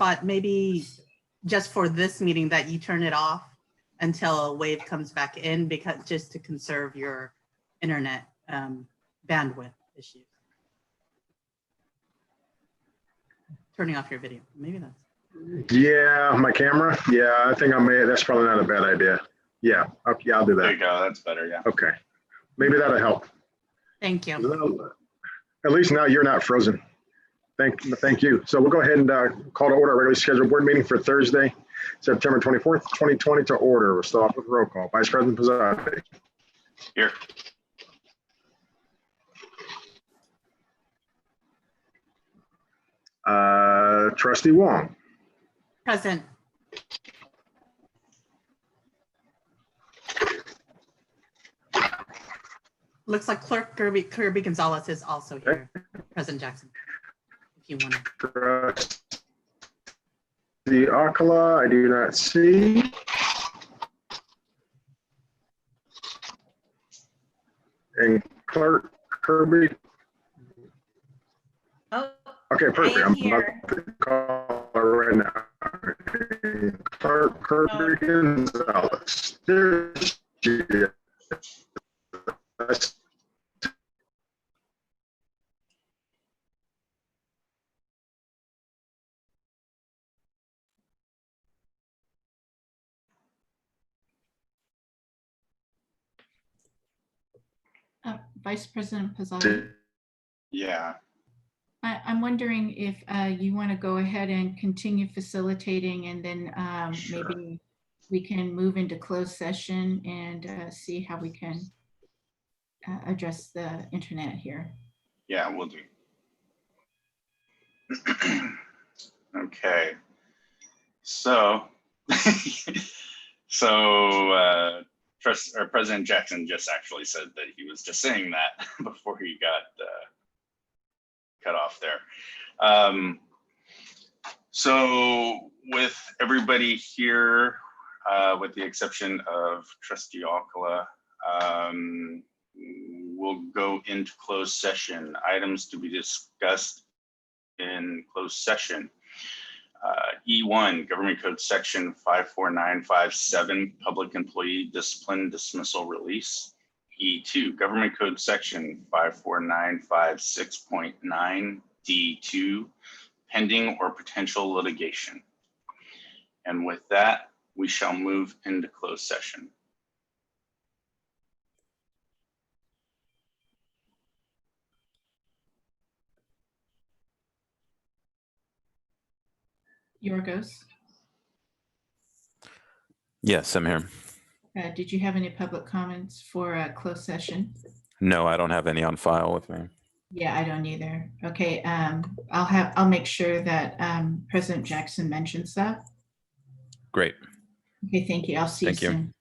hotspot, maybe just for this meeting that you turn it off until a wave comes back in, because just to conserve your internet bandwidth issues. Turning off your video, maybe that's. Yeah, my camera. Yeah, I think I may. That's probably not a bad idea. Yeah, yeah, I'll do that. There you go. That's better. Yeah. Okay, maybe that'll help. Thank you. At least now you're not frozen. Thank you. So we'll go ahead and call to order a regularly scheduled board meeting for Thursday, September 24th, 2020 to order. We'll start off with roll call. Vice President Pizzati. Here. Trustee Wong. Present. Looks like Clerk Kirby Gonzalez is also here. President Jackson, if you want to. Trustee Alcala, I do not see. And Clerk Kirby. Oh, Okay, perfect. I am I'm here. about to call her right now. Clerk Kirby Gonzalez. There she is. Vice President Pizzati. Yeah. I'm wondering if you want to go ahead and continue facilitating, and then Sure. maybe we can move into closed session and see how we can address the internet here. Yeah, we'll do. Okay. So, President Jackson just actually said that he was just saying that before he got cut off there. So with everybody here, with the exception of Trustee Alcala, we'll go into closed session. Items to be discussed in closed session. E1, Government Code Section 54957, Public Employee Discipline Dismissal Release. E2, Government Code Section 54956.9 D2, pending or potential litigation. And with that, we shall move into closed session. Yorgos, Yes, I'm here. did you have any public comments for closed session? No, I don't have any on file with me. Yeah, I don't either. Okay, I'll make sure that President Jackson mentions that. Great. Okay, thank you. I'll see you Thank you. soon.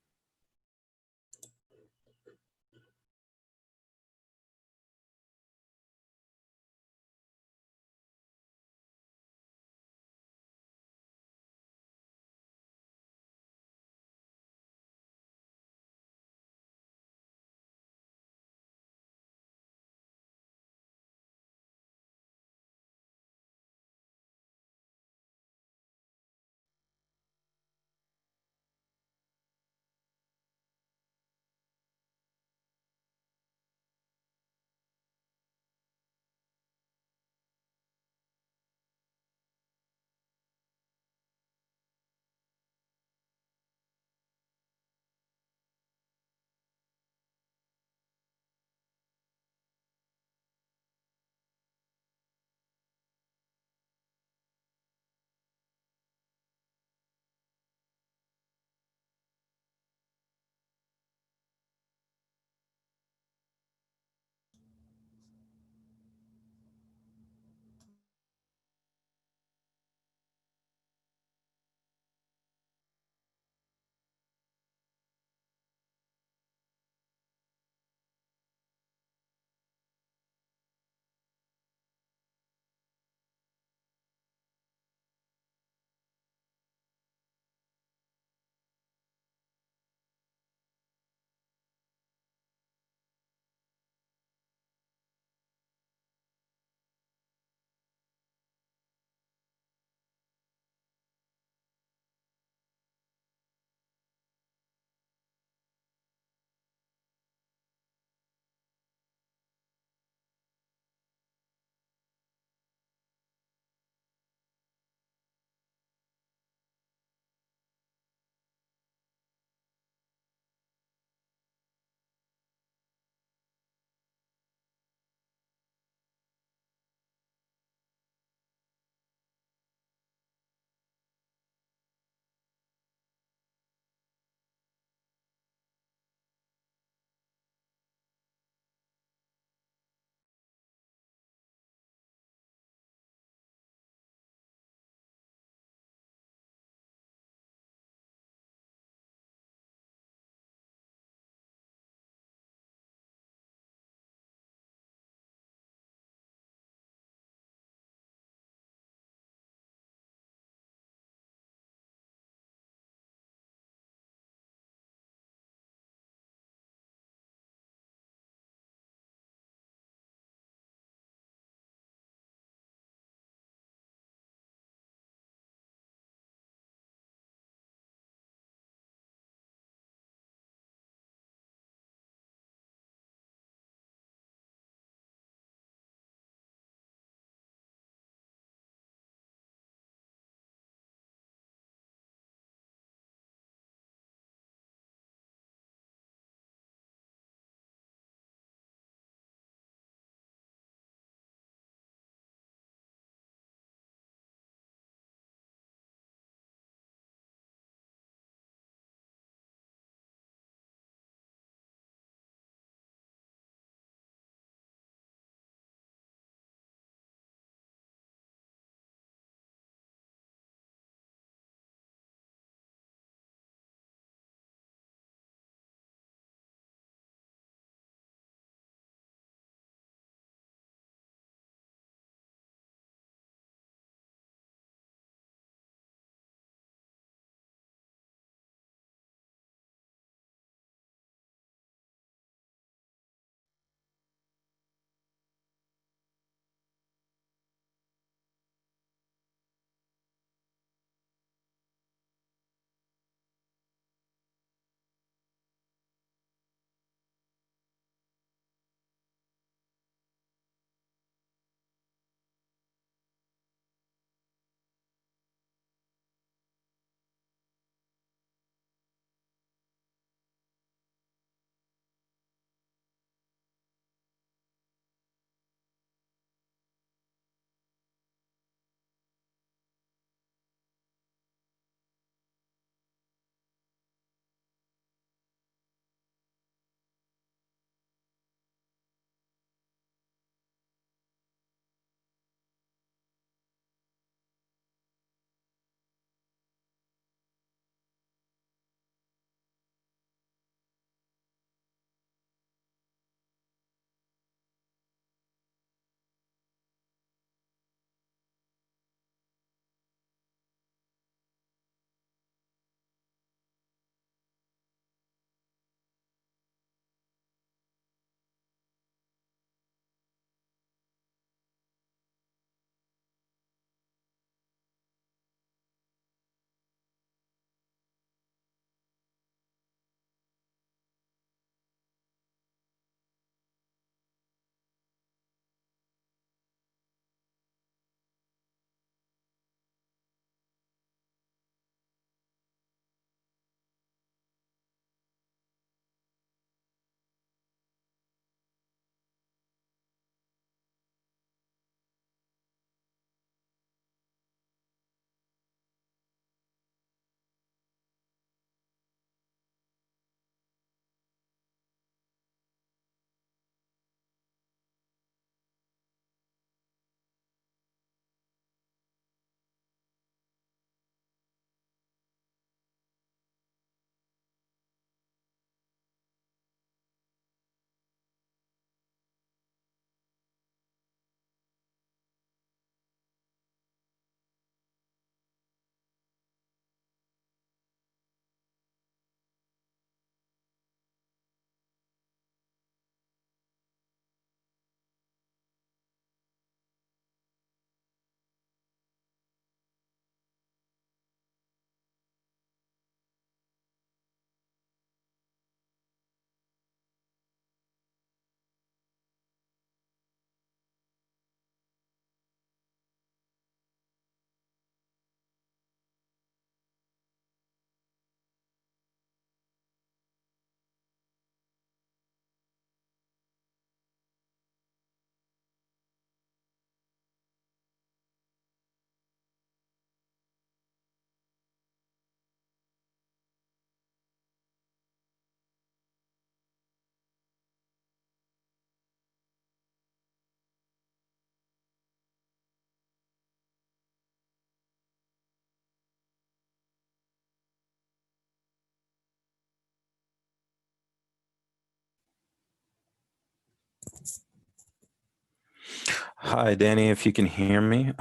Hi, Danny. If you can hear me,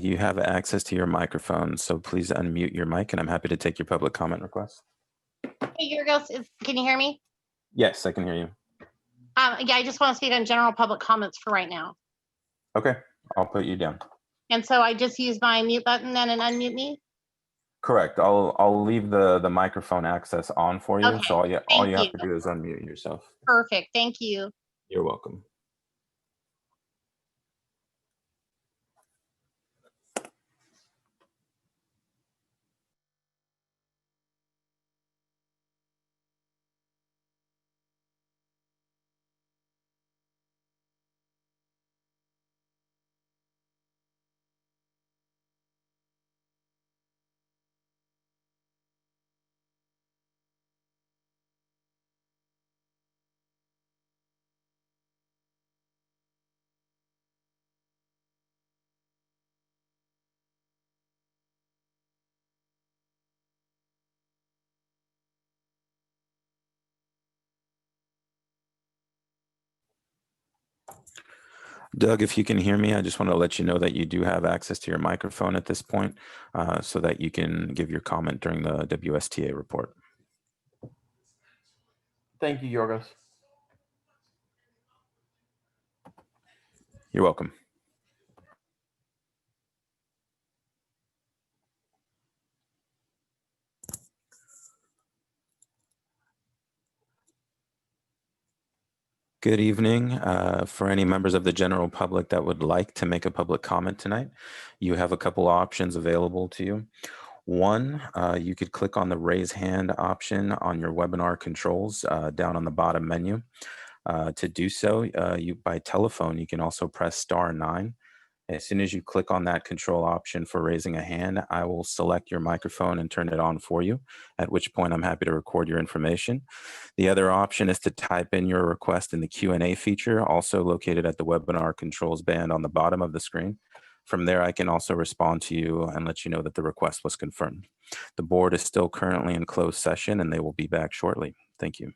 you have access to your microphone, so please unmute your mic, and I'm happy to take your public comment request. Hey, Yorgos, can you hear me? Yes, I can hear you. Yeah, I just want to speak on general public comments for right now. Okay, I'll put you down. And so I just use my mute button then and unmute me? Correct. I'll leave the microphone access on for you. Okay, So all thank you have you. to do is unmute yourself. Perfect, thank you. You're welcome. Doug, if you can hear me, I just want to let you know that you do have access to your microphone at this point, so that you can give your comment during the WSTA report. Thank you, Yorgos. You're welcome. Good evening. For any members of the general public that would like to make a public comment tonight, you have a couple options available to you. One, you could click on the raise hand option on your webinar controls down on the bottom menu. To do so, by telephone, you can also press *9. As soon as you click on that control option for raising a hand, I will select your microphone and turn it on for you, at which point I'm happy to record your information. The other option is to type in your request in the Q&A feature, also located at the webinar controls band on the bottom of the screen. From there, I can also respond to you and let you know that the request was confirmed. The board is still currently in closed session and they will be back shortly. Thank you.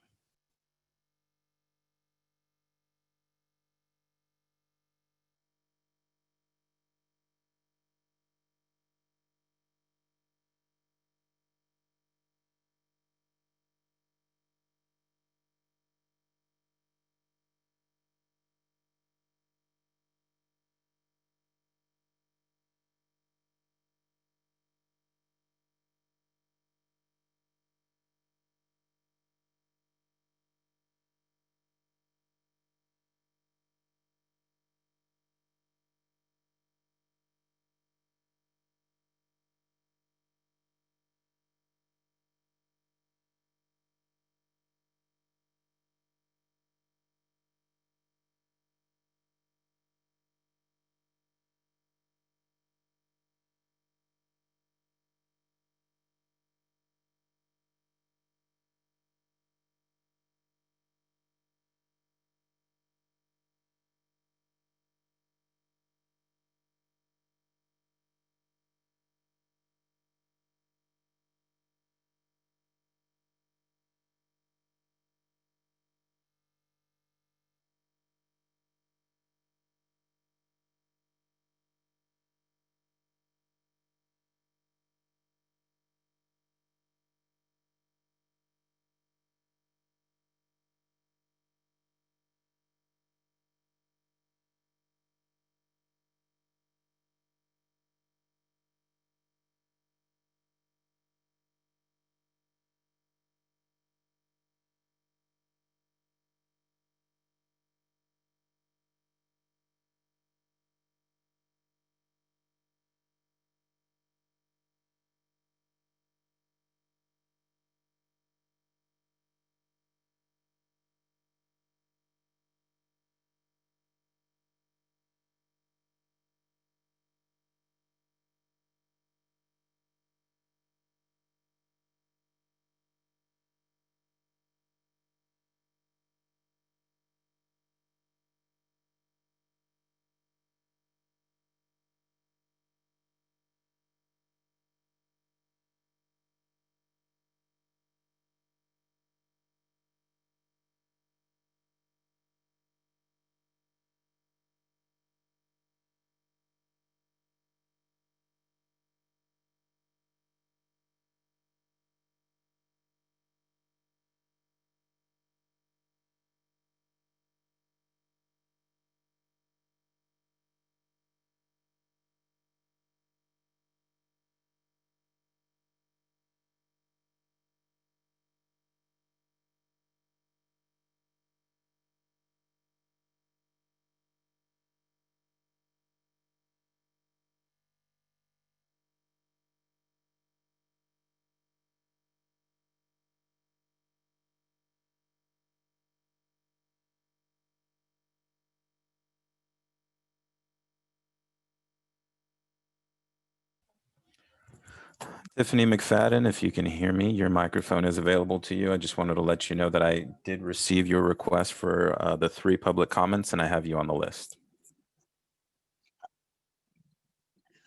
Tiffany McFadden, if you can hear me, your microphone is available to you. I just wanted to let you know that I did receive your request for the 3 public comments, and I have you on the list.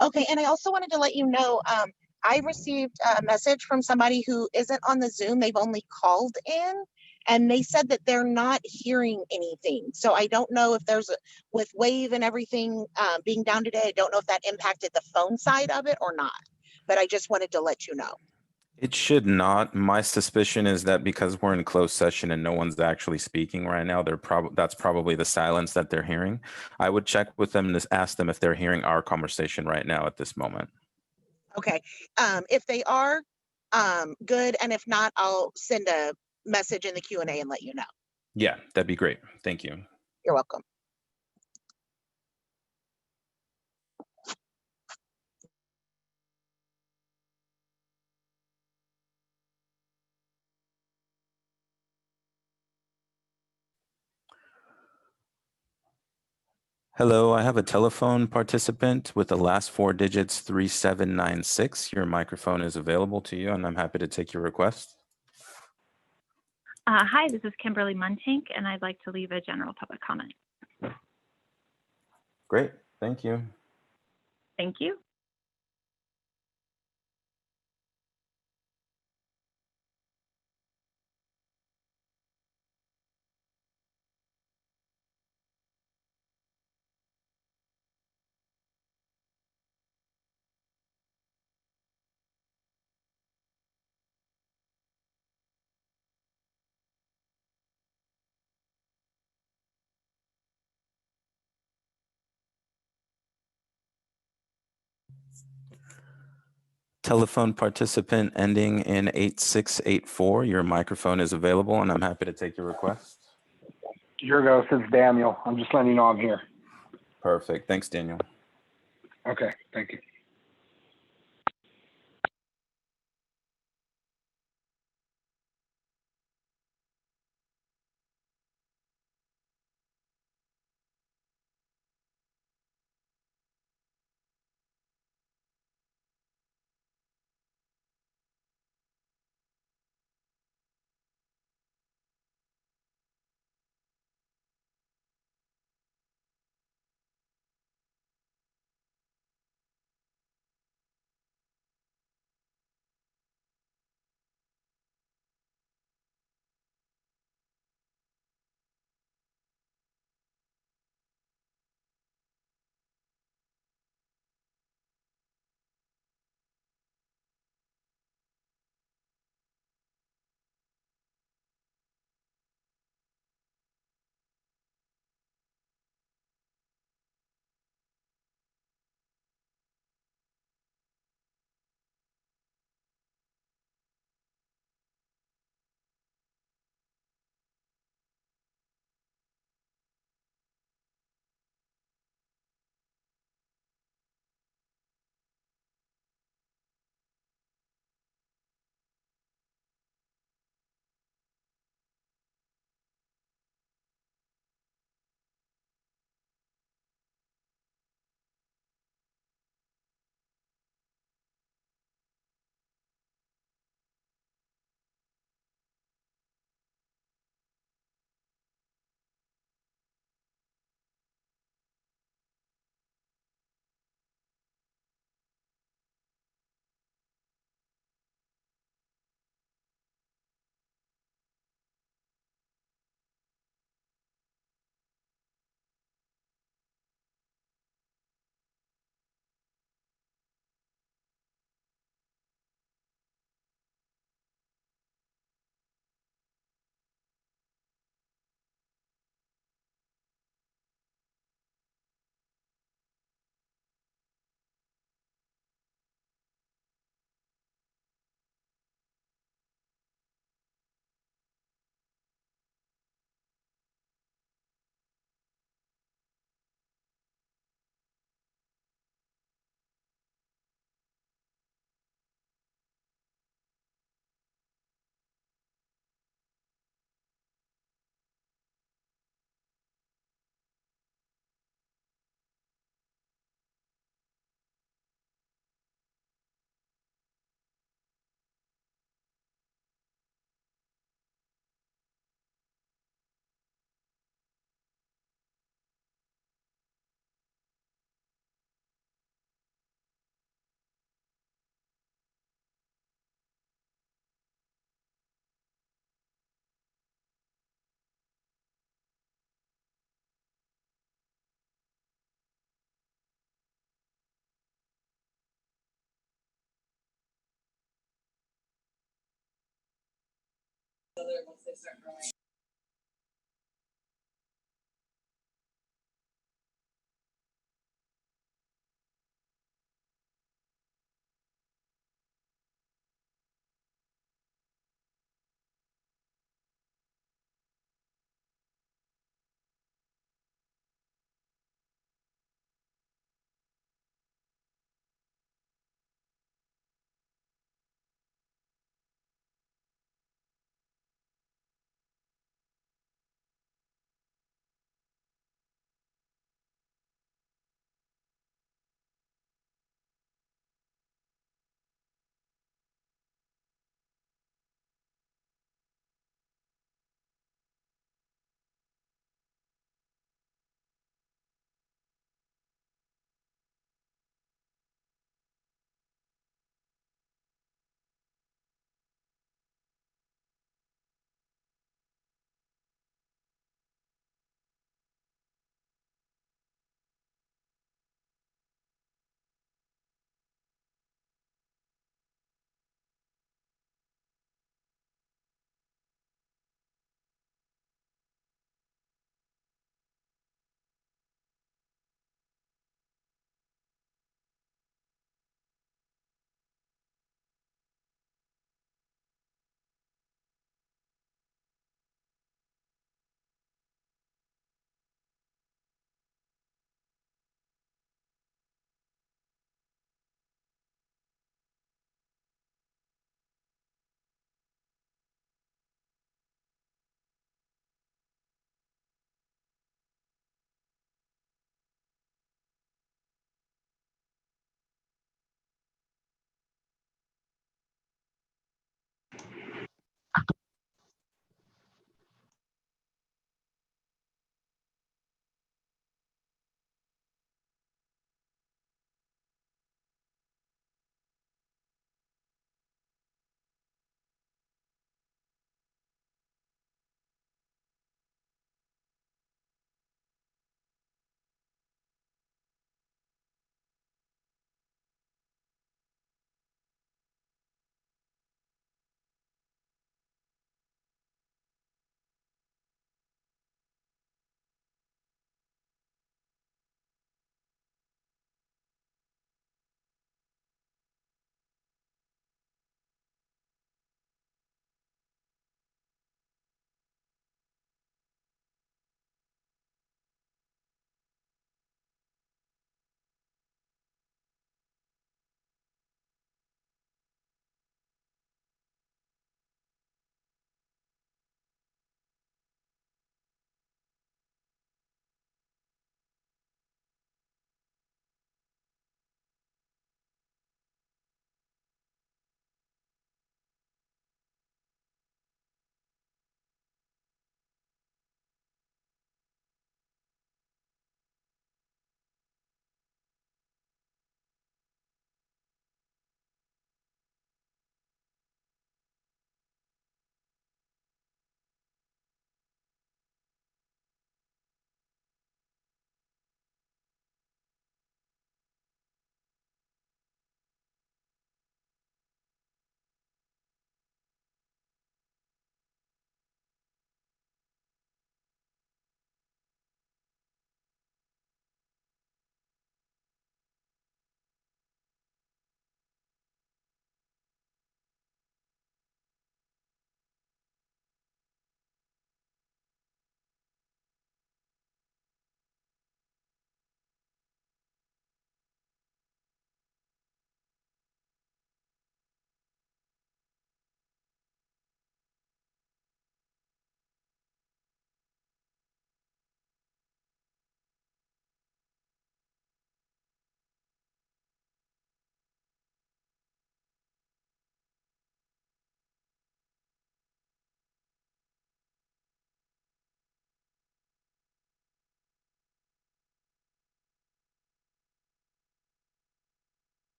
Okay, and I also wanted to let you know, I received a message from somebody who isn't on the Zoom. They've only called in, and they said that they're not hearing anything. So I don't know if with Wave and everything being down today, I don't know if that impacted the phone side of it or not. But I just wanted to let you know. It should not. My suspicion is that because we're in closed session and no one's actually speaking right now, that's probably the silence that they're hearing. I would check with them and ask them if they're hearing our conversation right now at this moment. Okay, if they are, good, and if not, I'll send a message in the Q&A and let you know. Yeah, that'd be great. Thank you. You're welcome. Hello, I have a telephone participant with the last 4 digits 3796. Your microphone is available to you, and I'm happy to take your request. Hi, this is Kimberly Muntink, and I'd like to leave a general public comment. Great, thank you. Thank you. Telephone participant ending in 8684. Your microphone is available, and I'm happy to take your request. Here goes. It's Daniel. I'm just letting you know I'm here. Perfect. Thanks, Daniel. Okay. Thank you.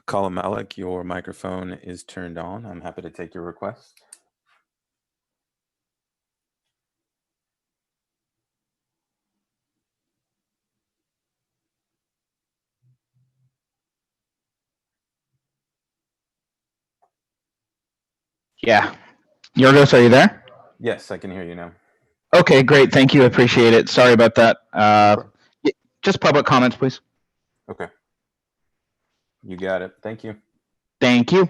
Colin Malik, your microphone is turned on. I'm happy to take your request. Yeah. Yorgos, are you there? Yes, I can hear you now. Okay, great. Thank you. Appreciate it. Sorry about that. Just public comments, please. Okay. You got it. Thank you. Thank you.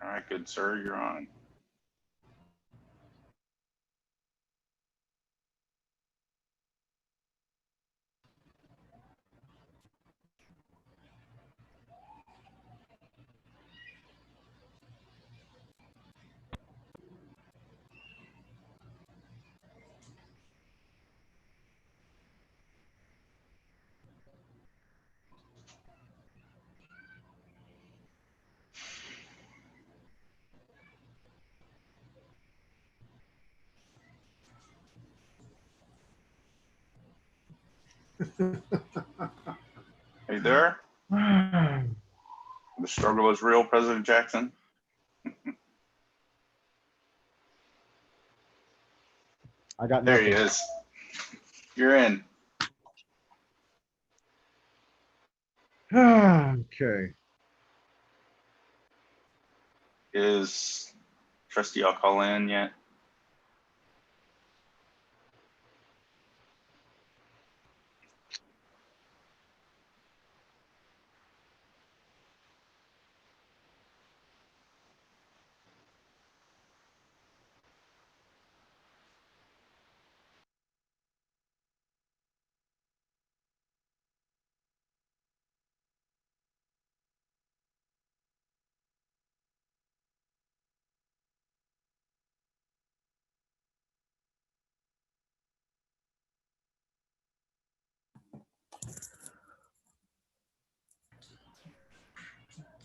All right, good sir, you're on. Are you there? The struggle is real, President Jackson. I got There nothing. he is. You're in. Okay. Is trustee I'll call in yet?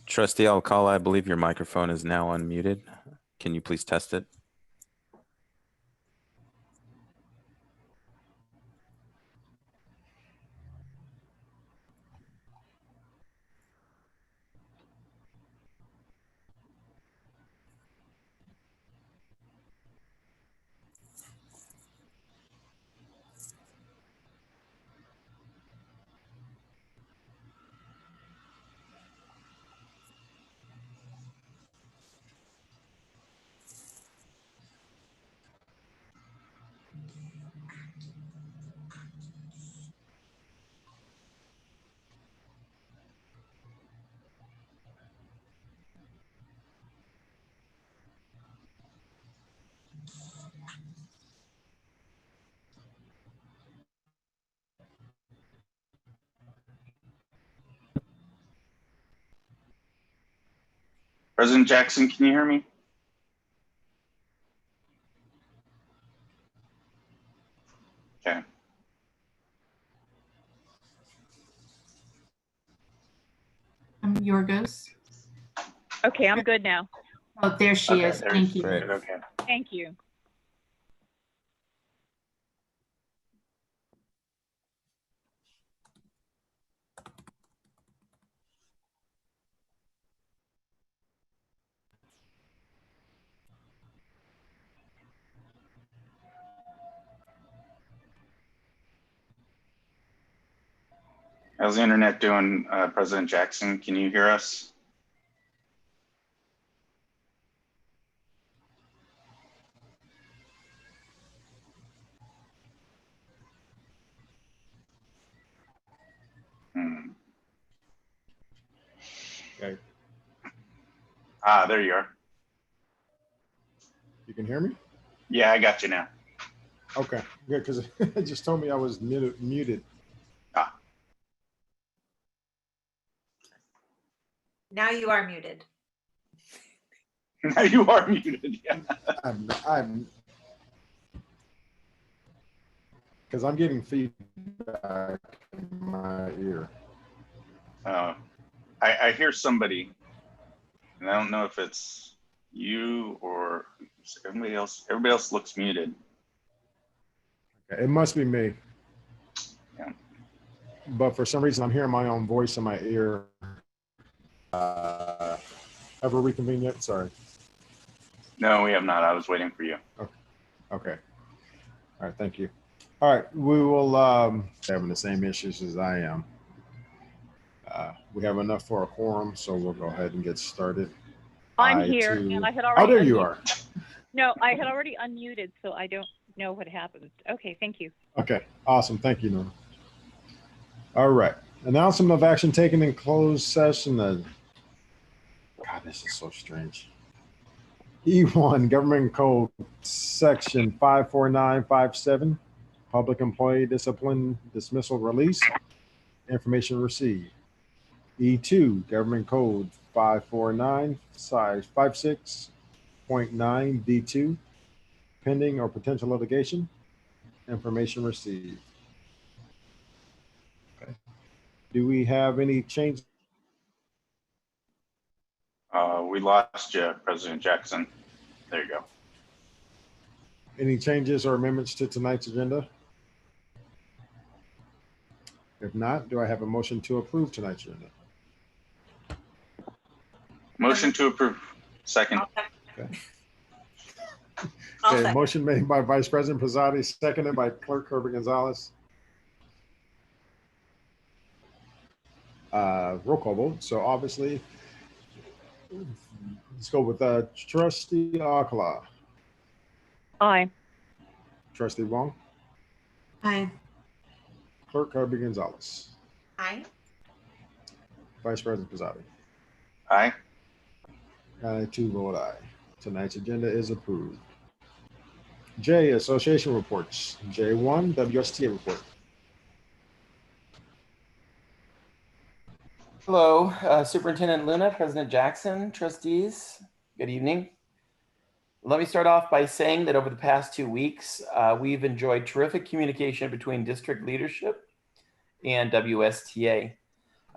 Trustee Alcala, I believe your microphone is now unmuted. Can you please test it? President Jackson, can you hear me? Okay. Yorgos. Okay, I'm good now. Oh, there she Okay, is. there's- Thank you. Great. Okay. Thank you. How's the internet doing, President Jackson? Can you hear us? Hmm. Okay. Ah, there you are. You can hear me? Yeah, I got you now. Okay, good, because it just told me I was muted. Ah, Now you are muted. now you are muted. Yeah. Because I'm getting feedback in my ear. I hear somebody, and I don't know if it's you or everybody else. Everybody else looks muted. Okay, it must be me. Yeah. But for some reason, I'm hearing my own voice in my ear. Ever reconvene yet? Sorry. No, we have not. I was waiting for you. Okay. All right, thank you. All right, we will having the same issues as I am. We have enough for a quorum, so we'll go ahead and get started. I'm here, and I had already. Oh, there you are. No, I had already unmuted, so I don't know what happened. Okay, thank you. Okay, awesome. Thank you, Norma. All right. Announcement of action taken in closed session. God, this is so strange. E1, Government Code, Section 54957, Public Employee Discipline Dismissal Release, Information Received. E2, Government Code 549, size 56.9 D2, pending or potential litigation, information received. Okay. Do we have any change? We lost you, President Jackson. There you go. Any changes or amendments to tonight's agenda? If not, do I have a motion to approve tonight's agenda? Motion to approve. Second. Okay. I'll Okay, second. motion made by Vice President Pizzotti, seconded by Clerk Kirby Gonzalez. Roll call vote. So obviously, let's go with Trustee Akala, Aye. Trustee Wong, Aye. Clerk Kirby Gonzalez, Aye. Vice President Pizzotti. Aye. I too vote aye. Tonight's agenda is approved. J, Association Reports. J1, WSTA Report. Hello, Superintendent Luna, President Jackson, trustees, good evening. Let me start off by saying that over the past 2 weeks, we've enjoyed terrific communication between district leadership and WSTA.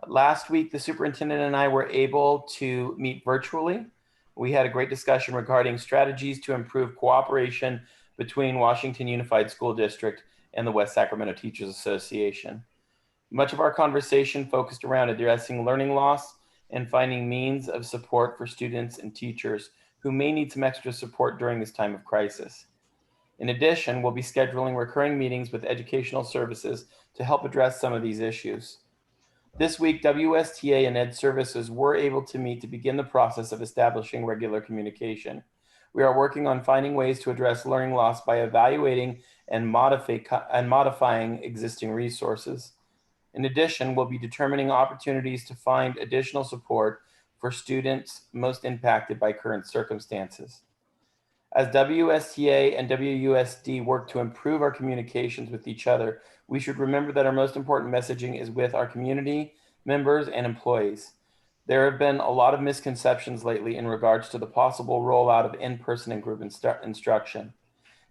Last week, the superintendent and I were able to meet virtually. We had a great discussion regarding strategies to improve cooperation between Washington Unified School District and the West Sacramento Teachers Association. Much of our conversation focused around addressing learning loss and finding means of support for students and teachers who may need some extra support during this time of crisis. In addition, we'll be scheduling recurring meetings with educational services to help address some of these issues. This week, WSTA and Ed Services were able to meet to begin the process of establishing regular communication. We are working on finding ways to address learning loss by evaluating and modifying existing resources. In addition, we'll be determining opportunities to find additional support for students most impacted by current circumstances. As WSTA and WUSD work to improve our communications with each other, we should remember that our most important messaging is with our community members and employees. There have been a lot of misconceptions lately in regards to the possible rollout of in-person and group instruction.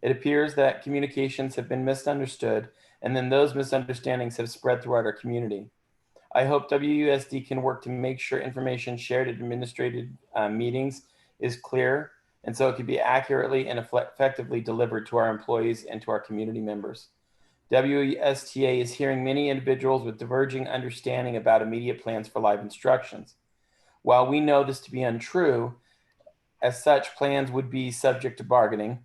It appears that communications have been misunderstood, and then those misunderstandings have spread throughout our community. I hope WUSD can work to make sure information shared at administrative meetings is clear, and so it can be accurately and effectively delivered to our employees and to our community members. WSTA is hearing many individuals with diverging understanding about immediate plans for live instructions. While we know this to be untrue, as such, plans would be subject to bargaining.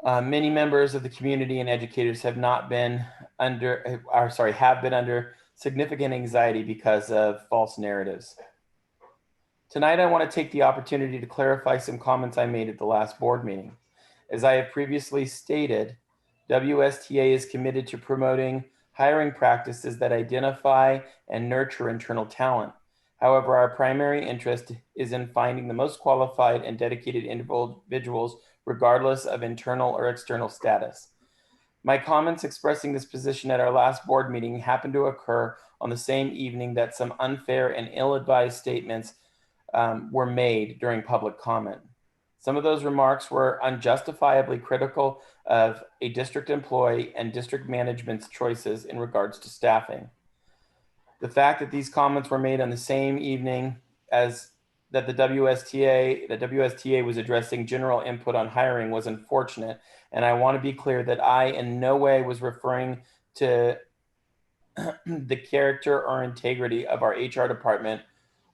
Many members of the community and educators have been under significant anxiety because of false narratives. Tonight, I want to take the opportunity to clarify some comments I made at the last board meeting. As I have previously stated, WSTA is committed to promoting hiring practices that identify and nurture internal talent. However, our primary interest is in finding the most qualified and dedicated individuals regardless of internal or external status. My comments expressing this position at our last board meeting happened to occur on the same evening that some unfair and ill-advised statements were made during public comment. Some of those remarks were unjustifiably critical of a district employee and district management's choices in regards to staffing. The fact that these comments were made on the same evening as that the WSTA was addressing general input on hiring was unfortunate, and I want to be clear that I in no way was referring to the character or integrity of our HR department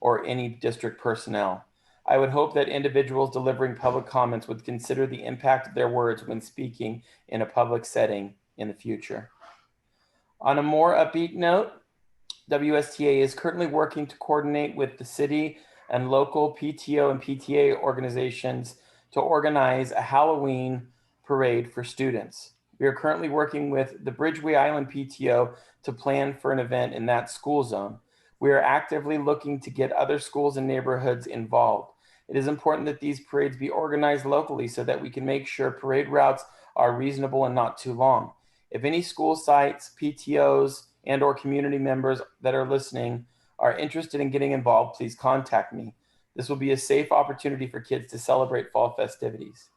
or any district personnel. I would hope that individuals delivering public comments would consider the impact of their words when speaking in a public setting in the future. On a more upbeat note, WSTA is currently working to coordinate with the city and local PTO and PTA organizations to organize a Halloween parade for students. We are currently working with the Bridgeway Island PTO to plan for an event in that school zone. We are actively looking to get other schools and neighborhoods involved. It is important that these parades be organized locally so that we can make sure parade routes are reasonable and not too long. If any school sites, PTOs, and or community members that are listening are interested in getting involved, please contact me. This will be a safe opportunity for kids to celebrate fall festivities.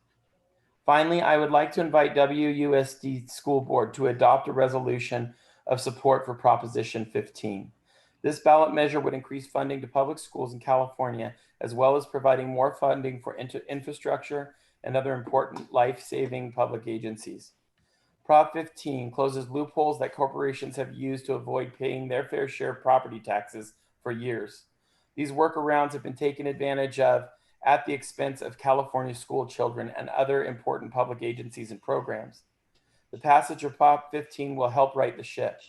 Finally, I would like to invite WUSD School Board to adopt a resolution of support for Proposition 15. This ballot measure would increase funding to public schools in California, as well as providing more funding for infrastructure and other important life-saving public agencies. Prop 15 closes loopholes that corporations have used to avoid paying their fair share of property taxes for years. These workarounds have been taken advantage of at the expense of California school children and other important public agencies and programs. The passage of Prop 15 will help right the ship.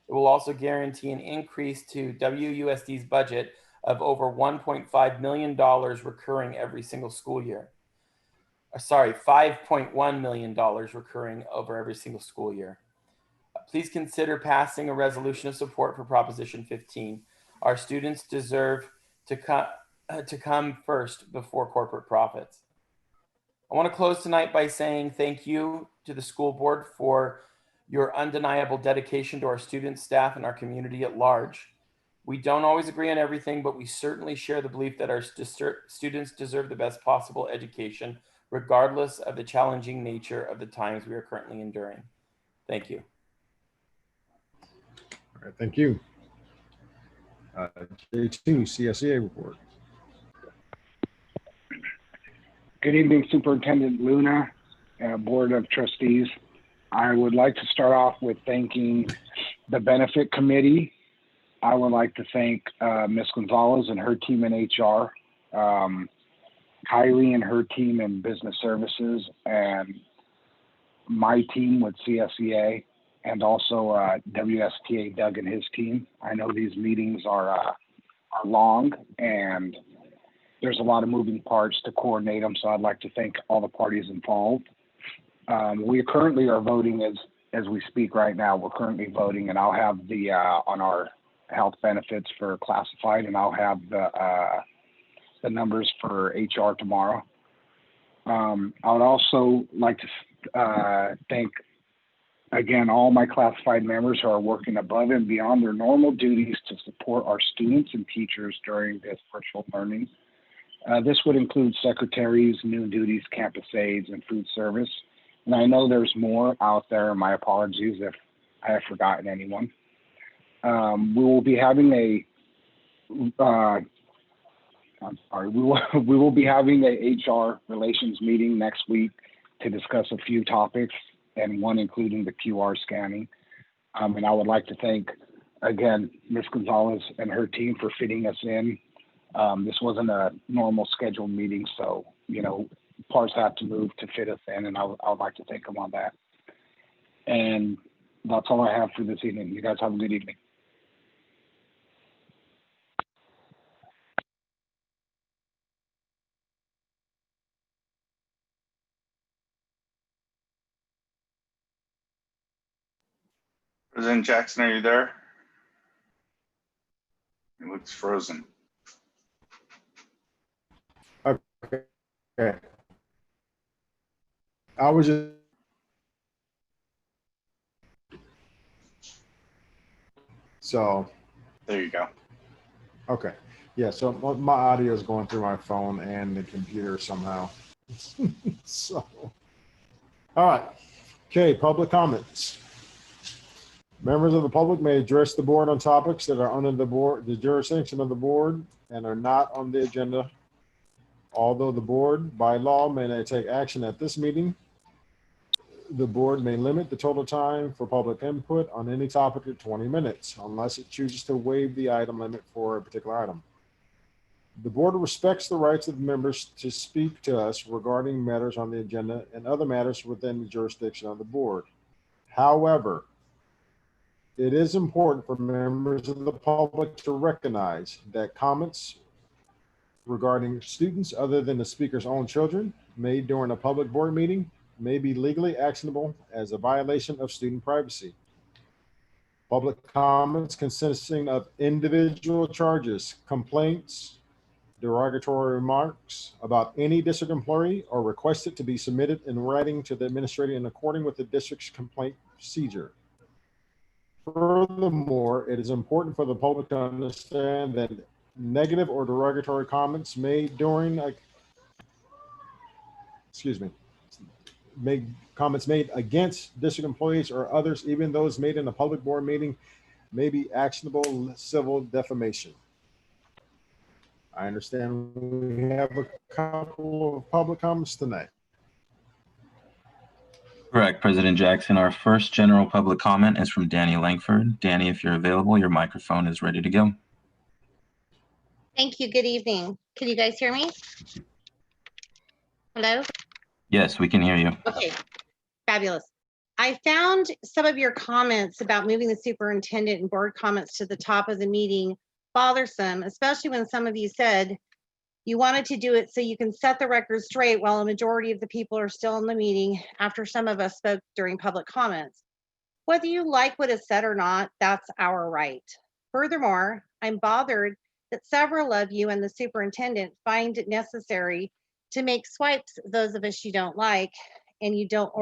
It will also guarantee an increase to WUSD's budget of over $1.5 million recurring every single school year. Sorry, $5.1 million recurring over every single school year. Please consider passing a resolution of support for Proposition 15. Our students deserve to come first before corporate profits. I want to close tonight by saying thank you to the school board for your undeniable dedication to our students, staff, and our community at large. We don't always agree on everything, but we certainly share the belief that our students deserve the best possible education, regardless of the challenging nature of the times we are currently enduring. Thank you. All right, thank you. J2, CSEA report. Good evening, Superintendent Luna, Board of Trustees. I would like to start off with thanking the Benefit Committee. I would like to thank Ms. Gonzalez and her team in HR, Kylie and her team in Business Services, and my team with CSEA, and also WSTA, Doug and his team. I know these meetings are long and there's a lot of moving parts to coordinate them, so I'd like to thank all the parties involved. We currently are voting as we speak right now. We're currently voting, and I'll have the on our health benefits for classified, and I'll have the numbers for HR tomorrow. I would also like to thank again all my classified members who are working above and beyond their normal duties to support our students and teachers during this virtual learning. This would include secretaries, noon duties, campus aides, and food service. And I know there's more out there. My apologies if I have forgotten anyone. We will be having a we will be having a HR relations meeting next week to discuss a few topics, and one including the QR scanning. And I would like to thank again Ms. Gonzalez and her team for fitting us in. This wasn't a normal scheduled meeting, so, you know, parts had to move to fit us in, and I would like to thank them on that. And that's all I have for this evening. You guys have a good evening. President Jackson, are you there? It looks frozen. Okay. I was just. So. There you go. Okay. Yeah. So my audio is going through my phone and the computer somehow. So. All right. Okay. Public comments. Members of the public may address the board on topics that are under the jurisdiction of the board and are not on the agenda. Although the board by law may not take action at this meeting, the board may limit the total time for public input on any topic to 20 minutes, unless it chooses to waive the item limit for a particular item. The board respects the rights of members to speak to us regarding matters on the agenda and other matters within the jurisdiction of the board. However, it is important for members of the public to recognize that comments regarding students other than the speaker's own children made during a public board meeting may be legally actionable as a violation of student privacy. Public comments consisting of individual charges, complaints, derogatory remarks about any district employee are requested to be submitted in writing to the administrator in accordance with the district's complaint procedure. Furthermore, it is important for the public to understand that negative or derogatory comments made during comments made against district employees or others, even those made in a public board meeting, may be actionable civil defamation. I understand we have a couple of public comments tonight. Correct, President Jackson. Our first general public comment is from Danny Langford. Danny, if you're available, your microphone is ready to go. Thank you. Good evening. Can you guys hear me? Hello? Yes, we can hear you. Okay, fabulous. I found some of your comments about moving the superintendent and board comments to the top of the meeting bothersome, especially when some of you said you wanted to do it so you can set the record straight while a majority of the people are still in the meeting after some of us spoke during public comments. Whether you like what is said or not, that's our right. Furthermore, I'm bothered that several of you and the superintendent find it necessary to make swipes those of us you don't like, and you don't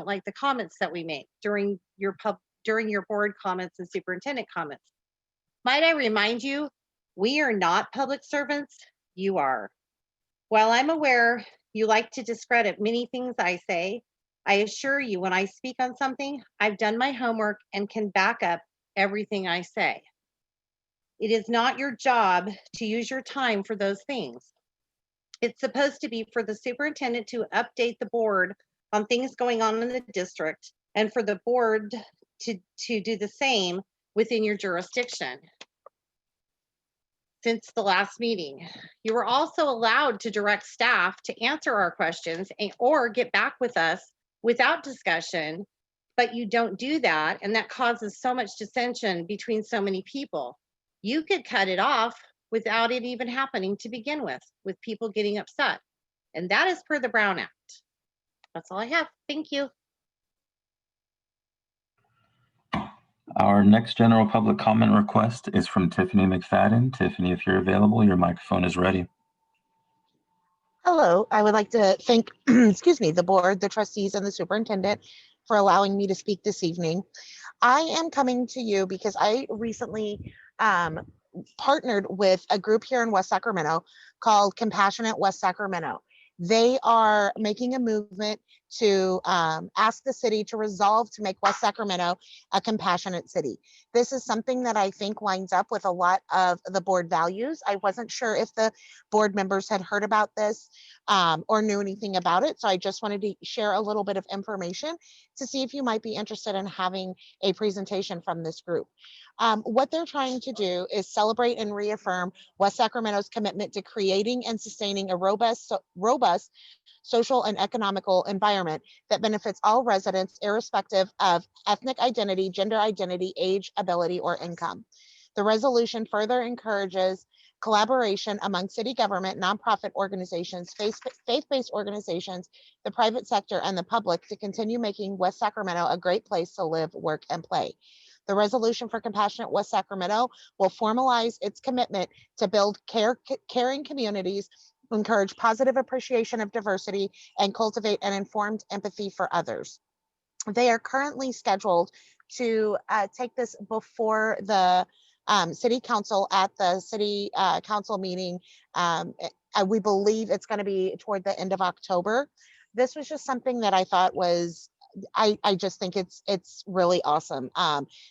like the comments that we make during your board comments and superintendent comments. Might I remind you, we are not public servants, you are. While I'm aware you like to discredit many things I say, I assure you when I speak on something, I've done my homework and can back up everything I say. It is not your job to use your time for those things. It's supposed to be for the superintendent to update the board on things going on in the district and for the board to do the same within your jurisdiction. Since the last meeting, you were also allowed to direct staff to answer our questions or get back with us without discussion, but you don't do that, and that causes so much dissension between so many people. You could cut it off without it even happening to begin with people getting upset. And that is per the Brown Act. That's all I have. Thank you. Our next general public comment request is from Tiffany McFadden. Tiffany, if you're available, your microphone is ready. Hello, I would like to thank, excuse me, the board, the trustees, and the superintendent for allowing me to speak this evening. I am coming to you because I recently partnered with a group here in West Sacramento called Compassionate West Sacramento. They are making a movement to ask the city to resolve to make West Sacramento a compassionate city. This is something that I think lines up with a lot of the board values. I wasn't sure if the board members had heard about this or knew anything about it. So I just wanted to share a little bit of information to see if you might be interested in having a presentation from this group. What they're trying to do is celebrate and reaffirm West Sacramento's commitment to creating and sustaining a robust social and economical environment that benefits all residents, irrespective of ethnic identity, gender identity, age, ability, or income. The resolution further encourages collaboration among city government, nonprofit organizations, faith-based organizations, the private sector, and the public to continue making West Sacramento a great place to live, work, and play. The resolution for Compassionate West Sacramento will formalize its commitment to build caring communities, encourage positive appreciation of diversity, and cultivate an informed empathy for others. They are currently scheduled to take this before the city council at the city council meeting. We believe it's going to be toward the end of October. This was just something that I thought was, I just think it's really awesome.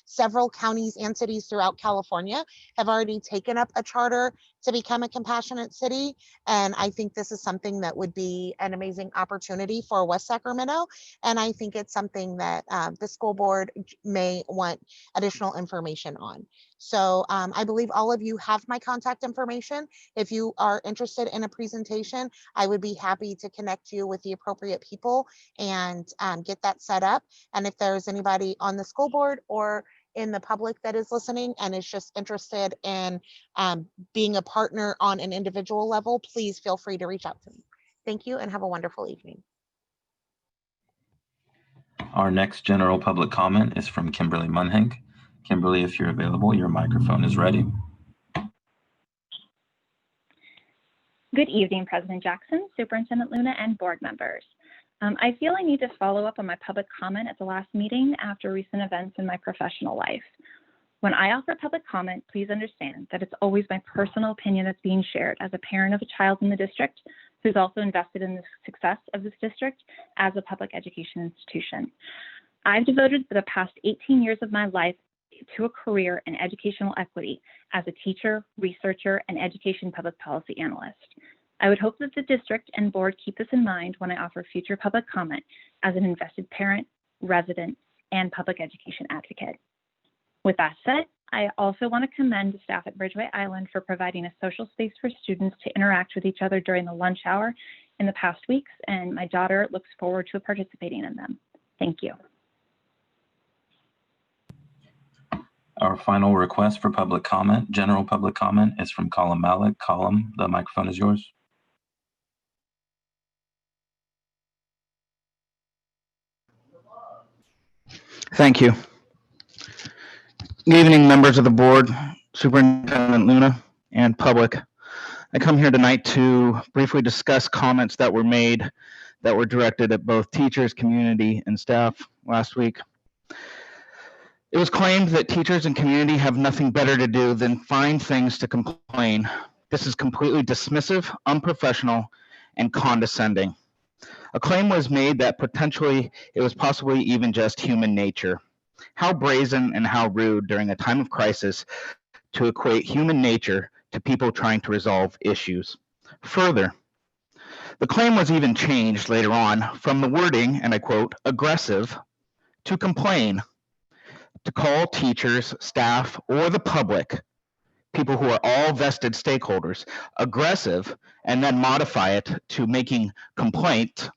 Several counties and cities throughout California have already taken up a charter to become a compassionate city. And I think this is something that would be an amazing opportunity for West Sacramento. And I think it's something that the school board may want additional information on. So I believe all of you have my contact information. If you are interested in a presentation, I would be happy to connect you with the appropriate people and get that set up. And if there's anybody on the school board or in the public that is listening and is just interested in being a partner on an individual level, please feel free to reach out to me. Thank you and have a wonderful evening. Our next general public comment is from Kimberly Munhank. Kimberly, if you're available, your microphone is ready. Good evening, President Jackson, Superintendent Luna, and board members. I feel I need to follow up on my public comment at the last meeting after recent events in my professional life. When I offer public comment, please understand that it's always my personal opinion that's being shared as a parent of a child in the district who's also invested in the success of this district as a public education institution. I've devoted the past 18 years of my life to a career in educational equity as a teacher, researcher, and education public policy analyst. I would hope that the district and board keep this in mind when I offer future public comment as an invested parent, resident, and public education advocate. With that said, I also want to commend the staff at Bridgeway Island for providing a social space for students to interact with each other during the lunch hour in the past weeks, and my daughter looks forward to participating in them. Thank you. Our final request for public comment, general public comment, is from Colin Malik. Colin, the microphone is yours. Thank you. Good evening, members of the board, Superintendent Luna, and public. I come here tonight to briefly discuss comments that were made that were directed at both teachers, community, and staff last week. It was claimed that teachers and community have nothing better to do than find things to complain. This is completely dismissive, unprofessional, and condescending. A claim was made that potentially it was possibly even just human nature. How brazen and how rude during a time of crisis to equate human nature to people trying to resolve issues. Further, the claim was even changed later on from the wording, and I quote, aggressive, to complain, to call teachers, staff, or the public, people who are all vested stakeholders, aggressive, and then modify it to making complaint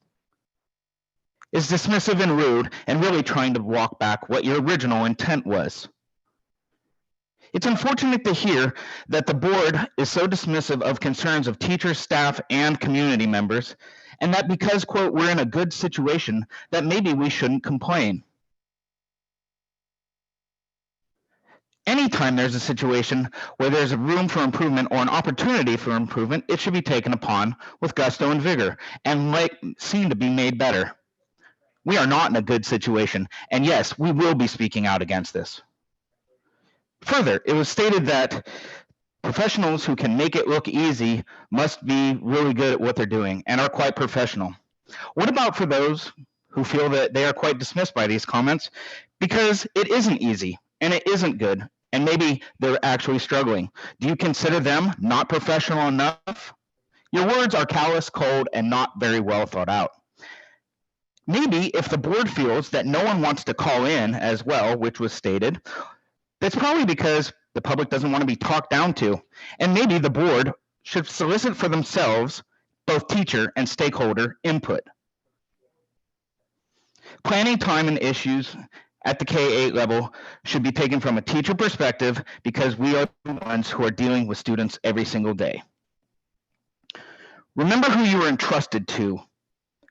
is dismissive and rude and really trying to walk back what your original intent was. It's unfortunate to hear that the board is so dismissive of concerns of teachers, staff, and community members, and that because, quote, we're in a good situation, that maybe we shouldn't complain. Anytime there's a situation where there's a room for improvement or an opportunity for improvement, it should be taken upon with gusto and vigor and seen to be made better. We are not in a good situation, and yes, we will be speaking out against this. Further, it was stated that professionals who can make it look easy must be really good at what they're doing and are quite professional. What about for those who feel that they are quite dismissed by these comments because it isn't easy and it isn't good and maybe they're actually struggling? Do you consider them not professional enough? Your words are callous, cold, and not very well thought out. Maybe if the board feels that no one wants to call in as well, which was stated, that's probably because the public doesn't want to be talked down to. And maybe the board should solicit for themselves both teacher and stakeholder input. Planning time and issues at the K-8 level should be taken from a teacher perspective because we are the ones who are dealing with students every single day. Remember who you are entrusted to: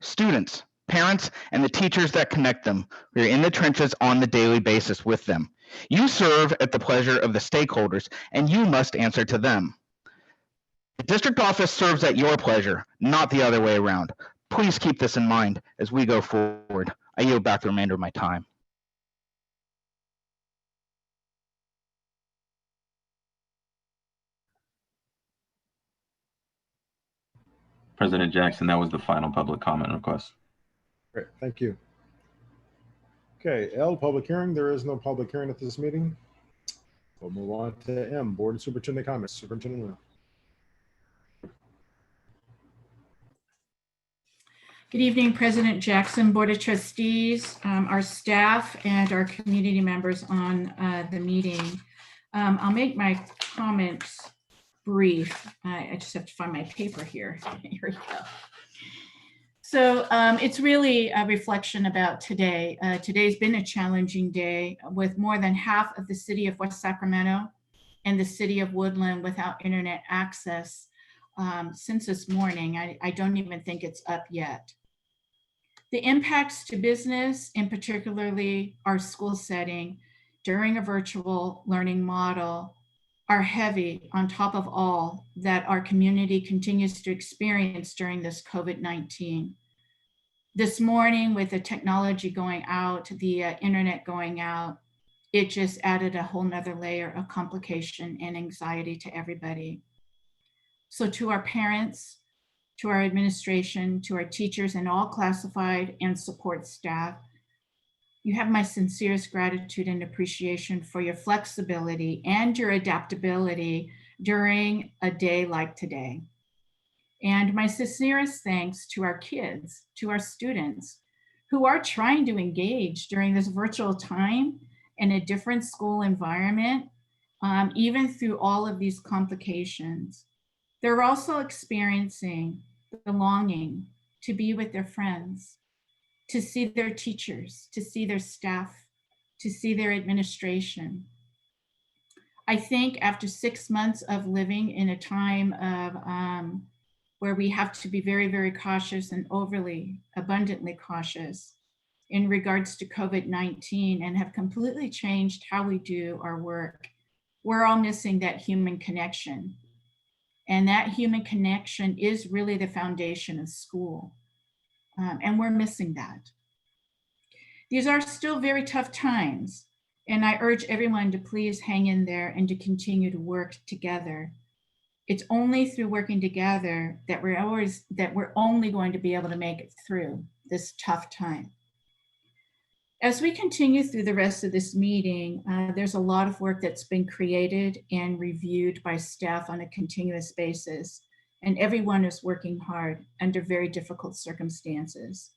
students, parents, and the teachers that connect them. We are in the trenches on the daily basis with them. You serve at the pleasure of the stakeholders, and you must answer to them. The district office serves at your pleasure, not the other way around. Please keep this in mind as we go forward. I yield back the remainder of my time. President Jackson, that was the final public comment request. Great, thank you. Okay, L, public hearing. There is no public hearing at this meeting. We'll move on to M, board and superintendent comments. Superintendent Luna. Good evening, President Jackson, Board of Trustees, our staff, and our community members on the meeting. I'll make my comments brief. I just have to find my paper here. Here we go. So it's really a reflection about today. Today's been a challenging day with more than half of the city of West Sacramento and the city of Woodland without internet access since this morning. I don't even think it's up yet. The impacts to business, and particularly our school setting during a virtual learning model, are heavy on top of all that our community continues to experience during this COVID-19. This morning, with the technology going out, the internet going out, it just added a whole nother layer of complication and anxiety to everybody. So to our parents, to our administration, to our teachers and all classified and support staff, you have my sincerest gratitude and appreciation for your flexibility and your adaptability during a day like today. And my sincerest thanks to our kids, to our students who are trying to engage during this virtual time in a different school environment, even through all of these complications. They're also experiencing the longing to be with their friends, to see their teachers, to see their staff, to see their administration. I think after 6 months of living in a time of where we have to be very, very cautious and overly abundantly cautious in regards to COVID-19 and have completely changed how we do our work, we're all missing that human connection. And that human connection is really the foundation of school. And we're missing that. These are still very tough times, and I urge everyone to please hang in there and to continue to work together. It's only through working together that we're only going to be able to make it through this tough time. As we continue through the rest of this meeting, there's a lot of work that's been created and reviewed by staff on a continuous basis, and everyone is working hard under very difficult circumstances.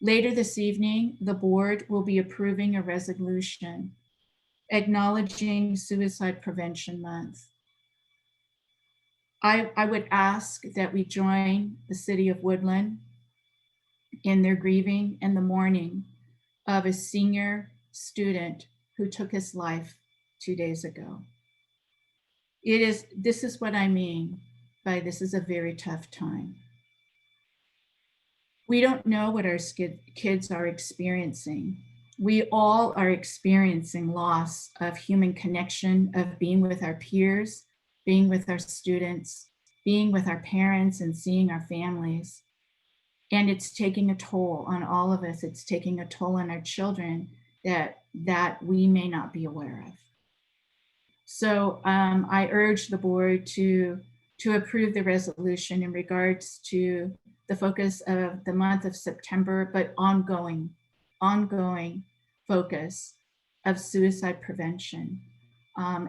Later this evening, the board will be approving a resolution acknowledging Suicide Prevention Month. I would ask that we join the city of Woodland in their grieving and the mourning of a senior student who took his life 2 days ago. This is what I mean by this is a very tough time. We don't know what our kids are experiencing. We all are experiencing loss of human connection, of being with our peers, being with our students, being with our parents and seeing our families. And it's taking a toll on all of us. It's taking a toll on our children that we may not be aware of. So I urge the board to approve the resolution in regards to the focus of the month of September, but ongoing focus of suicide prevention,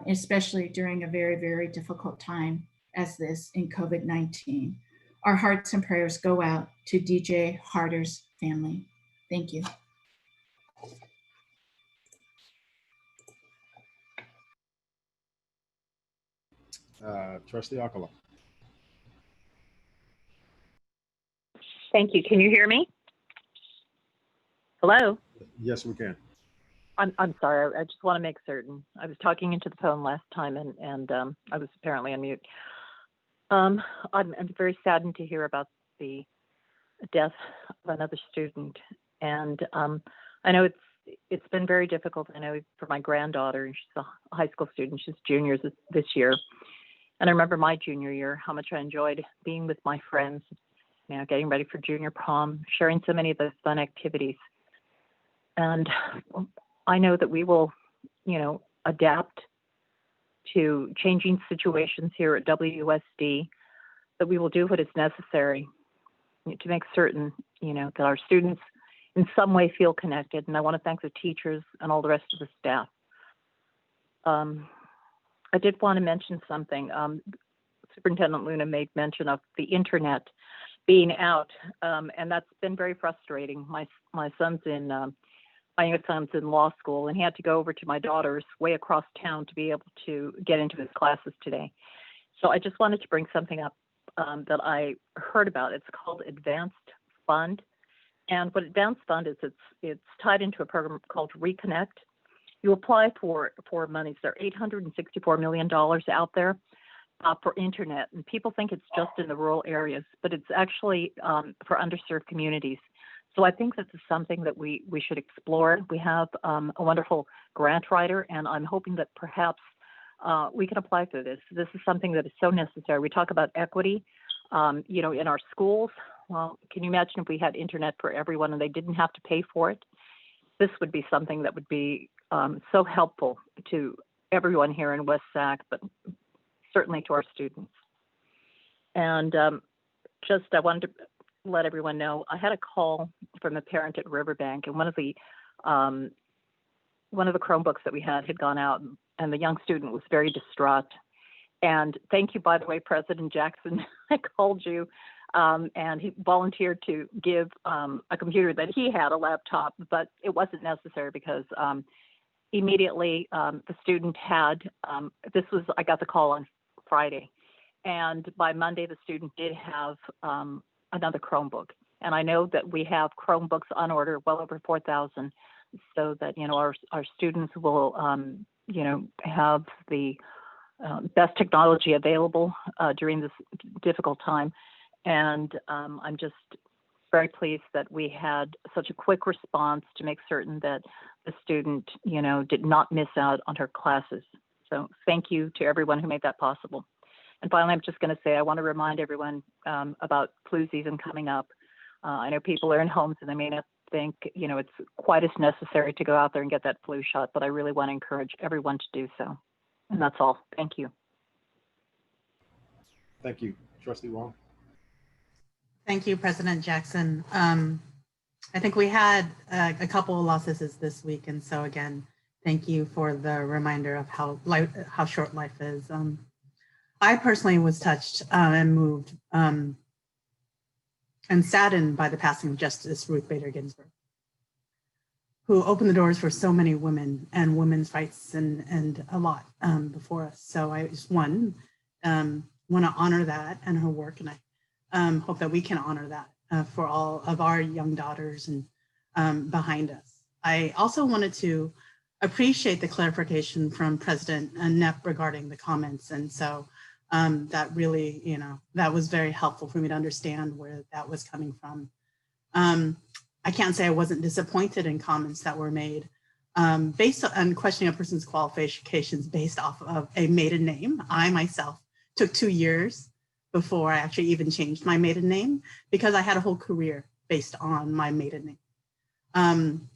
especially during a very, very difficult time as this in COVID-19. Our hearts and prayers go out to DJ Harder's family. Thank you. Trustee Alcala. Thank you. Can you hear me? Hello? Yes, we can. I'm sorry. I just want to make certain. I was talking into the phone last time and I was apparently on mute. I'm very saddened to hear about the death of another student. And I know it's been very difficult. I know for my granddaughter, and she's a high school student. She's juniors this year. And I remember my junior year, how much I enjoyed being with my friends, you know, getting ready for junior prom, sharing so many of those fun activities. And I know that we will, you know, adapt to changing situations here at WSD, that we will do what is necessary to make certain, you know, that our students in some way feel connected. And I want to thank the teachers and all the rest of the staff. I did want to mention something. Superintendent Luna made mention of the internet being out, and that's been very frustrating. My youngest son's in law school, and he had to go over to my daughter's way across town to be able to get into his classes today. So I just wanted to bring something up that I heard about. It's called Advanced Fund, and what Advanced Fund is, it's tied into a program called Reconnect. You apply for monies. There are $864 million out there for internet, and people think it's just in the rural areas, but it's actually for underserved communities. So I think this is something that we should explore. We have a wonderful grant writer, and I'm hoping that perhaps we can apply for this. This is something that is so necessary. We talk about equity, you know, in our schools. Well, can you imagine if we had internet for everyone and they didn't have to pay for it? This would be something that would be so helpful to everyone here in West Sac, but certainly to our students. And just I wanted to let everyone know, I had a call from a parent at Riverbank, and one of the Chromebooks that we had gone out, and the young student was very distraught. And thank you, by the way, President Jackson. I called you, and he volunteered to give a computer that he had, a laptop, but it wasn't necessary because immediately the student had, I got the call on Friday, and by Monday the student did have another Chromebook. And I know that we have Chromebooks on order, well over 4,000, so that, you know, our students will, you know, have the best technology available during this difficult time. And I'm just very pleased that we had such a quick response to make certain that the student, you know, did not miss out on her classes. So thank you to everyone who made that possible. And finally, I'm just going to say, I want to remind everyone about flu season coming up. I know people are in homes and they may not think, you know, it's quite as necessary to go out there and get that flu shot, but I really want to encourage everyone to do so. And that's all. Thank you. Thank you. Trustee Wong. Thank you, President Jackson. I think we had a couple of losses this week. And so again, thank you for the reminder of how short life is. I personally was touched and moved and saddened by the passing of Justice Ruth Bader Ginsburg, who opened the doors for so many women and women's rights and a lot before us. So I just want to honor that and her work, and I hope that we can honor that for all of our young daughters and behind us. I also wanted to appreciate the clarification from President Knapp regarding the comments, and so that really, you know, that was very helpful for me to understand where that was coming from. I can't say I wasn't disappointed in comments that were made based on questioning a person's qualifications based off of a maiden name. I myself took 2 years before I actually even changed my maiden name because I had a whole career based on my maiden name.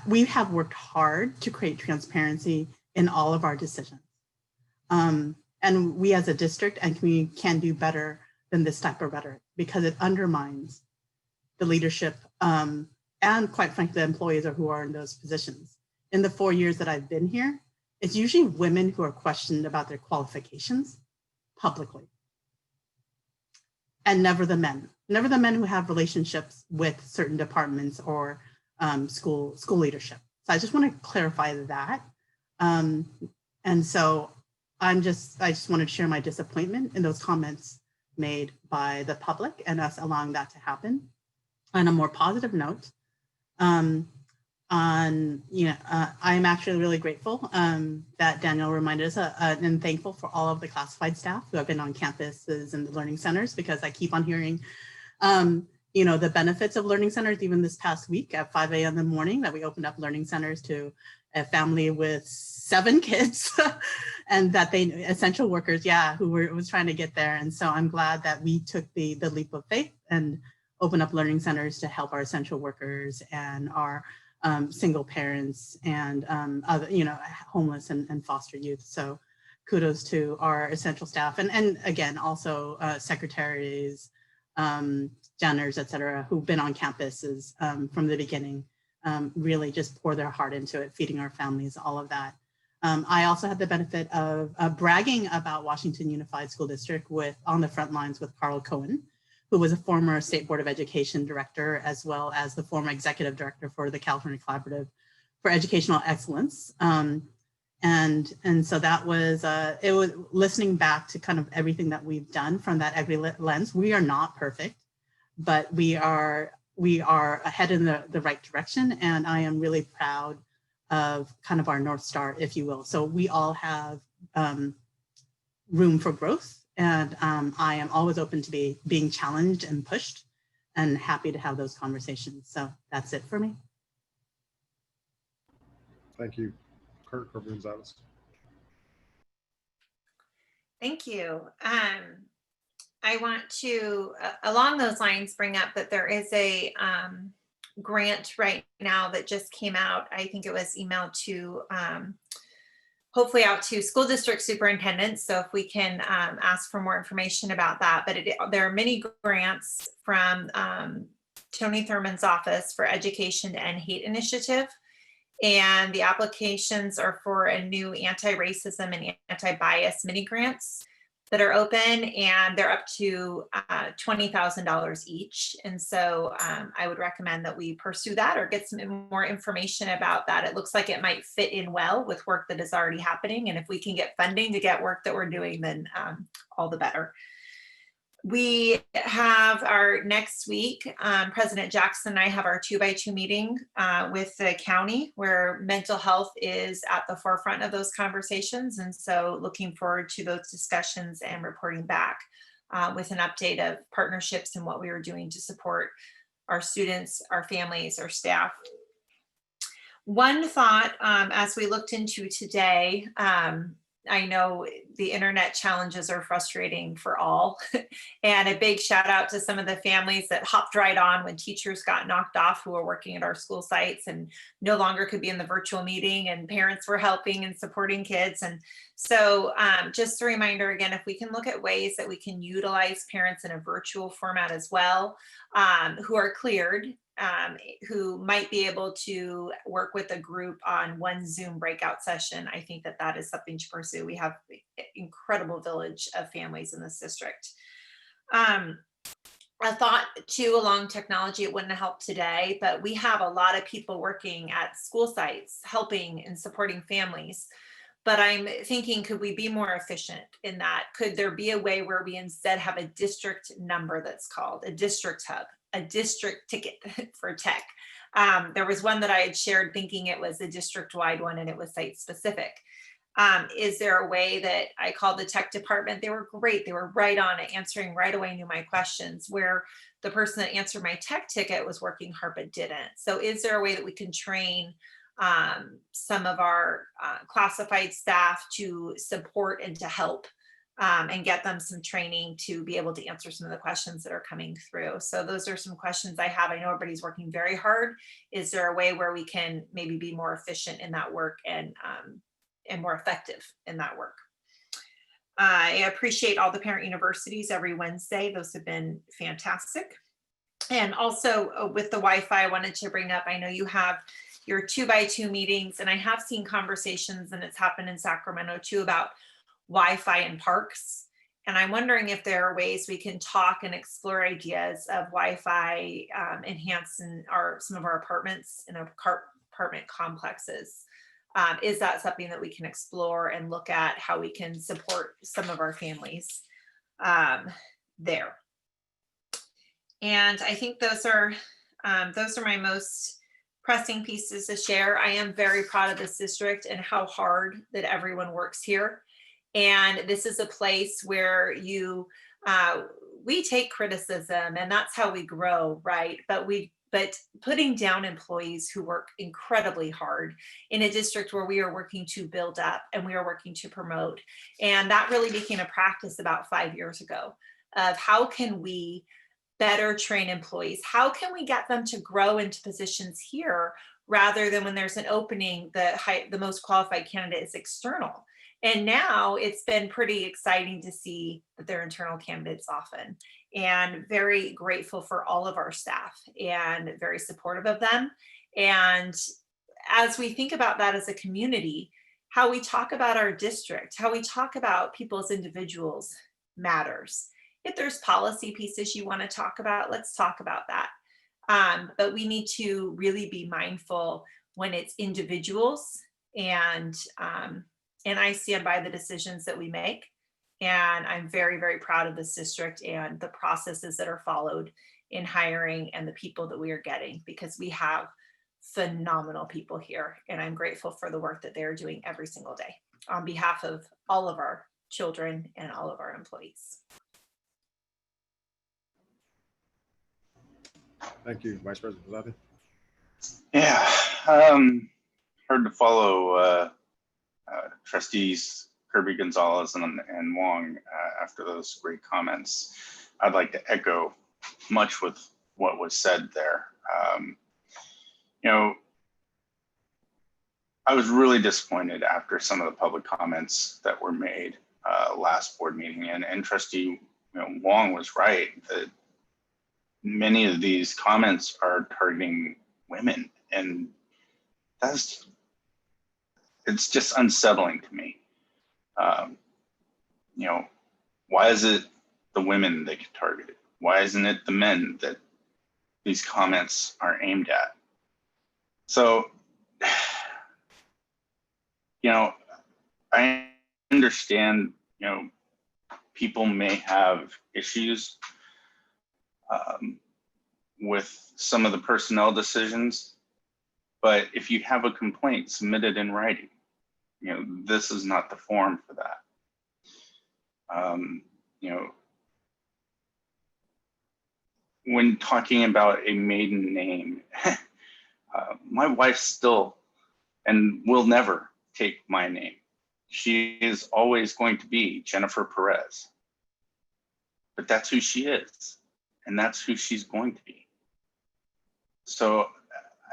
We have worked hard to create transparency in all of our decisions. And we as a district and community can do better than this type of rhetoric because it undermines the leadership and quite frankly, the employees who are in those positions. In the 4 years that I've been here, it's usually women who are questioned about their qualifications publicly. And never the men who have relationships with certain departments or school leadership. So I just want to clarify that. And so I just wanted to share my disappointment in those comments made by the public and us allowing that to happen. On a more positive note, I'm actually really grateful that Daniel reminded us and thankful for all of the classified staff who have been on campuses and the learning centers, because I keep on hearing, you know, the benefits of learning centers. Even this past week at 5 a.m. in the morning that we opened up learning centers to a family with 7 kids and that they essential workers, who was trying to get there. And so I'm glad that we took the leap of faith and opened up learning centers to help our essential workers and our single parents and other, you know, homeless and foster youth. So kudos to our essential staff and again, also secretaries, janitors, et cetera, who've been on campuses from the beginning, really just pour their heart into it, feeding our families, all of that. I also had the benefit of bragging about Washington Unified School District on the front lines with Carl Cohen, who was a former State Board of Education director, as well as the former executive director for the California Collaborative for Educational Excellence. And so that was, it was listening back to kind of everything that we've done from that equity lens. We are not perfect, but we are headed in the right direction. And I am really proud of kind of our North Star, if you will. So we all have room for growth. And I am always open to being challenged and pushed and happy to have those conversations. So that's it for me. Thank you. Kurt Gonzalez. Thank you. I want to, along those lines, bring up that there is a grant right now that just came out. I think it was emailed to, hopefully out to school district superintendents. So if we can ask for more information about that. But there are many grants from Tony Thurman's office for Education to End Hate Initiative. And the applications are for a new anti-racism and anti-bias mini grants that are open, and they're up to $20,000 each. And so I would recommend that we pursue that or get some more information about that. It looks like it might fit in well with work that is already happening. And if we can get funding to get work that we're doing, then all the better. We have our next week, President Jackson and I have our 2x2 meeting with the county, where mental health is at the forefront of those conversations. And so looking forward to those discussions and reporting back with an update of partnerships and what we are doing to support our students, our families, our staff. One thought as we looked into today, I know the internet challenges are frustrating for all. And a big shout out to some of the families that hopped right on when teachers got knocked off who were working at our school sites and no longer could be in the virtual meeting, and parents were helping and supporting kids. And so just a reminder again, if we can look at ways that we can utilize parents in a virtual format as well, who are cleared, who might be able to work with a group on one Zoom breakout session, I think that that is something to pursue. We have an incredible village of families in this district. A thought too along technology, it wouldn't have helped today, but we have a lot of people working at school sites, helping and supporting families. But I'm thinking, could we be more efficient in that? Could there be a way where we instead have a district number that's called a district hub, a district ticket for tech? There was one that I had shared thinking it was a district-wide one and it was site-specific. Is there a way that I called the tech department? They were great. They were right on it, answering right away, knew my questions, where the person that answered my tech ticket was working hard but didn't. So is there a way that we can train some of our classified staff to support and to help and get them some training to be able to answer some of the questions that are coming through? So those are some questions I have. I know everybody's working very hard. Is there a way where we can maybe be more efficient in that work and more effective in that work? I appreciate all the parent universities every Wednesday. Those have been fantastic. And also with the Wi-Fi, I wanted to bring up, I know you have your 2x2 meetings, and I have seen conversations, and it's happened in Sacramento too, about Wi-Fi in parks. And I'm wondering if there are ways we can talk and explore ideas of Wi-Fi enhanced in some of our apartments in apartment complexes. Is that something that we can explore and look at how we can support some of our families there? And I think those are my most pressing pieces to share. I am very proud of this district and how hard that everyone works here. And this is a place where we take criticism, and that's how we grow, right? But putting down employees who work incredibly hard in a district where we are working to build up and we are working to promote. And that really became a practice about 5 years ago of how can we better train employees? How can we get them to grow into positions here rather than when there's an opening, the most qualified candidate is external? And now it's been pretty exciting to see that they're internal candidates often, and very grateful for all of our staff and very supportive of them. And as we think about that as a community, how we talk about our district, how we talk about people as individuals matters. If there's policy pieces you want to talk about, let's talk about that. But we need to really be mindful when it's individuals, and I stand by the decisions that we make. And I'm very, very proud of this district and the processes that are followed in hiring and the people that we are getting, because we have phenomenal people here. And I'm grateful for the work that they're doing every single day on behalf of all of our children and all of our employees. Thank you, Vice President Pizzotti. Yeah, hard to follow trustees' Kirby Gonzalez and Wong after those great comments. I'd like to echo much with what was said there. You know, I was really disappointed after some of the public comments that were made last board meeting, and Trustee Wong was right that many of these comments are targeting women, and it's just unsettling to me. You know, why is it the women that get targeted? Why isn't it the men that these comments are aimed at? So, you know, I understand, you know, people may have issues with some of the personnel decisions, but if you have a complaint, submit it in writing. You know, this is not the forum for that. You know, when talking about a maiden name, my wife still and will never take my name. She is always going to be Jennifer Perez, but that's who she is, and that's who she's going to be. So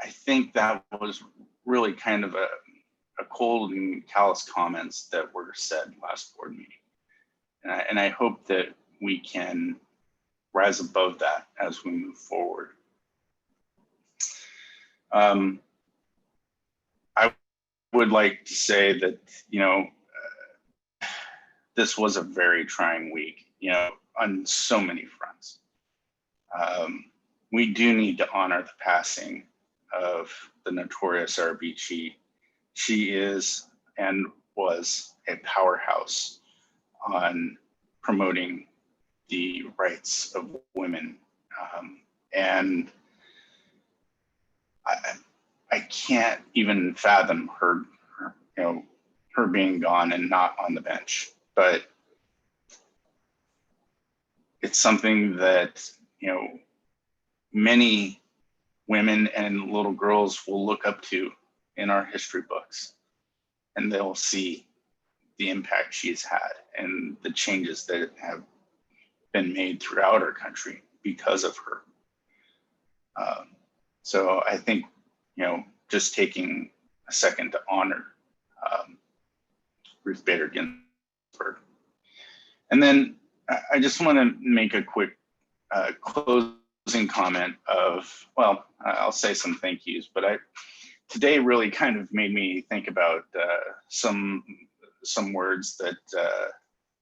I think that was really kind of a cold and callous comments that were said last board meeting. And I hope that we can rise above that as we move forward. I would like to say that, you know, this was a very trying week, you know, on so many fronts. We do need to honor the passing of the notorious RBG. She is and was a powerhouse on promoting the rights of women. And I can't even fathom her, you know, her being gone and not on the bench. But it's something that, you know, many women and little girls will look up to in our history books, and they'll see the impact she's had and the changes that have been made throughout our country because of her. So I think, you know, just taking a second to honor Ruth Bader Ginsburg. And then I just want to make a quick closing comment of, well, I'll say some thank yous, but today really kind of made me think about some words that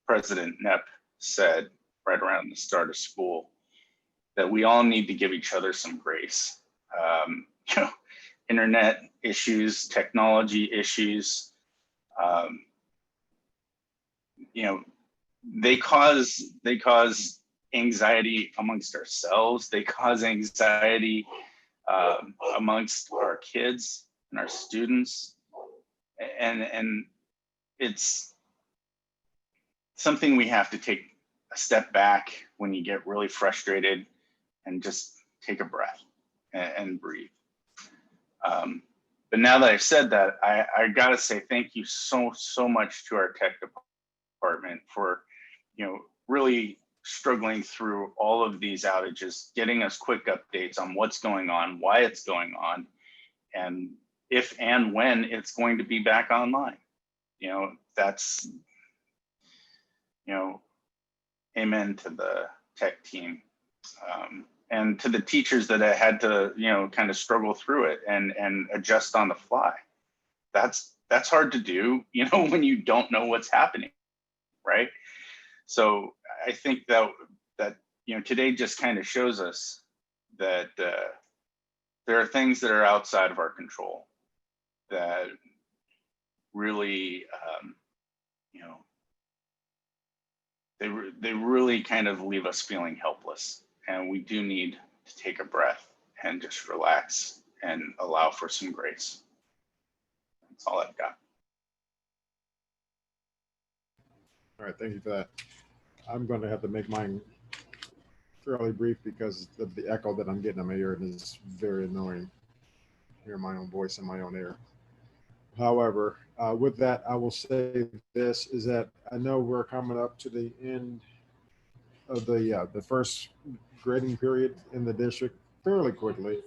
President Knapp said right around the start of school, that we all need to give each other some grace. You know, internet issues, technology issues, you know, they cause anxiety amongst ourselves. They cause anxiety amongst our kids and our students, and it's something we have to take a step back when you get really frustrated and just take a breath and breathe. But now that I've said that, I gotta say thank you so much to our tech department for, you know, really struggling through all of these outages, getting us quick updates on what's going on, why it's going on, and if and when it's going to be back online. You know, that's, you know, amen to the tech team. And to the teachers that had to, you know, kind of struggle through it and adjust on the fly. That's hard to do, you know, when you don't know what's happening, right? So I think that you know, today just kind of shows us that there are things that are outside of our control that really, you know, they really kind of leave us feeling helpless. And we do need to take a breath and just relax and allow for some grace. That's all I've got. All right, thank you for that. I'm going to have to make mine fairly brief because of the echo that I'm getting in my ear, and it's very annoying. Hear my own voice in my own ear. However, with that, I will say this is that I know we're coming up to the end of the first grading period in the district fairly quickly.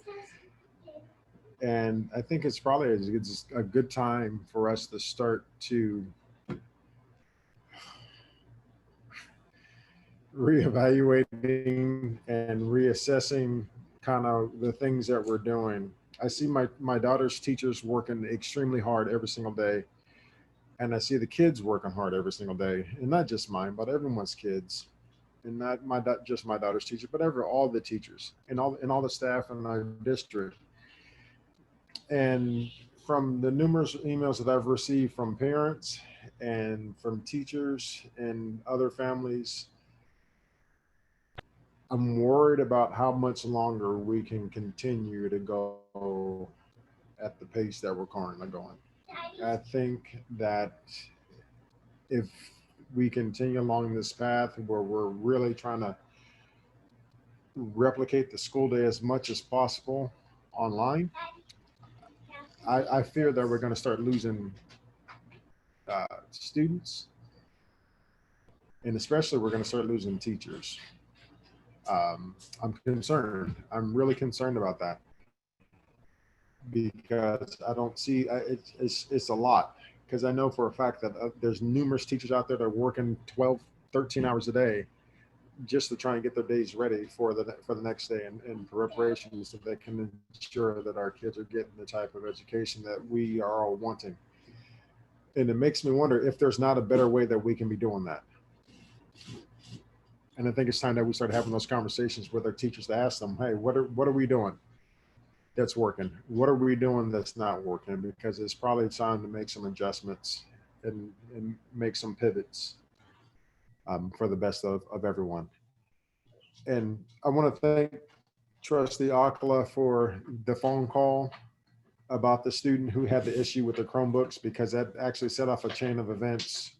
And I think it's probably a good time for us to start to reevaluating and reassessing kind of the things that we're doing. I see my daughter's teachers working extremely hard every single day. And I see the kids working hard every single day. And not just mine, but everyone's kids. And not just my daughter's teacher, but all the teachers and all the staff in our district. And from the numerous emails that I've received from parents and from teachers and other families, I'm worried about how much longer we can continue to go at the pace that we're currently going. I think that if we continue along this path where we're really trying to replicate the school day as much as possible online, I fear that we're going to start losing students, and especially we're going to start losing teachers. I'm concerned. I'm really concerned about that because I don't see it's a lot. Because I know for a fact that there's numerous teachers out there that are working 12, 13 hours a day just to try and get their days ready for the next day and preparations so they can ensure that our kids are getting the type of education that we are all wanting. And it makes me wonder if there's not a better way that we can be doing that. And I think it's time that we start having those conversations with our teachers to ask them, hey, what are we doing that's working? What are we doing that's not working? Because it's probably time to make some adjustments and make some pivots for the best of everyone. And I want to thank Trustee Akala for the phone call about the student who had the issue with the Chromebooks, because that actually set off a chain of events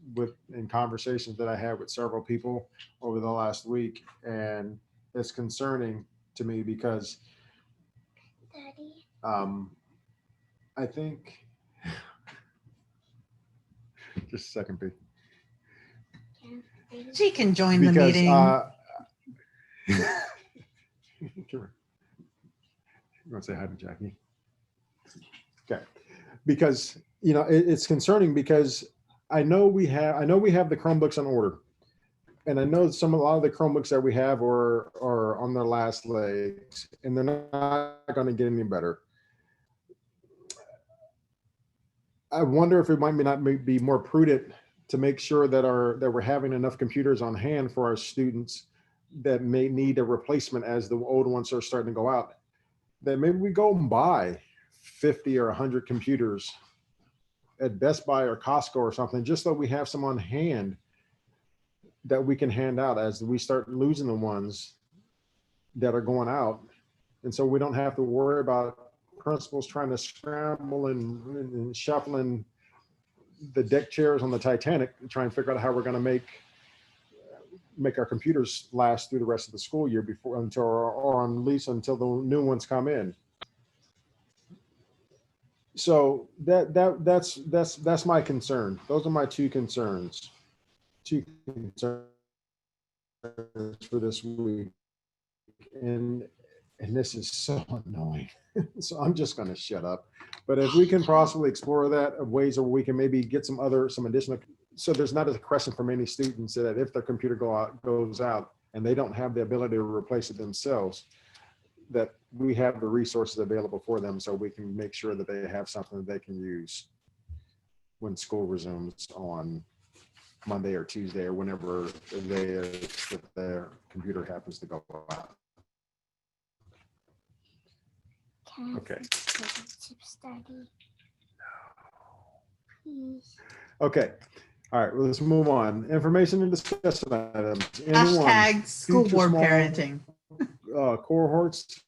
in conversations that I had with several people over the last week. And it's concerning to me because I think, just a second, B. She can join the meeting. You want to say hi to Jackie? Okay, because it's concerning because I know we have the Chromebooks on order, and I know a lot of the Chromebooks that we have are on their last legs, and they're not going to get any better. I wonder if it might not be more prudent to make sure that we're having enough computers on hand for our students that may need a replacement as the old ones are starting to go out. That maybe we go and buy 50 or 100 computers at Best Buy or Costco or something, just so we have some on hand that we can hand out as we start losing the ones that are going out. And so we don't have to worry about principals trying to scramble and shuffling the deck chairs on the Titanic and try and figure out how we're going to make our computers last through the rest of the school year or at least until the new ones come in. So that's my concern. Those are my two concerns for this week. And this is so annoying. So I'm just going to shut up. But if we can possibly explore that of ways where we can maybe get some additional, so there's not a question from any students that if their computer goes out and they don't have the ability to replace it themselves, that we have the resources available for them so we can make sure that they have something that they can use when school resumes on Monday or Tuesday or whenever the day is that their computer happens to go out. Okay. Okay. All right. Well, let's move on. Information and discussion items. Hashtag school board parenting. Cohorts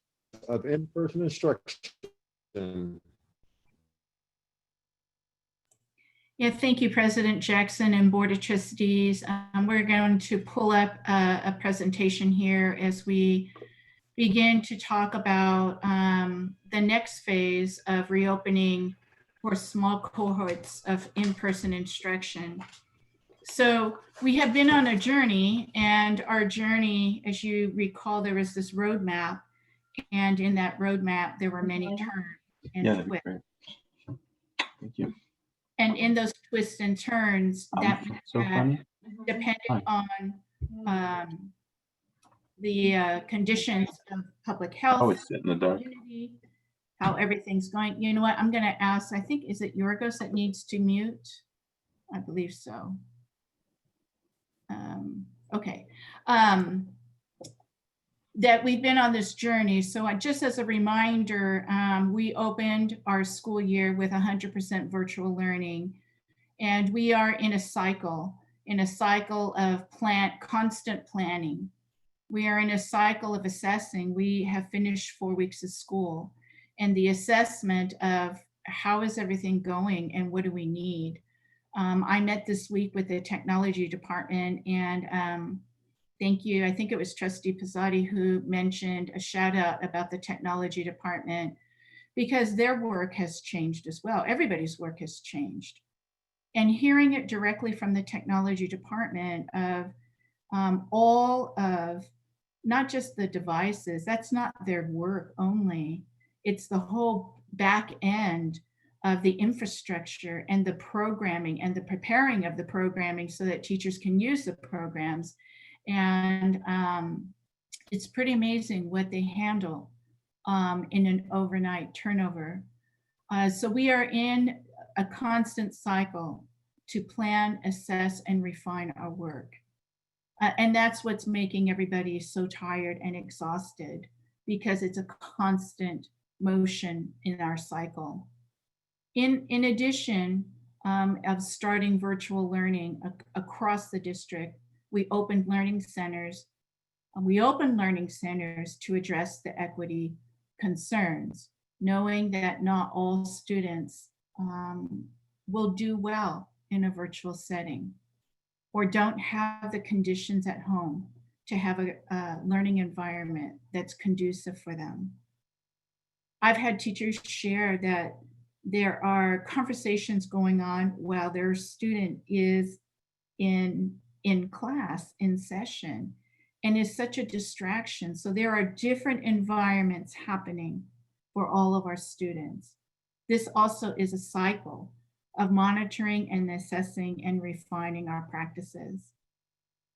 of in-person instruction. Yeah, thank you, President Jackson and Board of Trustees. We're going to pull up a presentation here as we begin to talk about the next phase of reopening for small cohorts of in-person instruction. So we have been on a journey, and our journey, as you recall, there was this roadmap, and in that roadmap, there were many turns and Yeah, that'd be twists. great. Thank you. And in those twists and turns, that meant So that funny. depending on the conditions of public health, Always sit in the dark. community, how everything's going. You know what? I'm going to ask, I think, is it Yorgos that needs to mute? I believe so. Okay. That we've been on this journey. So just as a reminder, we opened our school year with 100% virtual learning, and we are in a cycle of constant planning. We are in a cycle of assessing. We have finished 4 weeks of school, and the assessment of how is everything going and what do we need. I met this week with the technology department, and thank you. I think it was Trustee Pizzotti who mentioned a shout out about the technology department, because their work has changed as well. Everybody's work has changed. And hearing it directly from the technology department of all of, not just the devices, that's not their work only, it's the whole back end of the infrastructure and the programming and the preparing of the programming so that teachers can use the programs. And it's pretty amazing what they handle in an overnight turnover. So we are in a constant cycle to plan, assess, and refine our work. And that's what's making everybody so tired and exhausted, because it's a constant motion in our cycle. In addition of starting virtual learning across the district, we opened learning centers. We opened learning centers to address the equity concerns, knowing that not all students will do well in a virtual setting, or don't have the conditions at home to have a learning environment that's conducive for them. I've had teachers share that there are conversations going on while their student is in class, in session, and is such a distraction. So there are different environments happening for all of our students. This also is a cycle of monitoring and assessing and refining our practices.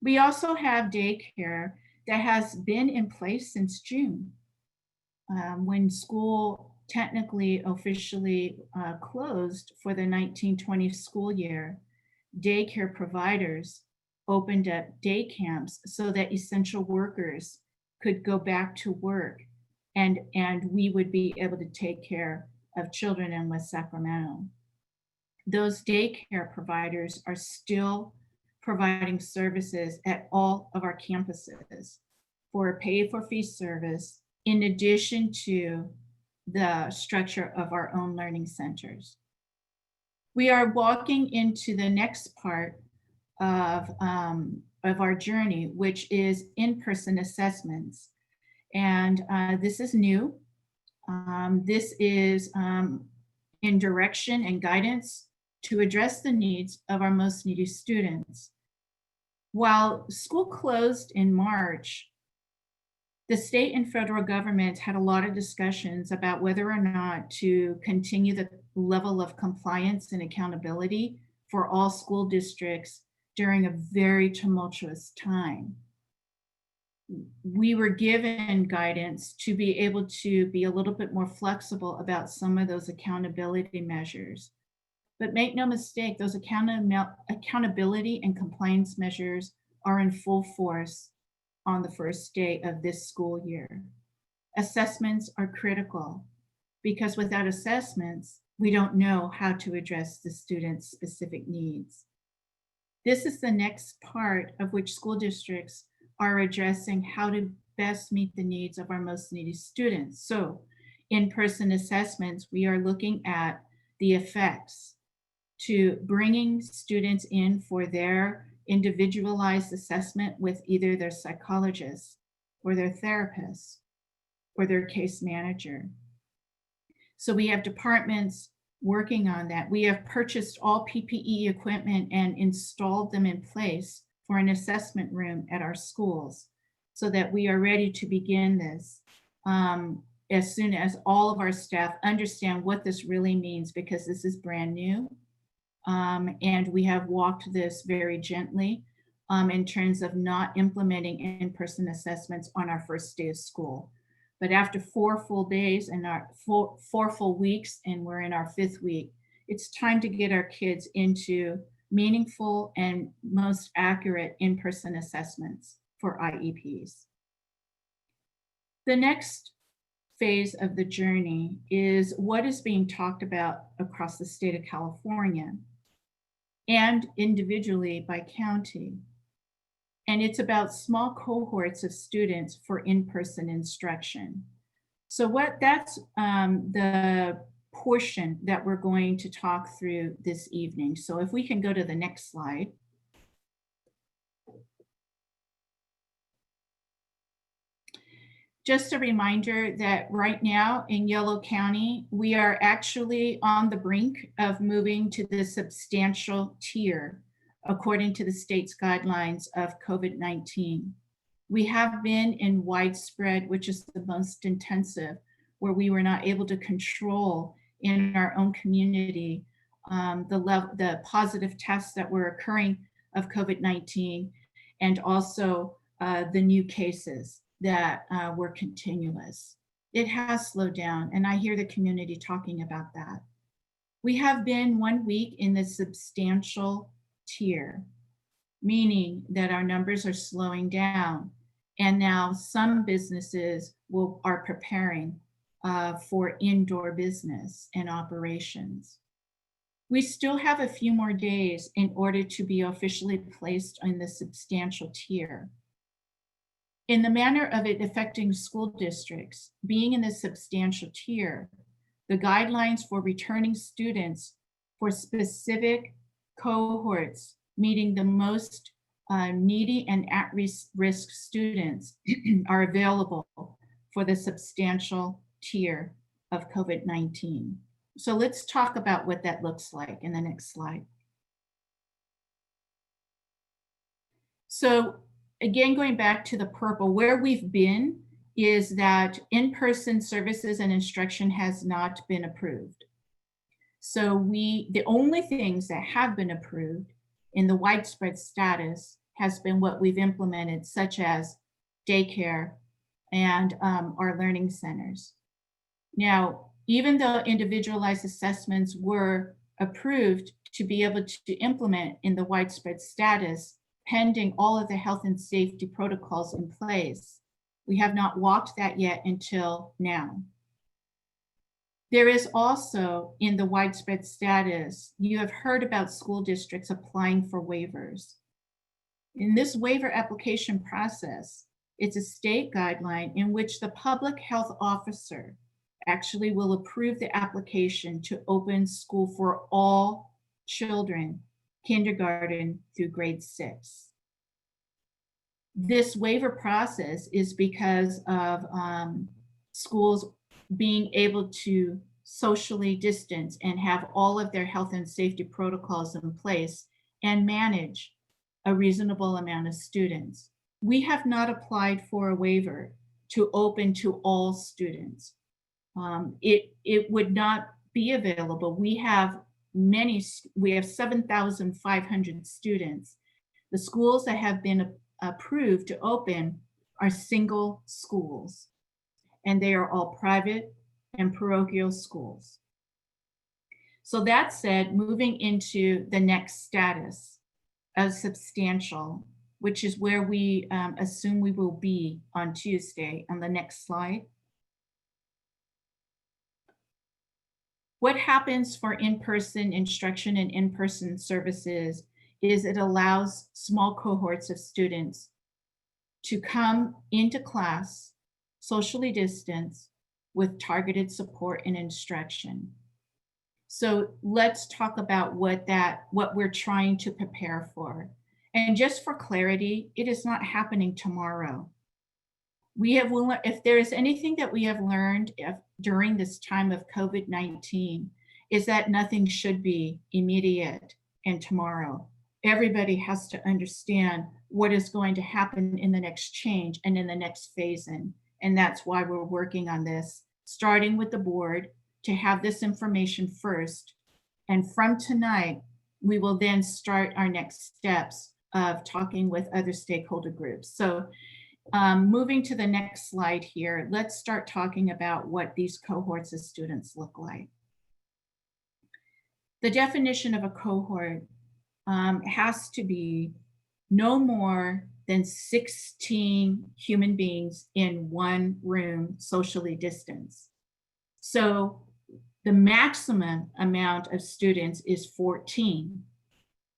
We also have daycare that has been in place since June, when school technically officially closed for the 1920 school year. Daycare providers opened up day camps so that essential workers could go back to work, and we would be able to take care of children in West Sacramento. Those daycare providers are still providing services at all of our campuses for a pay-for-fee service, in addition to the structure of our own learning centers. We are walking into the next part of our journey, which is in-person assessments. And this is new. This is in direction and guidance to address the needs of our most needy students. While school closed in March, the state and federal government had a lot of discussions about whether or not to continue the level of compliance and accountability for all school districts during a very tumultuous time. We were given guidance to be able to be a little bit more flexible about some of those accountability measures. But make no mistake, those accountability and compliance measures are in full force on the first day of this school year. Assessments are critical, because without assessments, we don't know how to address the students' specific needs. This is the next part of which school districts are addressing how to best meet the needs of our most needy students. So in-person assessments, we are looking at the effects to bringing students in for their individualized assessment with either their psychologist or their therapist or their case manager. So we have departments working on that. We have purchased all PPE equipment and installed them in place for an assessment room at our schools so that we are ready to begin this as soon as all of our staff understand what this really means, because this is brand new. And we have walked this very gently in terms of not implementing in-person assessments on our first day of school. But after 4 full days and our 4 full weeks, and we're in our 5th week, it's time to get our kids into meaningful and most accurate in-person assessments for IEPs. The next phase of the journey is what is being talked about across the state of California and individually by county. And it's about small cohorts of students for in-person instruction. So that's the portion that we're going to talk through this evening. So if we can go to the next slide. Just a reminder that right now in Yolo County, we are actually on the brink of moving to the substantial tier according to the state's guidelines of COVID-19. We have been in widespread, which is the most intensive, where we were not able to control in our own community the positive tests that were occurring of COVID-19, and also the new cases that were continuous. It has slowed down, and I hear the community talking about that. We have been 1 week in the substantial tier, meaning that our numbers are slowing down, and now some businesses are preparing for indoor business and operations. We still have a few more days in order to be officially placed in the substantial tier. In the manner of it affecting school districts, being in the substantial tier, the guidelines for returning students for specific cohorts meeting the most needy and at-risk students are available for the substantial tier of COVID-19. So let's talk about what that looks like in the next slide. So again, going back to the purple, where we've been is that in-person services and instruction has not been approved. So the only things that have been approved in the widespread status has been what we've implemented, such as daycare and our learning centers. Now, even though individualized assessments were approved to be able to implement in the widespread status, pending all of the health and safety protocols in place, we have not walked that yet until now. There is also, in the widespread status, you have heard about school districts applying for waivers. In this waiver application process, it's a state guideline in which the public health officer actually will approve the application to open school for all children, kindergarten through grade 6. This waiver process is because of schools being able to socially distance and have all of their health and safety protocols in place and manage a reasonable amount of students. We have not applied for a waiver to open to all students. It would not be available. We have 7,500 students. The schools that have been approved to open are single schools, and they are all private and parochial schools. So that said, moving into the next status of substantial, which is where we assume we will be on Tuesday on the next slide. What happens for in-person instruction and in-person services is it allows small cohorts of students to come into class socially distanced with targeted support and instruction. So let's talk about what we're trying to prepare for. And just for clarity, it is not happening tomorrow. If there is anything that we have learned during this time of COVID-19, is that nothing should be immediate and tomorrow. Everybody has to understand what is going to happen in the next change and in the next phase in. And that's why we're working on this, starting with the board to have this information first. And from tonight, we will then start our next steps of talking with other stakeholder groups. So moving to the next slide here, let's start talking about what these cohorts of students look like. The definition of a cohort has to be no more than 16 human beings in one room, socially distanced. So the maximum amount of students is 14,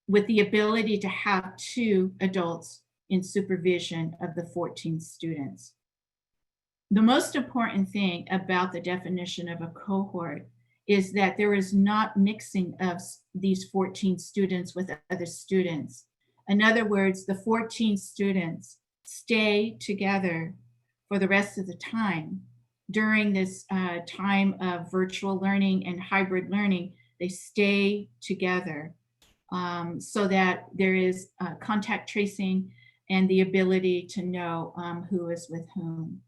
with the ability to have 2 adults in supervision of the 14 students. The most important thing about the definition of a cohort is that there is not mixing of these 14 students with other students. In other words, the 14 students stay together for the rest of the time. During this time of virtual learning and hybrid learning, they stay together so that there is contact tracing and the ability to know who is with whom.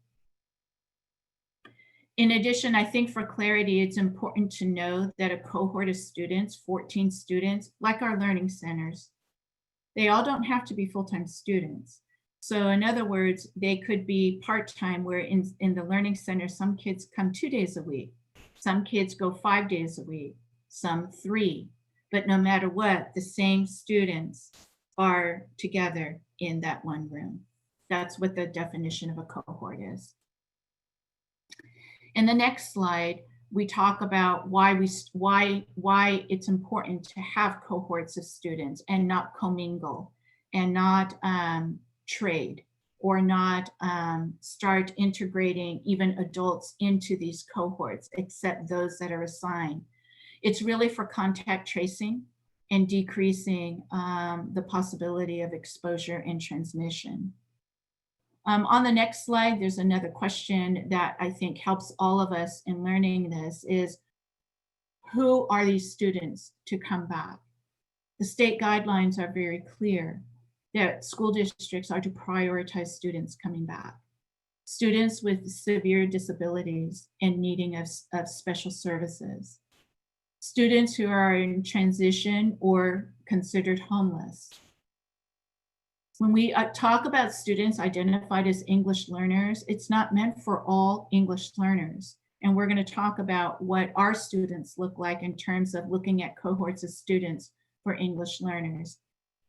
In addition, I think for clarity, it's important to know that a cohort of students, 14 students, like our learning centers, they all don't have to be full-time students. So in other words, they could be part-time, where in the learning center, some kids come 2 days a week, some kids go 5 days a week, some 3, but no matter what, the same students are together in that one room. That's what the definition of a cohort is. In the next slide, we talk about why it's important to have cohorts of students and not commingle and not trade or not start integrating even adults into these cohorts, except those that are assigned. It's really for contact tracing and decreasing the possibility of exposure and transmission. On the next slide, there's another question that I think helps all of us in learning this is, who are these students to come back? The state guidelines are very clear that school districts are to prioritize students coming back. Students with severe disabilities and needing of special services. Students who are in transition or considered homeless. When we talk about students identified as English learners, it's not meant for all English learners. And we're going to talk about what our students look like in terms of looking at cohorts of students for English learners.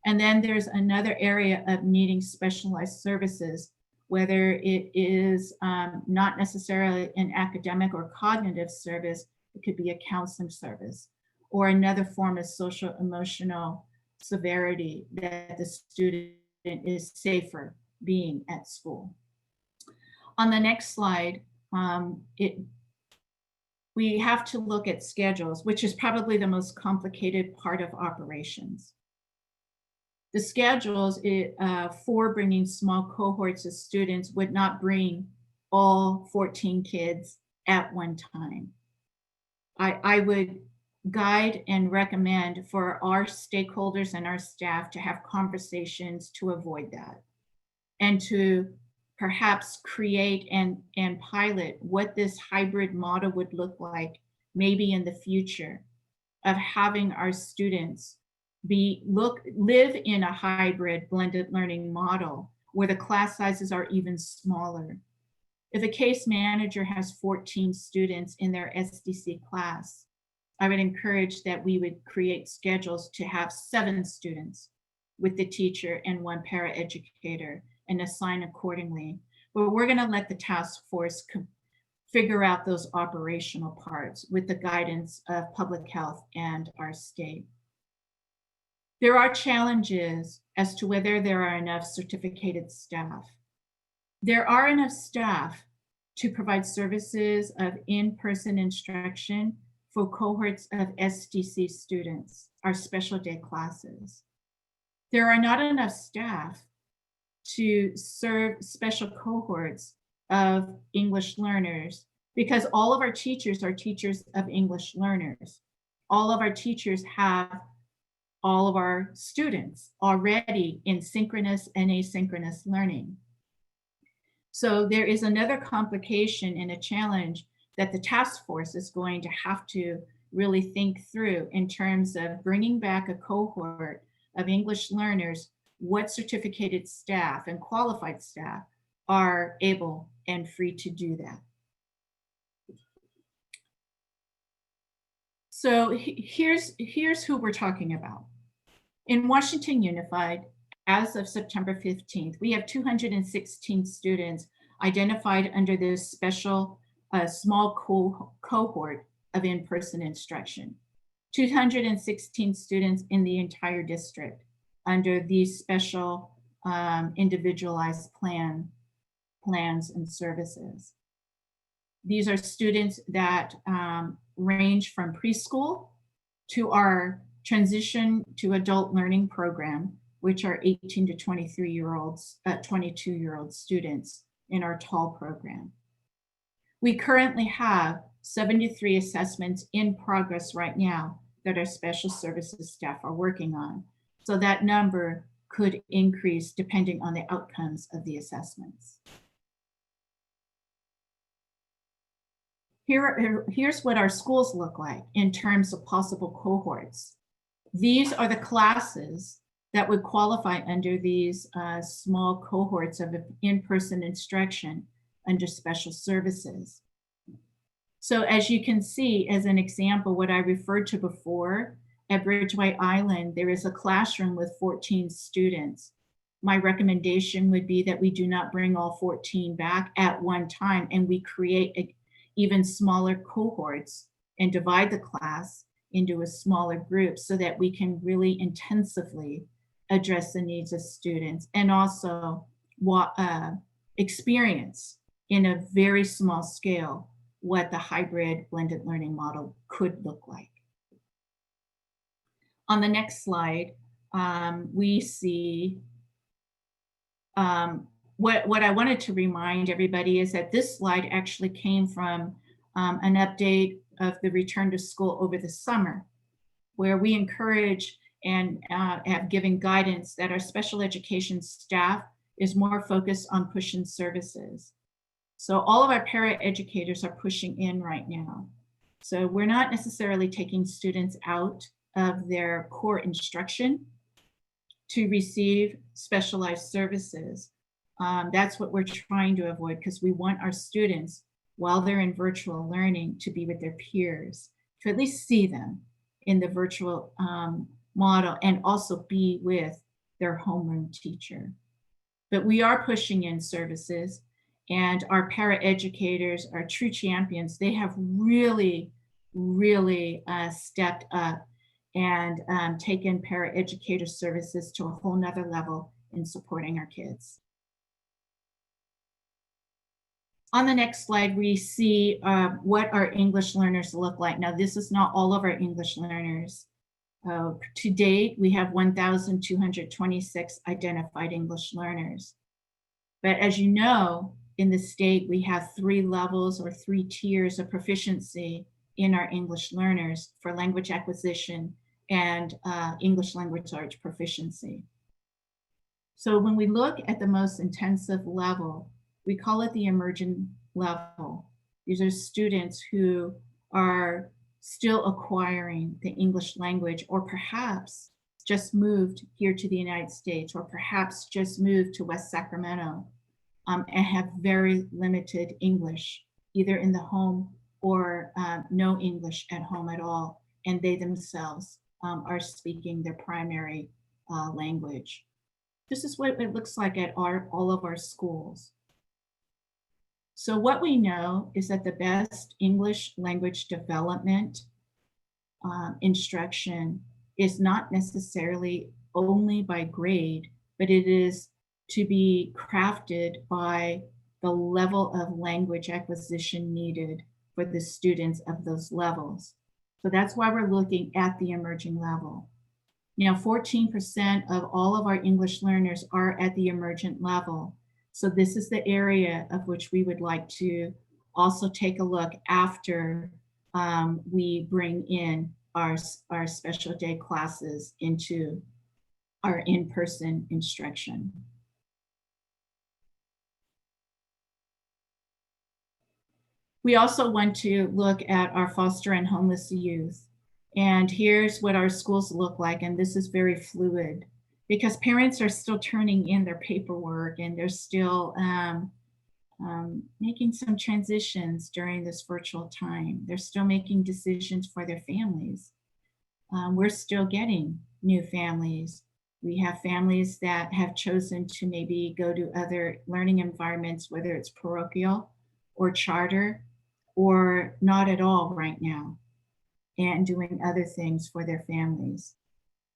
And then there's another area of needing specialized services, whether it is not necessarily an academic or cognitive service, it could be a counseling service, or another form of social emotional severity that the student is safer being at school. On the next slide, we have to look at schedules, which is probably the most complicated part of operations. The schedules for bringing small cohorts of students would not bring all 14 kids at one time. I would guide and recommend for our stakeholders and our staff to have conversations to avoid that, and to perhaps create and pilot what this hybrid model would look like maybe in the future, of having our students live in a hybrid blended learning model where the class sizes are even smaller. If a case manager has 14 students in their SDC class, I would encourage that we would create schedules to have 7 students with the teacher and 1 paraeducator and assign accordingly. But we're going to let the task force figure out those operational parts with the guidance of public health and our state. There are challenges as to whether there are enough certificated staff. There are enough staff to provide services of in-person instruction for cohorts of SDC students, our special day classes. There are not enough staff to serve special cohorts of English learners, because all of our teachers are teachers of English learners. all of our teachers have all of our students already in synchronous and asynchronous learning. So there is another complication and a challenge that the task force is going to have to really think through in terms of bringing back a cohort of English learners, what certificated staff and qualified staff are able and free to do that. So here's who we're talking about. In Washington Unified, as of September 15th, we have 216 students identified under this special small cohort of in-person instruction. 216 students in the entire district under these special individualized plans and services. These are students that range from preschool to our transition to adult learning program, which are 18 to 22-year-old students in our TALL program. We currently have 73 assessments in progress right now that our special services staff are working on. So that number could increase depending on the outcomes of the assessments. Here's what our schools look like in terms of possible cohorts. These are the classes that would qualify under these small cohorts of in-person instruction under special services. So as you can see, as an example, what I referred to before, at Bridgeway Island, there is a classroom with 14 students. My recommendation would be that we do not bring all 14 back at one time, and we create even smaller cohorts and divide the class into a smaller group so that we can really intensively address the needs of students and also experience in a very small scale what the hybrid blended learning model could look like. On the next slide, we see what I wanted to remind everybody is that this slide actually came from an update of the return to school over the summer, where we encourage and have given guidance that our special education staff is more focused on push-in services. So all of our para-educators are pushing in right now. So we're not necessarily taking students out of their core instruction to receive specialized services. That's what we're trying to avoid, because we want our students, while they're in virtual learning, to be with their peers, to at least see them in the virtual model and also be with their homeroom teacher. But we are pushing in services, and our paraeducators are true champions. They have really stepped up and taken paraeducator services to a whole nother level in supporting our kids. On the next slide, we see what our English learners look like. Now, this is not all of our English learners. To date, we have 1,226 identified English learners. But as you know, in the state, we have 3 levels or 3 tiers of proficiency in our English learners for language acquisition and English language arts proficiency. So when we look at the most intensive level, we call it the emerging level. These are students who are still acquiring the English language, or perhaps just moved here to the United States, or perhaps just moved to West Sacramento and have very limited English, either in the home or no English at home at all. And they themselves are speaking their primary language. This is what it looks like at all of our schools. So what we know is that the best English language development instruction is not necessarily only by grade, but it is to be crafted by the level of language acquisition needed for the students of those levels. So that's why we're looking at the emerging level. Now, 14% of all of our English learners are at the emergent level. So this is the area of which we would like to also take a look after we bring in our special day classes into our in-person instruction. We also want to look at our foster and homeless youth. And here's what our schools look like. And this is very fluid because parents are still turning in their paperwork and they're still making some transitions during this virtual time. They're still making decisions for their families. We're still getting new families. We have families that have chosen to maybe go to other learning environments, whether it's parochial or charter or not at all right now, and doing other things for their families.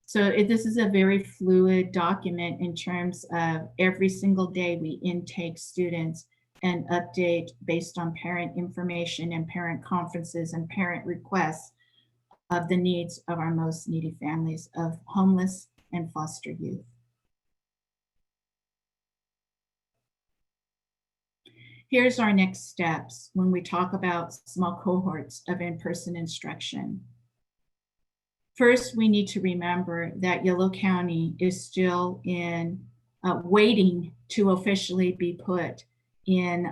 So this is a very fluid document in terms of every single day we intake students and update based on parent information and parent conferences and parent requests of the needs of our most needy families of homeless and foster youth. Here's our next steps when we talk about small cohorts of in-person instruction. First, we need to remember that Yolo County is still in waiting to officially be put in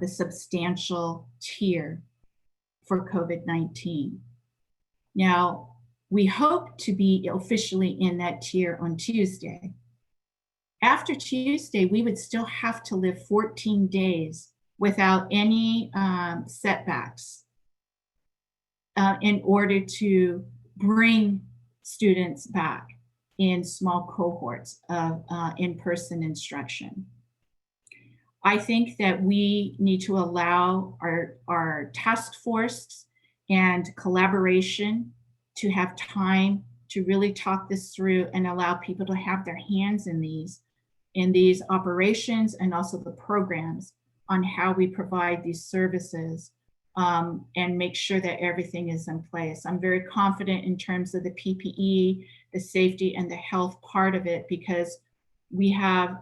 the substantial tier for COVID-19. Now, we hope to be officially in that tier on Tuesday. After Tuesday, we would still have to live 14 days without any setbacks in order to bring students back in small cohorts of in-person instruction. I think that we need to allow our task force and collaboration to have time to really talk this through and allow people to have their hands in these operations and also the programs on how we provide these services and make sure that everything is in place. I'm very confident in terms of the PPE, the safety and the health part of it because we have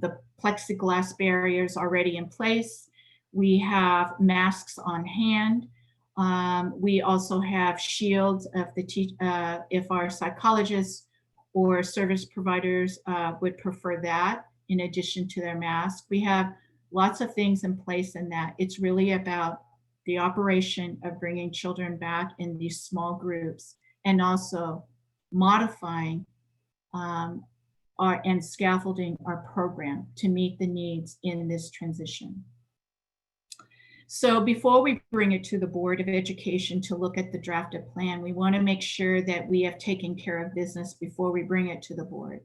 the plexiglass barriers already in place. We have masks on hand. We also have shields if our psychologists or service providers would prefer that in addition to their mask. We have lots of things in place in that. It's really about the operation of bringing children back in these small groups and also modifying and scaffolding our program to meet the needs in this transition. So before we bring it to the Board of Education to look at the drafted plan, we want to make sure that we have taken care of business before we bring it to the board.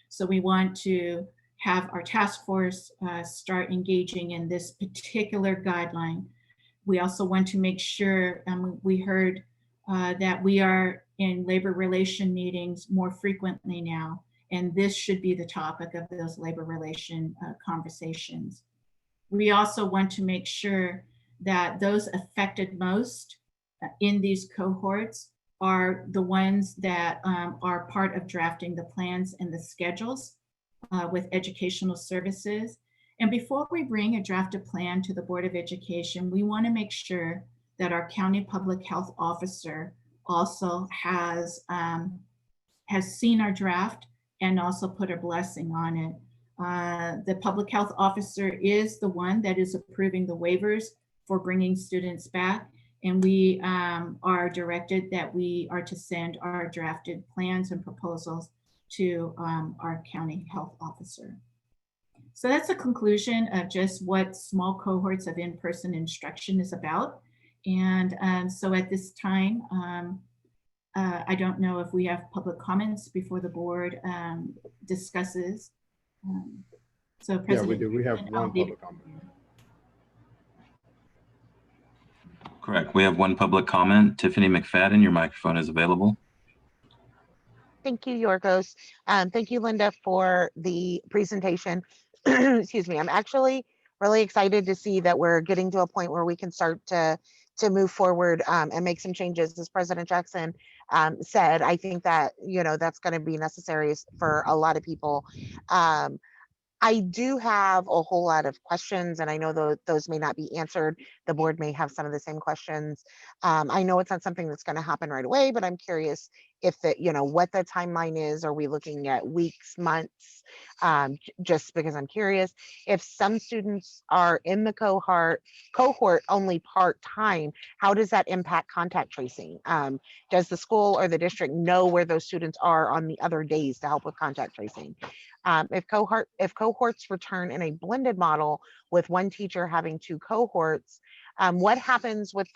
So we want to have our task force start engaging in this particular guideline. We also want to make sure, we heard that we are in labor relation meetings more frequently now, and this should be the topic of those labor relation conversations. We also want to make sure that those affected most in these cohorts are the ones that are part of drafting the plans and the schedules with educational services. And before we bring a drafted plan to the Board of Education, we want to make sure that our county public health officer also has seen our draft and also put a blessing on it. The public health officer is the one that is approving the waivers for bringing students back. And we are directed that we are to send our drafted plans and proposals to our county health officer. So that's a conclusion of just what small cohorts of in-person instruction is about. And so at this time, I don't know if we have public comments before the board discusses. So President, yeah, we do. We have one public comment. Correct. We have one public comment. Tiffany McFadden, your microphone is available. Thank you, Yorgos. Thank you, Linda, for the presentation. Excuse me. I'm actually really excited to see that we're getting to a point where we can start to move forward and make some changes. As President Jackson said, I think that, that's going to be necessary for a lot of people. I do have a whole lot of questions, and I know those may not be answered. the board may have some of the same questions. I know it's not something that's going to happen right away, but I'm curious if the, what the timeline is. Are we looking at weeks, months? Just because I'm curious. If some students are in the cohort only part-time, how does that impact contact tracing? Does the school or the district know where those students are on the other days to help with contact tracing? If cohorts return in a blended model with one teacher having 2 cohorts, what happens with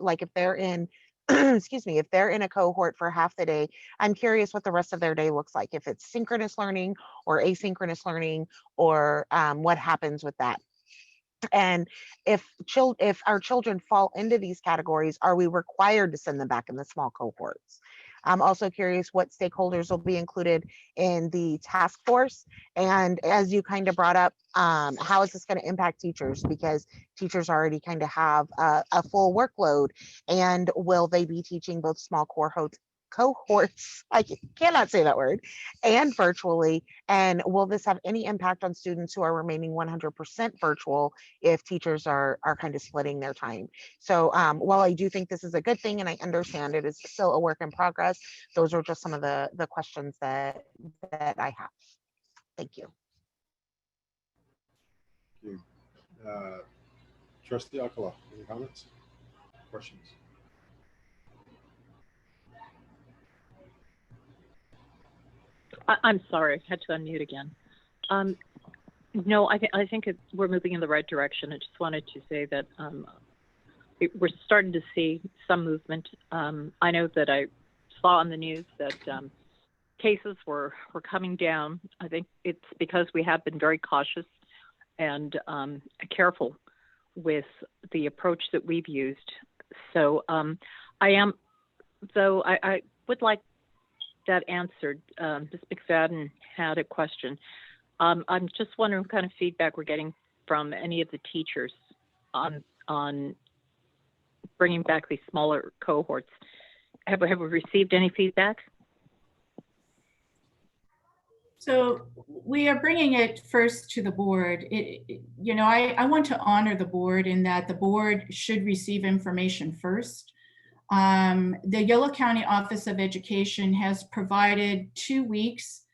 like if they're in excuse me, if they're in a cohort for half the day, I'm curious what the rest of their day looks like, if it's synchronous learning or asynchronous learning, or what happens with that. And if our children fall into these categories, are we required to send them back in the small cohorts? I'm also curious what stakeholders will be included in the task force. And as you kind of brought up, how is this going to impact teachers? Because teachers already kind of have a full workload, and will they be teaching both small cohorts, I cannot say that word, and virtually? And will this have any impact on students who are remaining 100% virtual if teachers are kind of splitting their time? So while I do think this is a good thing, and I understand it is still a work in progress, those are just some of the questions that I have. Thank you. Thank you. Trustee Alcala, any comments, questions? I'm sorry, I had to unmute again. No, I think we're moving in the right direction. I just wanted to say that we're starting to see some movement. I know that I saw on the news that cases were coming down. I think it's because we have been very cautious and careful with the approach that we've used. So I would like that answered. Ms. McFadden had a question. I'm just wondering what kind of feedback we're getting from any of the teachers on bringing back these smaller cohorts. Have we received any feedback? So we are bringing it first to the board. I want to honor the board in that the board should receive information first. The Yolo County Office of Education has provided 2 weeks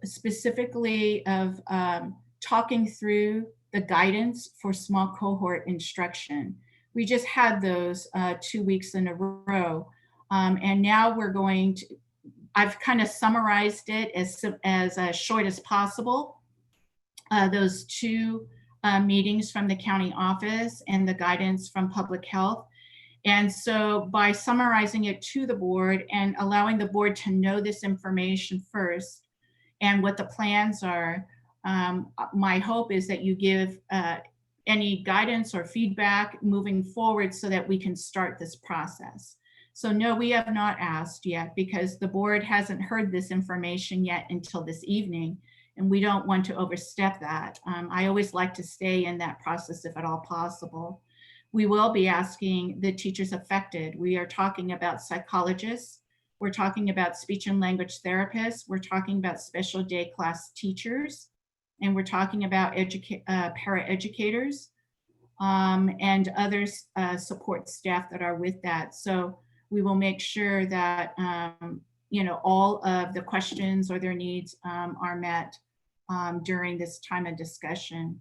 specifically of talking through the guidance for small cohort instruction. We just had those 2 weeks in a row. And now we're going to, I've kind of summarized it as short as possible. Those 2 meetings from the county office and the guidance from public health. And so by summarizing it to the board and allowing the board to know this information first and what the plans are, my hope is that you give any guidance or feedback moving forward so that we can start this process. So no, we have not asked yet because the board hasn't heard this information yet until this evening, and we don't want to overstep that. I always like to stay in that process if at all possible. We will be asking the teachers affected. We are talking about psychologists. We're talking about speech and language therapists. We're talking about special day class teachers. And we're talking about paraeducators and other support staff that are with that. So we will make sure that all of the questions or their needs are met during this time of discussion.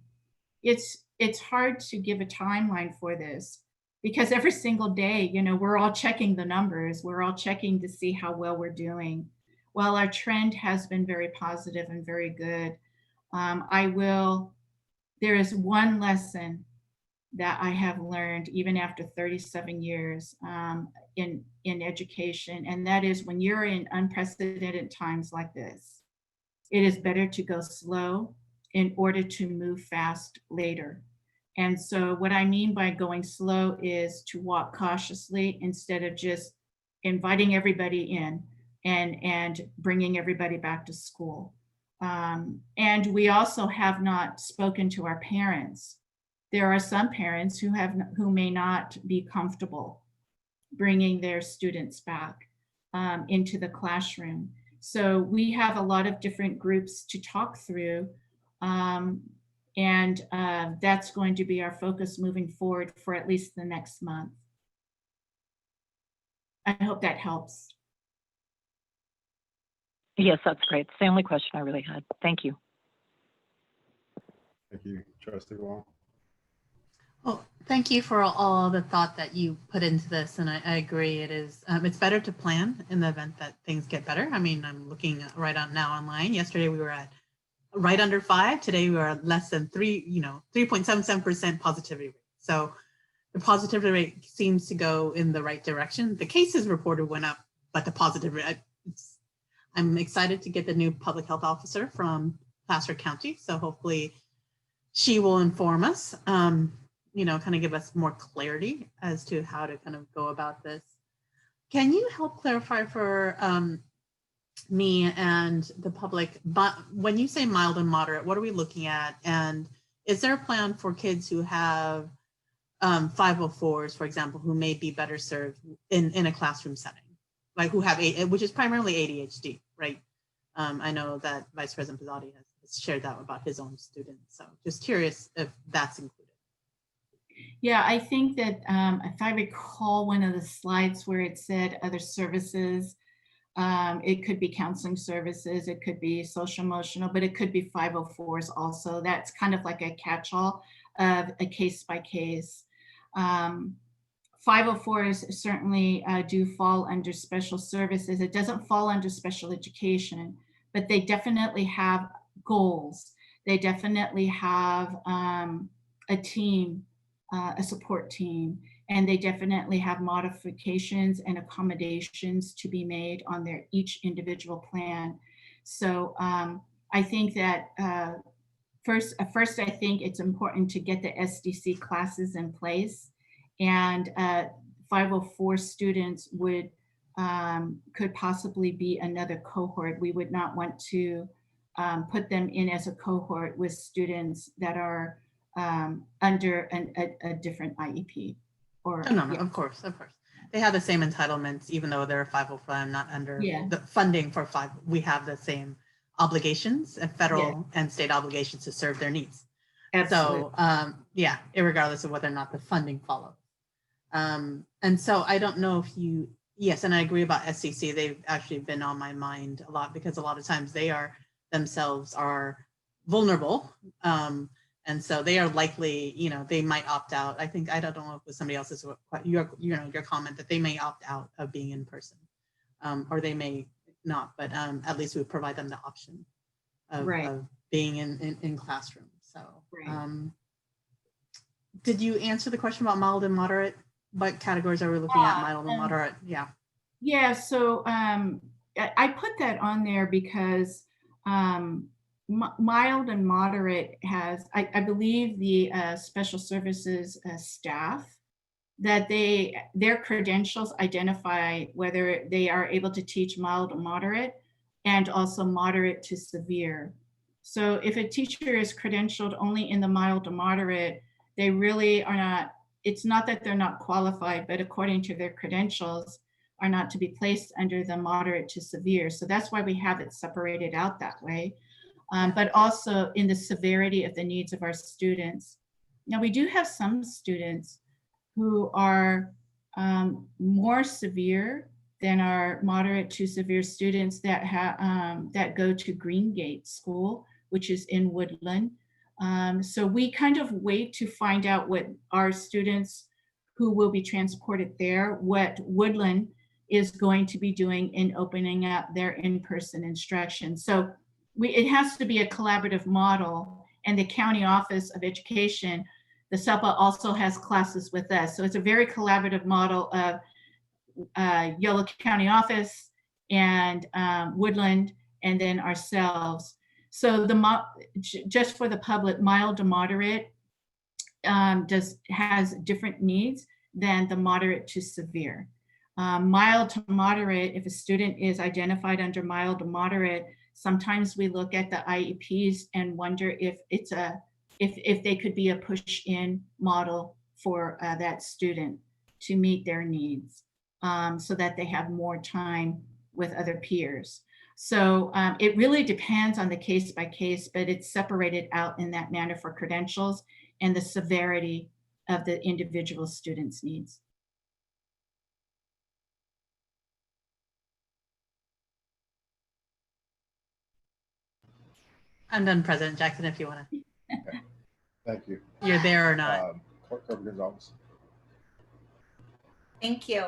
It's hard to give a timeline for this because every single day, we're all checking the numbers. We're all checking to see how well we're doing. While our trend has been very positive and very good, there is one lesson that I have learned even after 37 years in education, and that is when you're in unprecedented times like this, it is better to go slow in order to move fast later. And so what I mean by going slow is to walk cautiously instead of just inviting everybody in and bringing everybody back to school. And we also have not spoken to our parents. There are some parents who may not be comfortable bringing their students back into the classroom. So we have a lot of different groups to talk through And that's going to be our focus moving forward for at least the next month. I hope that helps. Yes, that's great. It's the only question I really had. Thank you. Thank you, Trustee Wall. Well, thank you for all the thought that you put into this, and I agree. It is it's better to plan in the event that things get better. I mean, I'm looking right on now online. Yesterday we were at right under 5. Today we are at less than 3. 3.77% positivity rate. So the positivity rate seems to go in the right direction. The cases reported went up, but the positive rate. I'm excited to get the new public health officer from Placer County. So hopefully she will inform us, kind of give us more clarity as to how to kind of go about this. Can you help clarify for me and the public, but when you say mild and moderate, what are we looking at? And is there a plan for kids who have 504s, for example, who may be better served in a classroom setting? Like who have, which is primarily ADHD, right? I know that Vice President Pizzotti has shared that about his own students. So just curious if that's included. Yeah, I think that if I recall one of the slides where it said other services, it could be counseling services, it could be social emotional, but it could be 504s also. That's kind of like a catch-all of a case by case. 504s certainly do fall under special services. It doesn't fall under special education, but they definitely have goals. They definitely have a team, a support team, and they definitely have modifications and accommodations to be made on their each individual plan. So I think that first, I think it's important to get the SDC classes in place, and 504 students would could possibly be another cohort. We would not want to put them in as a cohort with students that are under a different IEP. Or No, of course. They have the same entitlements, even though they're 505, not under the funding for 5. We have the same obligations and federal and state obligations to serve their needs. Absolutely. So irregardless of whether or not the funding follows. And so I don't know if you, yes, and I agree about SCC. They've actually been on my mind a lot because a lot of times they are themselves are vulnerable. And so they are likely, they might opt out. I think, I don't know if it was somebody else's, your comment that they may opt out of being in person, or they may not, but at least we would provide them the option of being in classroom. So did you answer the question about mild and moderate? What categories are we looking at, mild and moderate? Yeah, so I put that on there because mild and moderate has, I believe the special services staff, that their credentials identify whether they are able to teach mild or moderate, and also moderate to severe. So if a teacher is credentialed only in the mild or moderate, they really are not, it's not that they're not qualified, but according to their credentials are not to be placed under the moderate to severe. So that's why we have it separated out that way. But also in the severity of the needs of our students. Now we do have some students who are more severe than our moderate to severe students that that go to Greengate School, which is in Woodland. So we kind of wait to find out what our students who will be transported there, what Woodland is going to be doing in opening up their in-person instruction. So it has to be a collaborative model, and the County Office of Education, the SEPA, also has classes with us. So it's a very collaborative model of Yolo County Office and Woodland, and then ourselves. So just for the public, mild to moderate has different needs than the moderate to severe. Mild to moderate, if a student is identified under mild to moderate, sometimes we look at the IEPs and wonder if it's if they could be a push-in model for that student to meet their needs, so that they have more time with other peers. So it really depends on the case by case, but it's separated out in that manner for credentials and the severity of the individual student's needs. I'm done, President Jackson, if you want to. Thank you. You're there or not. Clerk Gonzalez. Thank you.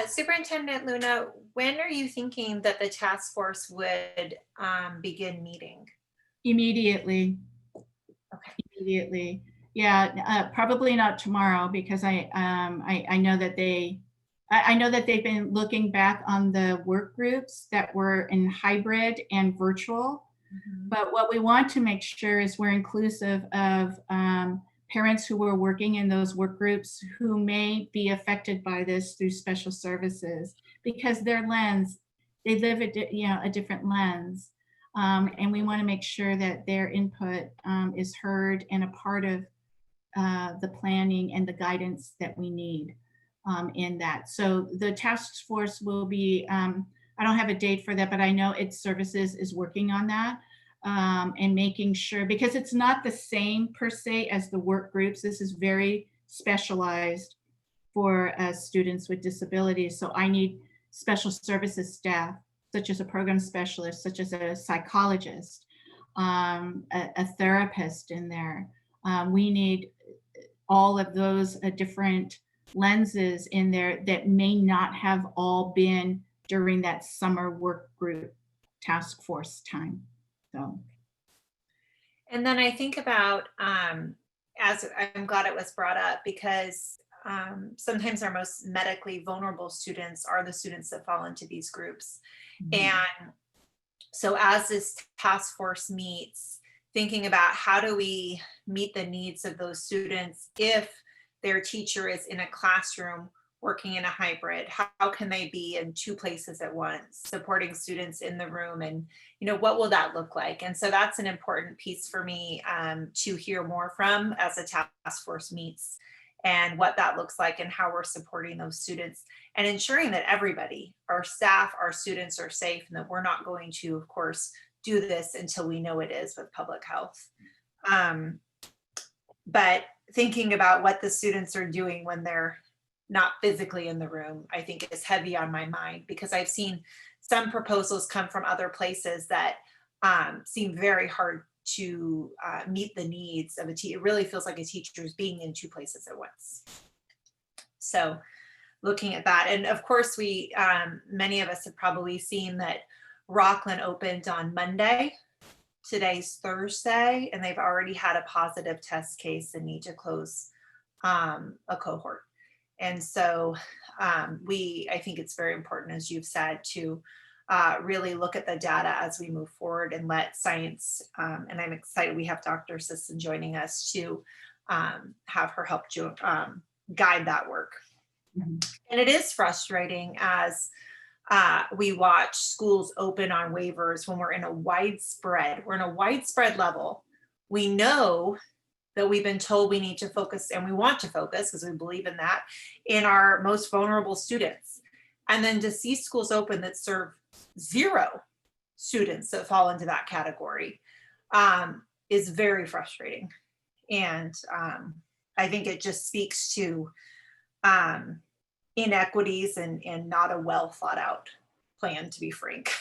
Superintendent Luna, when are you thinking that the task force would begin meeting? Immediately. Okay. Immediately. Yeah, probably not tomorrow, because I know that I know that they've been looking back on the work groups that were in hybrid and virtual. But what we want to make sure is we're inclusive of parents who were working in those work groups who may be affected by this through special services, because their lens, they live a different lens. And we want to make sure that their input is heard and a part of the planning and the guidance that we need in that. So the task force will be, I don't have a date for that, but I know its services is working on that and making sure, because it's not the same per se as the work groups. This is very specialized for students with disabilities. So I need special services staff, such as a program specialist, such as a psychologist, a therapist in there. We need all of those different lenses in there that may not have all been during that summer work group task force time. So. And then I think about, as I'm glad it was brought up, because sometimes our most medically vulnerable students are the students that fall into these groups. And so as this task force meets, thinking about how do we meet the needs of those students if their teacher is in a classroom working in a hybrid, how can they be in two places at once, supporting students in the room, and what will that look like? And so that's an important piece for me to hear more from as the task force meets, and what that looks like and how we're supporting those students and ensuring that everybody, our staff, our students, are safe, and that we're not going to, of course, do this until we know it is with public health. But thinking about what the students are doing when they're not physically in the room, I think is heavy on my mind, because I've seen some proposals come from other places that seem very hard to meet the needs of a teacher. It really feels like a teacher is being in two places at once. So looking at that, and of course we, many of us have probably seen that Rockland opened on Monday. Today's Thursday, and they've already had a positive test case and need to close a cohort. And so I think it's very important, as you've said, to really look at the data as we move forward and let science, and I'm excited we have Dr. Sisson joining us to have her help guide that work. And it is frustrating as we watch schools open on waivers when we're in a widespread level. We know that we've been told we need to focus, and we want to focus because we believe in that, in our most vulnerable students. And then to see schools open that serve 0 students that fall into that category is very frustrating. And I think it just speaks to inequities and not a well thought out plan, to be frank.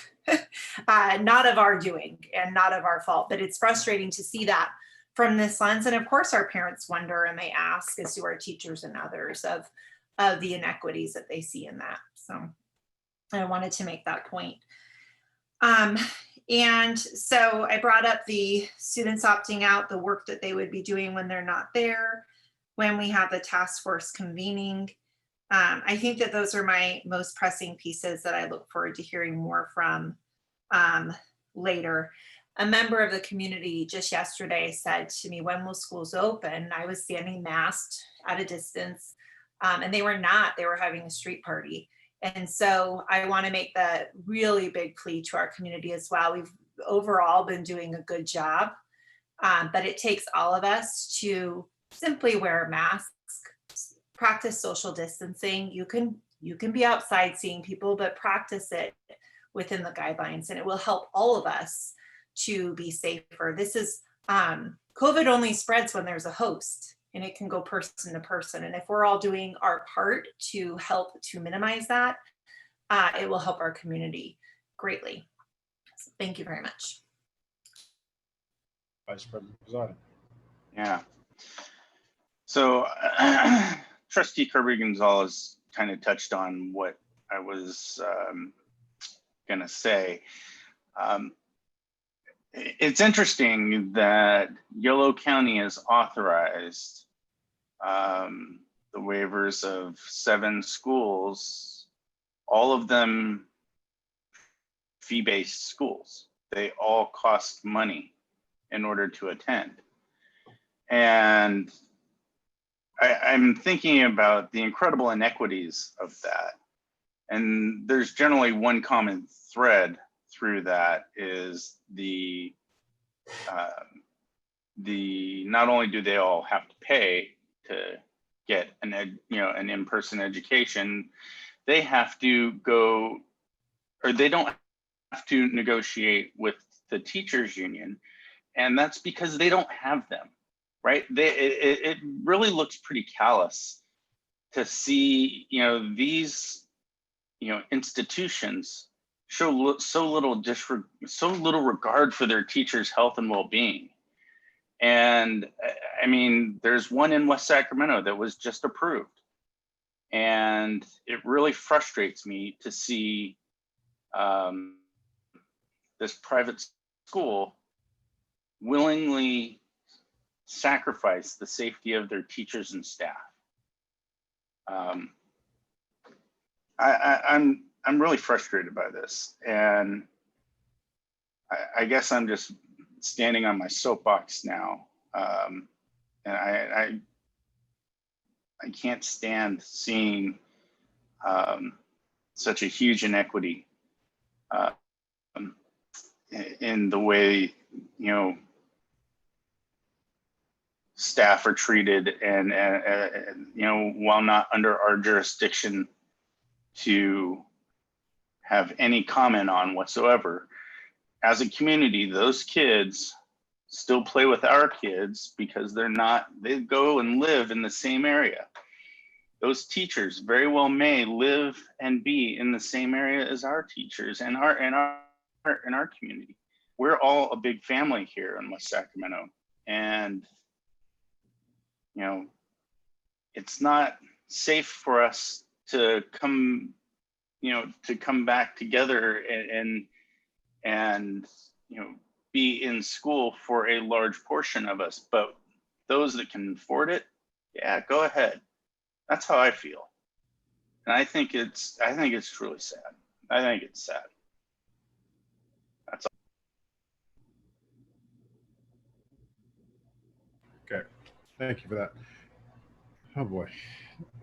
Not of our doing and not of our fault, but it's frustrating to see that from this lens. And of course our parents wonder and they ask, as do our teachers and others, of the inequities that they see in that. So I wanted to make that point. And so I brought up the students opting out, the work that they would be doing when they're not there, when we have the task force convening. I think that those are my most pressing pieces that I look forward to hearing more from later. A member of the community just yesterday said to me, when will schools open? I was standing masked at a distance, and they were not. They were having a street party. And so I want to make the really big plea to our community as well. We've overall been doing a good job, but it takes all of us to simply wear masks, practice social distancing. You can be outside seeing people, but practice it within the guidelines, and it will help all of us to be safer. This is COVID only spreads when there's a host, and it can go person to person. And if we're all doing our part to help to minimize that, it will help our community greatly. So thank you very much. Vice President Pizzotti. Yeah. So Trustee Kirby Gonzalez kind of touched on what I was going to say. It's interesting that Yolo County has authorized the waivers of 7 schools, all of them fee-based schools. They all cost money in order to attend. And I'm thinking about the incredible inequities of that. And there's generally one common thread through that is the not only do they all have to pay to get an in-person education, they have to go, or they don't have to negotiate with the teachers union, and that's because they don't have them, right? It really looks pretty callous to see these institutions show so little regard for their teachers' health and well-being. And I mean, there's one in West Sacramento that was just approved, and it really frustrates me to see this private school willingly sacrifice the safety of their teachers and staff. I'm really frustrated by this, and I guess I'm just standing on my soapbox now, and I can't stand seeing such a huge inequity in the way staff are treated, and while not under our jurisdiction to have any comment on whatsoever. As a community, those kids still play with our kids because they go and live in the same area. Those teachers very well may live and be in the same area as our teachers and our community. We're all a big family here in West Sacramento, and it's not safe for us to come back together and be in school for a large portion of us. But those that can afford it, yeah, go ahead. That's how I feel. And I think it's truly sad. I think it's sad. That's all. Okay, thank you for that. Oh boy,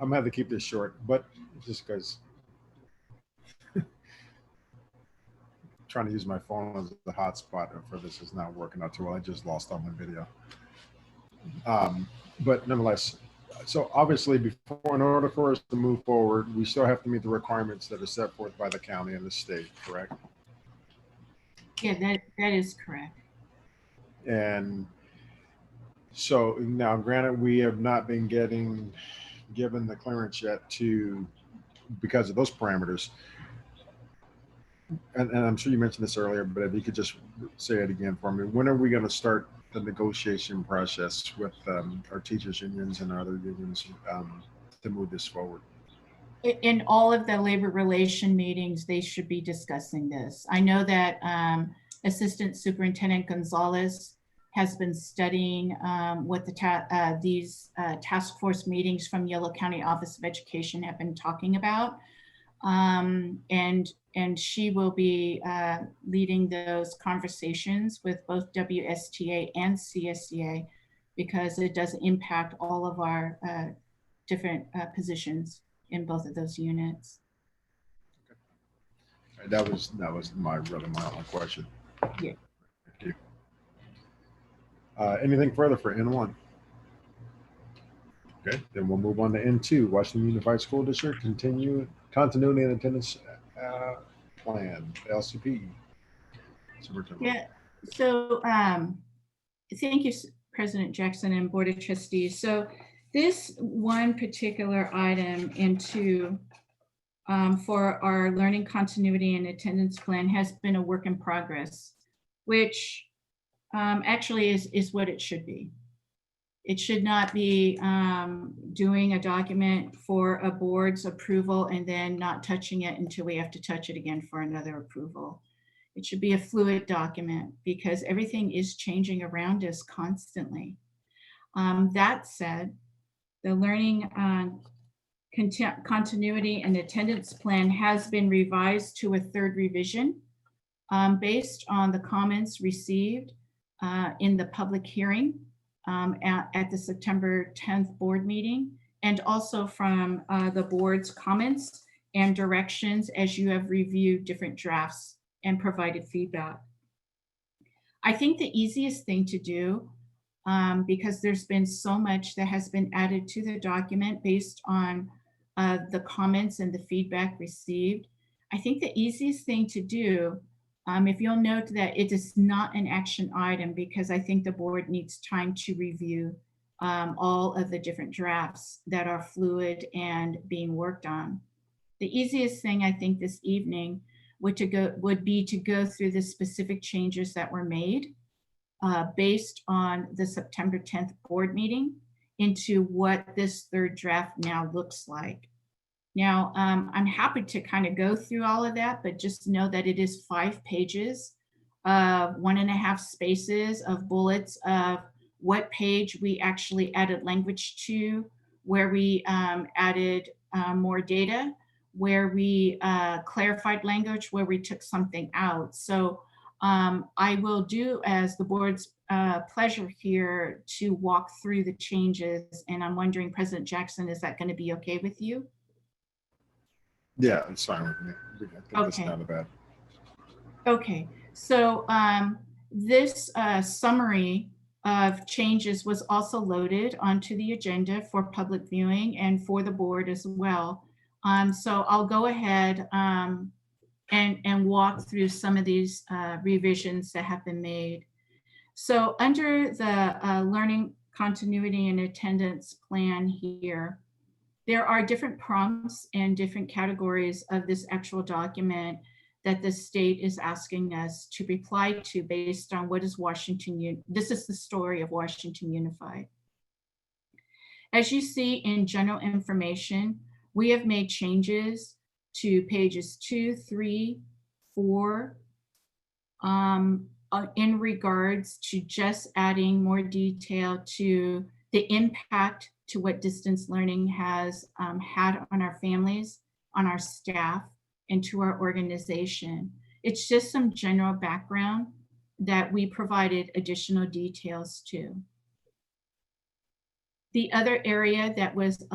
I'm gonna have to keep this short, but just because trying to use my phone as the hotspot for this is not working out too well. I just lost all my video. But nonetheless, so obviously in order for us to move forward, we still have to meet the requirements that are set forth by the county and the state, correct? Yeah, that is correct. And so now granted, we have not been given the clearance yet because of those parameters. And I'm sure you mentioned this earlier, but if you could just say it again for me, when are we going to start the negotiation process with our teachers unions and our other unions to move this forward? In all of the labor relation meetings, they should be discussing this. I know that Assistant Superintendent Gonzalez has been studying what these task force meetings from Yolo County Office of Education have been talking about. And she will be leading those conversations with both WSTA and CSEA, because it does impact all of our different positions in both of those units. Okay. That was my only question. Yeah. Thank you. Anything further for N1? Okay, then we'll move on to N2, Washington Unified School District, continuity and attendance plan, LCP. Superintendent. Yeah, so thank you, President Jackson and Board of Trustees. So this one particular item into for our learning continuity and attendance plan has been a work in progress, which actually is what it should be. It should not be doing a document for a board's approval and then not touching it until we have to touch it again for another approval. It should be a fluid document because everything is changing around us constantly. That said, the learning continuity and attendance plan has been revised to a third revision based on the comments received in the public hearing at the September 10th board meeting, and also from the board's comments and directions as you have reviewed different drafts and provided feedback. I think the easiest thing to do, because there's been so much that has been added to the document based on the comments and the feedback received, I think the easiest thing to do, if you'll note that it is not an action item, because I think the board needs time to review all of the different drafts that are fluid and being worked on. The easiest thing I think this evening would be to go through the specific changes that were made based on the September 10th board meeting into what this third draft now looks like. Now, I'm happy to kind of go through all of that, but just know that it is 5 pages of 1.5 spaces of bullets of what page we actually added language to, where we added more data, where we clarified language, where we took something out. So I will do as the board's pleasure here to walk through the changes. And I'm wondering, President Jackson, is that going to be okay with you? Yeah, it's fine with me. I think it's not bad. Okay, so this summary of changes was also loaded onto the agenda for public viewing and for the board as well. So I'll go ahead and walk through some of these revisions that have been made. So under the learning continuity and attendance plan here, there are different prompts and different categories of this actual document that the state is asking us to reply to based on what is Washington. This is the story of Washington Unified. As you see in general information, we have made changes to pages 2, 3, 4, in regards to just adding more detail to the impact to what distance learning has had on our families, on our staff, and to our organization. It's just some general background that we provided additional details to. The other area that was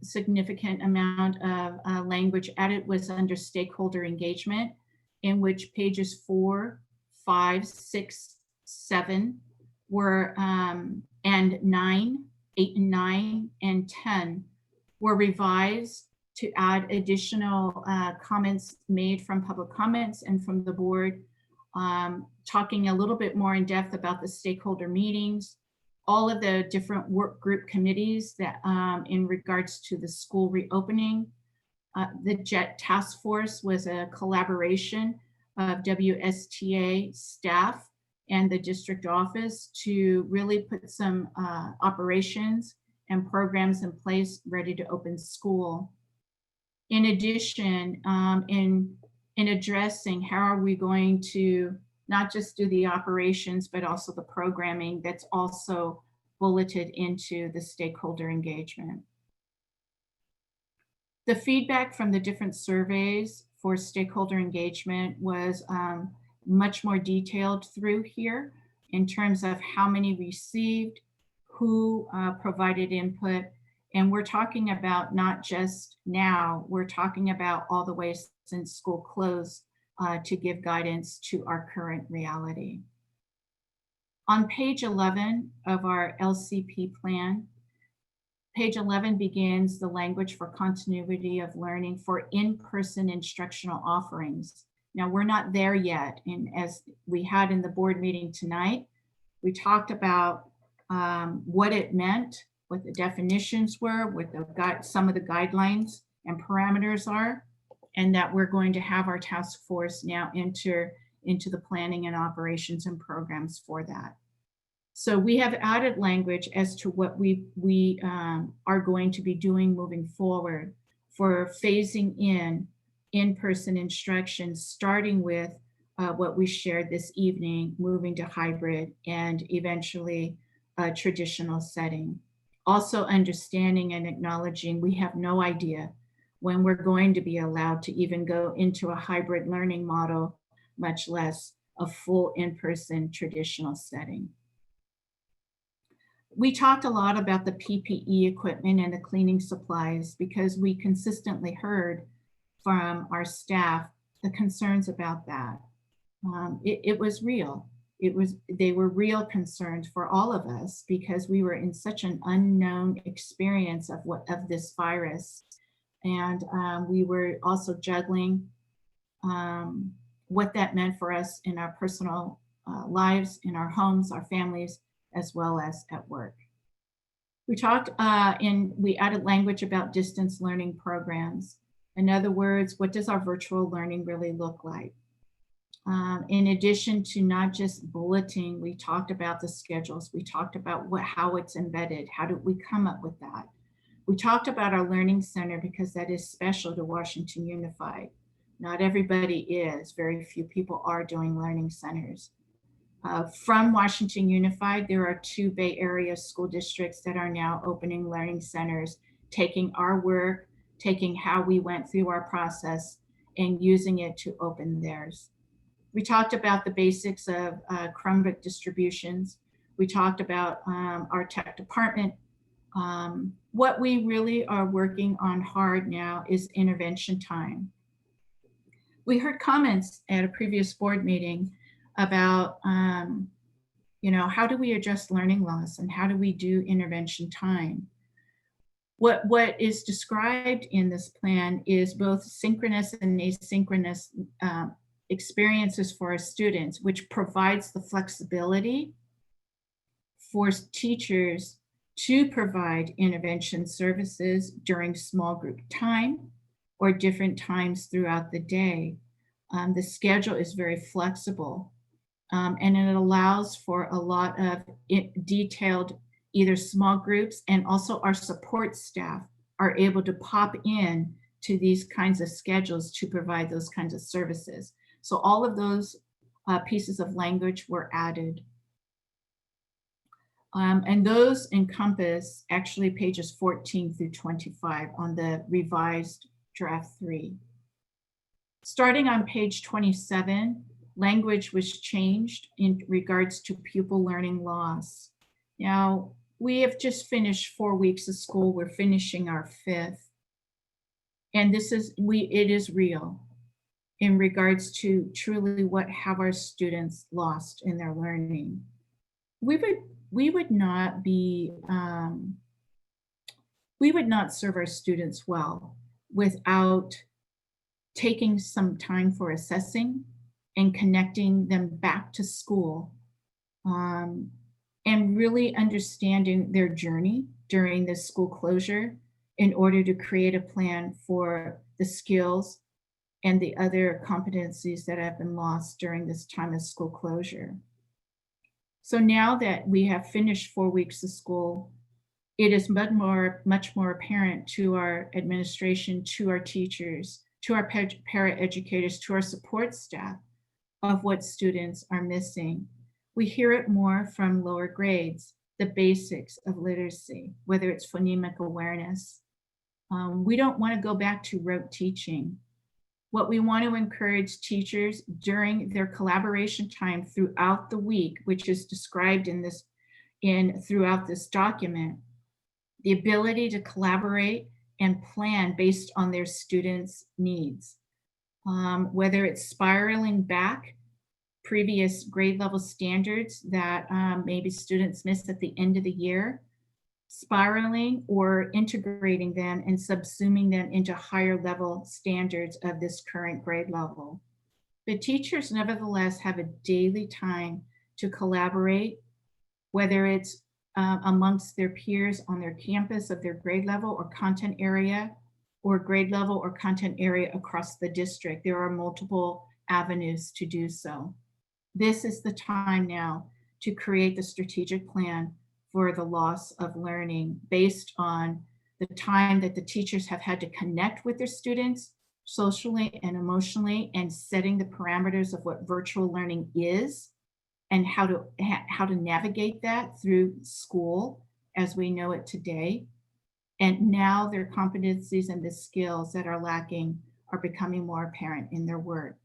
significant amount of language added was under stakeholder engagement, in which pages 4, 5, 6, 7 were, and 9, 8 and 9 and 10 were revised to add additional comments made from public comments and from the board, talking a little bit more in depth about the stakeholder meetings, all of the different work group committees that in regards to the school reopening. The JET task force was a collaboration of WSTA staff and the district office to really put some operations and programs in place ready to open school. In addition, in addressing how are we going to not just do the operations, but also the programming that's also bulleted into the stakeholder engagement. The feedback from the different surveys for stakeholder engagement was much more detailed through here in terms of how many received, who provided input, and we're talking about not just now, we're talking about all the way since school closed to give guidance to our current reality. On page 11 of our LCP plan, page 11 begins the language for continuity of learning for in-person instructional offerings. Now, we're not there yet. And as we had in the board meeting tonight, we talked about what it meant, what the definitions were, what some of the guidelines and parameters are, and that we're going to have our task force now enter into the planning and operations and programs for that. So we have added language as to what we are going to be doing moving forward for phasing in-person instruction, starting with what we shared this evening, moving to hybrid and eventually a traditional setting. Also understanding and acknowledging we have no idea when we're going to be allowed to even go into a hybrid learning model, much less a full in-person traditional setting. We talked a lot about the PPE equipment and the cleaning supplies because we consistently heard from our staff the concerns about that. It was real. They were real concerns for all of us because we were in such an unknown experience of this virus. And we were also juggling what that meant for us in our personal lives, in our homes, our families, as well as at work. We talked we added language about distance learning programs. In other words, what does our virtual learning really look like? In addition to not just bulleting, we talked about the schedules. We talked about how it's embedded. How did we come up with that? We talked about our learning center because that is special to Washington Unified. Not everybody is. Very few people are doing learning centers. From Washington Unified, there are 2 Bay Area school districts that are now opening learning centers, taking our work, taking how we went through our process and using it to open theirs. We talked about the basics of Chromebook distributions. We talked about our tech department. What we really are working on hard now is intervention time. We heard comments at a previous board meeting about, how do we address learning loss and how do we do intervention time? What is described in this plan is both synchronous and asynchronous experiences for our students, which provides the flexibility for teachers to provide intervention services during small group time or different times throughout the day. The schedule is very flexible and it allows for a lot of detailed either small groups, and also our support staff are able to pop in to these kinds of schedules to provide those kinds of services. So all of those pieces of language were added. And those encompass actually pages 14 through 25 on the revised draft 3. Starting on page 27, language was changed in regards to pupil learning loss. Now, we have just finished 4 weeks of school. We're finishing our 5th. And it is real in regards to truly what have our students lost in their learning. We would not serve our students well without taking some time for assessing and connecting them back to school, and really understanding their journey during this school closure in order to create a plan for the skills and the other competencies that have been lost during this time of school closure. So now that we have finished 4 weeks of school, it is much more apparent to our administration, to our teachers, to our paraeducators, to our support staff of what students are missing. We hear it more from lower grades, the basics of literacy, whether it's phonemic awareness. We don't want to go back to rote teaching. What we want to encourage teachers during their collaboration time throughout the week, which is described throughout this document, the ability to collaborate and plan based on their students' needs. Whether it's spiraling back previous grade level standards that maybe students missed at the end of the year, spiraling or integrating them and subsuming them into higher level standards of this current grade level. But teachers nevertheless have a daily time to collaborate, whether it's amongst their peers on their campus of their grade level or content area, or grade level or content area across the district. There are multiple avenues to do so. This is the time now to create the strategic plan for the loss of learning based on the time that the teachers have had to connect with their students socially and emotionally, and setting the parameters of what virtual learning is and how to navigate that through school as we know it today. And now their competencies and the skills that are lacking are becoming more apparent in their work.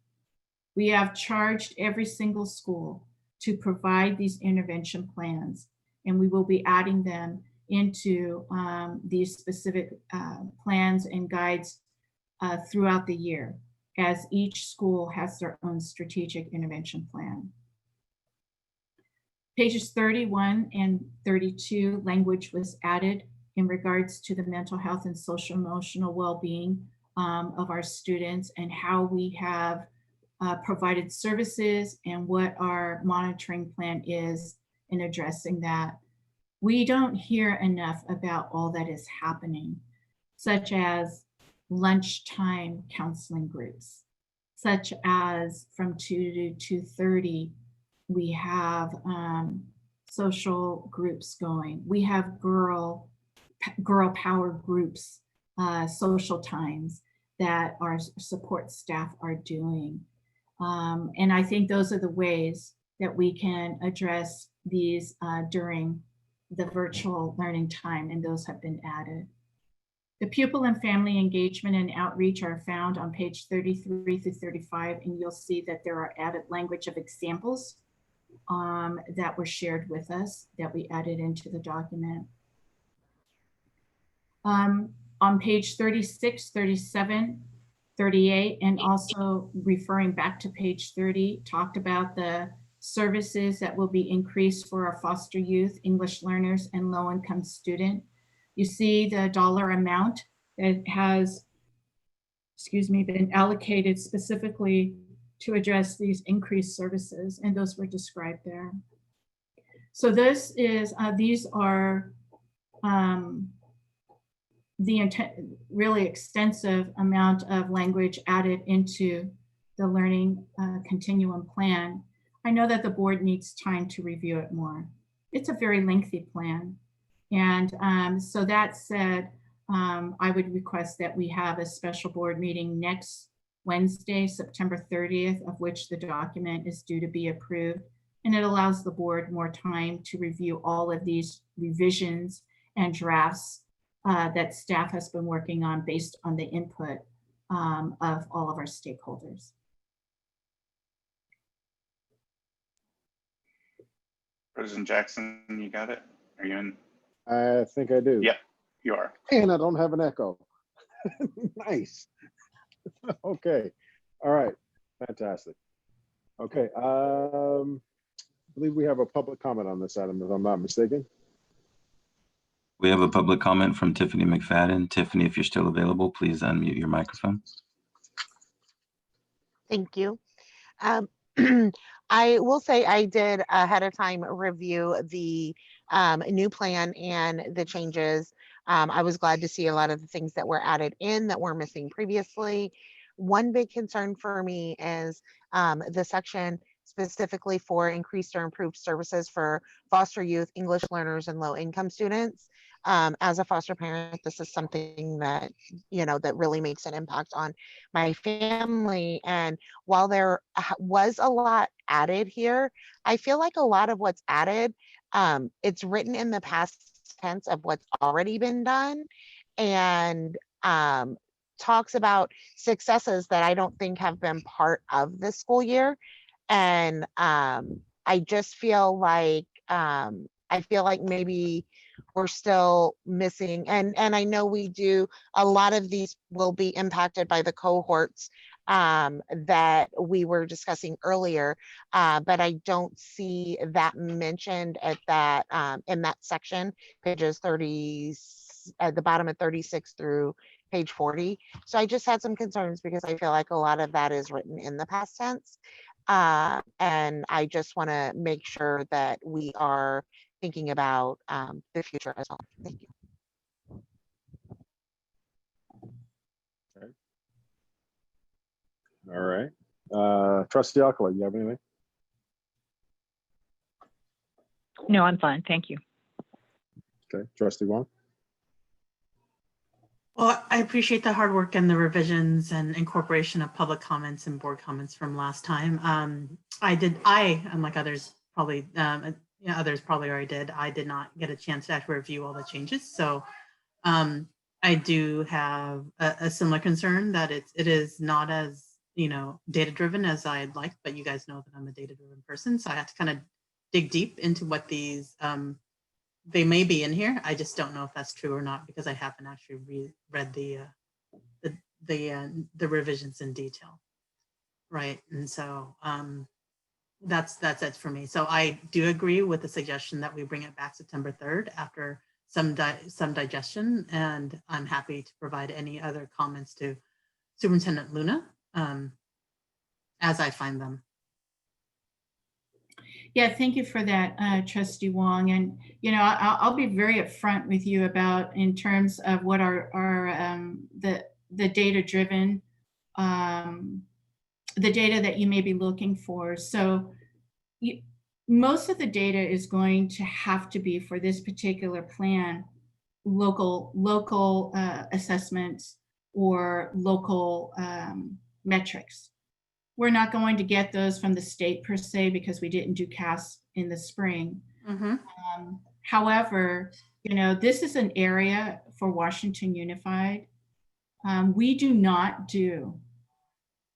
We have charged every single school to provide these intervention plans, and we will be adding them into these specific plans and guides throughout the year, as each school has their own strategic intervention plan. Pages 31 and 32, language was added in regards to the mental health and social emotional well-being of our students, and how we have provided services and what our monitoring plan is in addressing that. We don't hear enough about all that is happening, such as lunchtime counseling groups, such as from 2 to 2:30, we have social groups going. We have girl power groups, social times that our support staff are doing. And I think those are the ways that we can address these during the virtual learning time, and those have been added. The pupil and family engagement and outreach are found on page 33 through 35, and you'll see that there are added language of examples that were shared with us that we added into the document. On page 36, 37, 38, and also referring back to page 30, talked about the services that will be increased for our foster youth, English learners, and low-income student. You see the dollar amount that has, been allocated specifically to address these increased services, and those were described there. So this is, these are the really extensive amount of language added into the learning continuum plan. I know that the board needs time to review it more. It's a very lengthy plan. And so that said, I would request that we have a special board meeting next Wednesday, September 30th, of which the document is due to be approved. And it allows the board more time to review all of these revisions and drafts that staff has been working on based on the input of all of our stakeholders. President Jackson, you got it? Are you in? I think I do. Yep, you are. And I don't have an echo. Nice. Okay. All right. Fantastic. Okay. I believe we have a public comment on this item, if I'm not mistaken. We have a public comment from Tiffany McFadden. Tiffany, if you're still available, please unmute your microphone. Thank you. I will say I did ahead of time review the new plan and the changes. I was glad to see a lot of the things that were added in that were missing previously. One big concern for me is the section specifically for increased or improved services for foster youth, English learners, and low-income students. As a foster parent, this is something that, that really makes an impact on my family. And while there was a lot added here, I feel like a lot of what's added, it's written in the past tense of what's already been done, and talks about successes that I don't think have been part of this school year. And I just feel like maybe we're still missing, and I know we do, a lot of these will be impacted by the cohorts that we were discussing earlier, but I don't see that mentioned at that in that section, pages 30 at the bottom of 36 through page 40. So I just had some concerns because I feel like a lot of that is written in the past tense. And I just want to make sure that we are thinking about the future as well. Thank you. All right. Trustee Alcala, you have anything? No, I'm fine. Thank you. Okay. Trustee Wong? Well, I appreciate the hard work and the revisions and incorporation of public comments and board comments from last time. Unlike others probably, others probably already did, I did not get a chance to actually review all the changes. So I do have a similar concern that it is not as, data driven as I'd like, but you guys know that I'm a data driven person. So I have to kind of dig deep into what these, they may be in here. I just don't know if that's true or not because I haven't actually read the revisions in detail, right? And so that's it for me. So I do agree with the suggestion that we bring it back September 3rd after some digestion, and I'm happy to provide any other comments to Superintendent Luna as I find them. Yeah, thank you for that, Trustee Wong. And I'll be very upfront with you about in terms of what the data driven, the data that you may be looking for. So most of the data is going to have to be for this particular plan, local assessments or local metrics. We're not going to get those from the state per se because we didn't do CAS in the spring. Mm-hmm. However, this is an area for Washington Unified. We do not do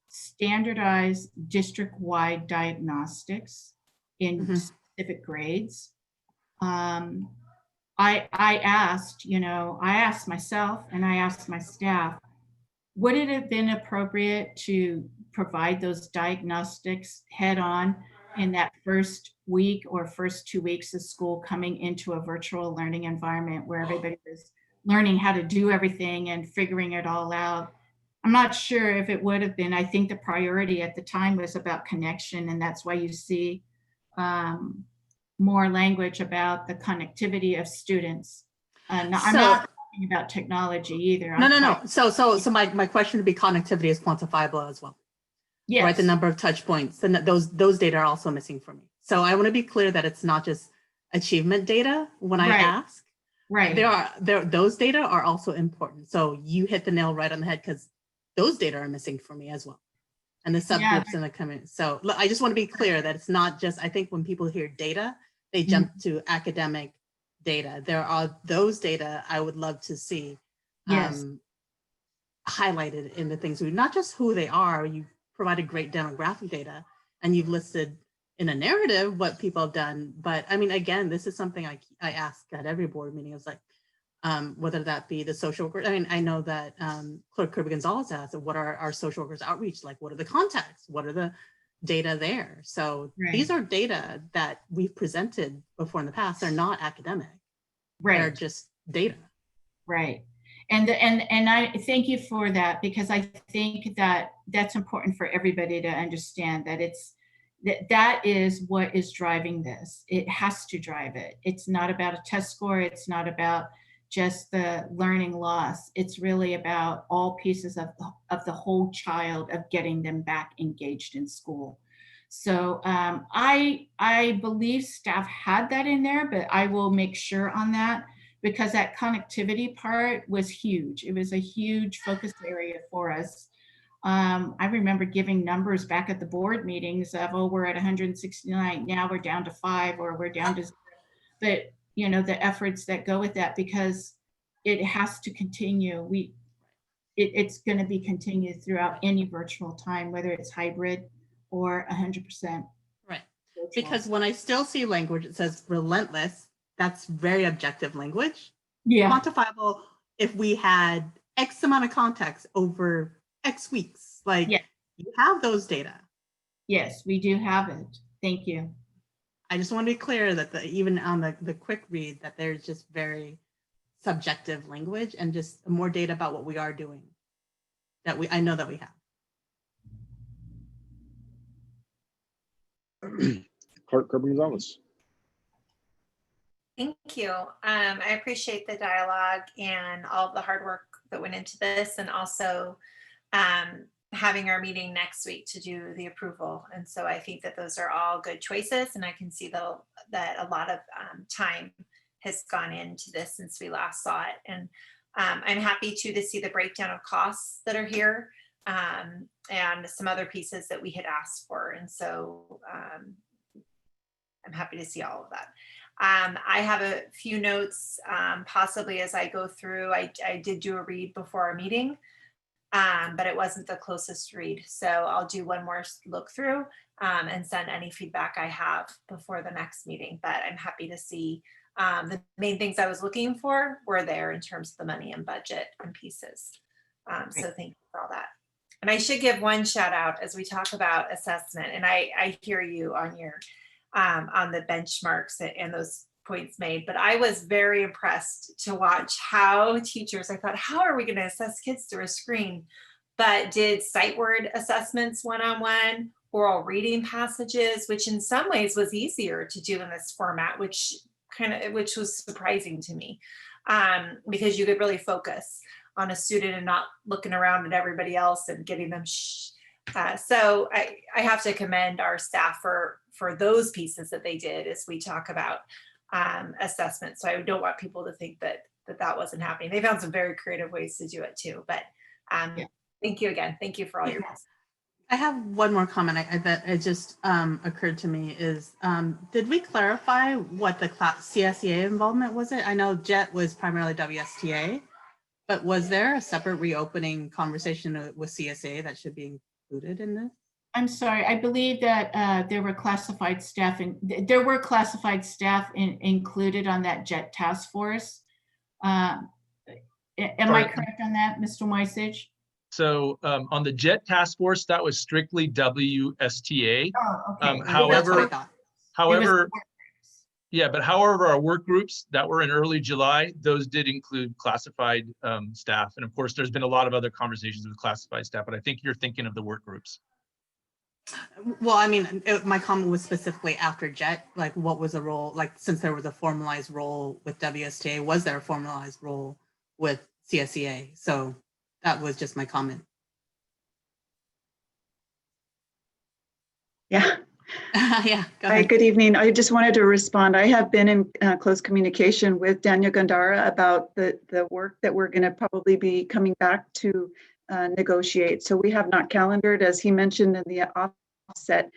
standardized district-wide diagnostics in specific grades. I asked myself and I asked my staff, would it have been appropriate to provide those diagnostics head on in that first week or first 2 weeks of school coming into a virtual learning environment where everybody was learning how to do everything and figuring it all out? I'm not sure if it would have been. I think the priority at the time was about connection, and that's why you see more language about the connectivity of students. I'm not talking about technology either. No. So my question would be connectivity is quantifiable as well. Yes. Right, the number of touch points, and those data are also missing for me. So I want to be clear that it's not just achievement data when I ask. Right. Those data are also important. So you hit the nail right on the head because those data are missing for me as well. And the subgroups in the comment. So I just want to be clear that it's not just, I think when people hear data, they jump to academic data. There are those data I would love to see highlighted in the things we, not just who they are. You provided great demographic data and you've listed in a narrative what people have done. But I mean, again, this is something I ask at every board meeting. It's like, whether that be the social worker. I mean, I know that Clerk Kirby Gonzalez asked, what are our social workers outreach? Like, what are the contacts? What are the data there? So these are data that we've presented before in the past. They're not academic. They're just data. Right. And I thank you for that, because I think that that's important for everybody to understand, that that is what is driving this. It has to drive it. It's not about a test score. It's not about just the learning loss. It's really about all pieces of the whole child, of getting them back engaged in school. So I believe staff had that in there, but I will make sure on that, because that connectivity part was huge. It was a huge focus area for us. I remember giving numbers back at the board meetings of, oh, we're at 169, now we're down to 5, or we're down to 0. But the efforts that go with that, because it has to continue. It's going to be continued throughout any virtual time, whether it's hybrid or 100%. Right. Because when I still see language, it says relentless. That's very objective language. Yeah. Quantifiable. If we had X amount of contacts over X weeks, like you have those data. Yes, we do have it. Thank you. I just want to be clear that even on the quick read, that there's just very subjective language and just more data about what we are doing that I know that we have. Clerk Kirby Gonzalez. Thank you. I appreciate the dialogue and all of the hard work that went into this, and also having our meeting next week to do the approval. And so I think that those are all good choices, and I can see that a lot of time has gone into this since we last saw it. And I'm happy to see the breakdown of costs that are here, and some other pieces that we had asked for. And so I'm happy to see all of that. I have a few notes, possibly as I go through. I did do a read before our meeting, but it wasn't the closest read. So I'll do one more look through and send any feedback I have before the next meeting. But I'm happy to see the main things I was looking for were there in terms of the money and budget and pieces. So thank you for all that. And I should give one shout out as we talk about assessment. And I hear you on your on the benchmarks and those points made, but I was very impressed to watch how teachers, I thought, how are we going to assess kids through a screen, but did sight word assessments one-on-one, oral reading passages, which in some ways was easier to do in this format, which was surprising to me, because you could really focus on a student and not looking around at everybody else and getting them so I have to commend our staff for those pieces that they did as we talk about assessment. So I don't want people to think that wasn't happening. They found some very creative ways to do it too. But thank you again. Thank you for all your pieces. I have one more comment that it just occurred to me is, did we clarify what the CSEA involvement was? I know JET was primarily WSTA, but was there a separate reopening conversation with CSEA that should be included in this? I'm sorry, I believe that there were classified staff included on that JET task force. Am I correct on that, Mr. Moisage? So on the JET task force, that was strictly WSTA. Oh, okay. However, yeah, but however, our work groups that were in early July, those did include classified staff. And of course, there's been a lot of other conversations with classified staff, but I think you're thinking of the work groups. Well, I mean, my comment was specifically after JET, like what was the role, like since there was a formalized role with WSTA, was there a formalized role with CSEA? So that was just my comment. Yeah. Yeah. Go ahead. Hi, good evening. I just wanted to respond. I have been in close communication with Daniel Gandara about the work that we're going to probably be coming back to negotiate. So we have not calendared, as he mentioned in the offset.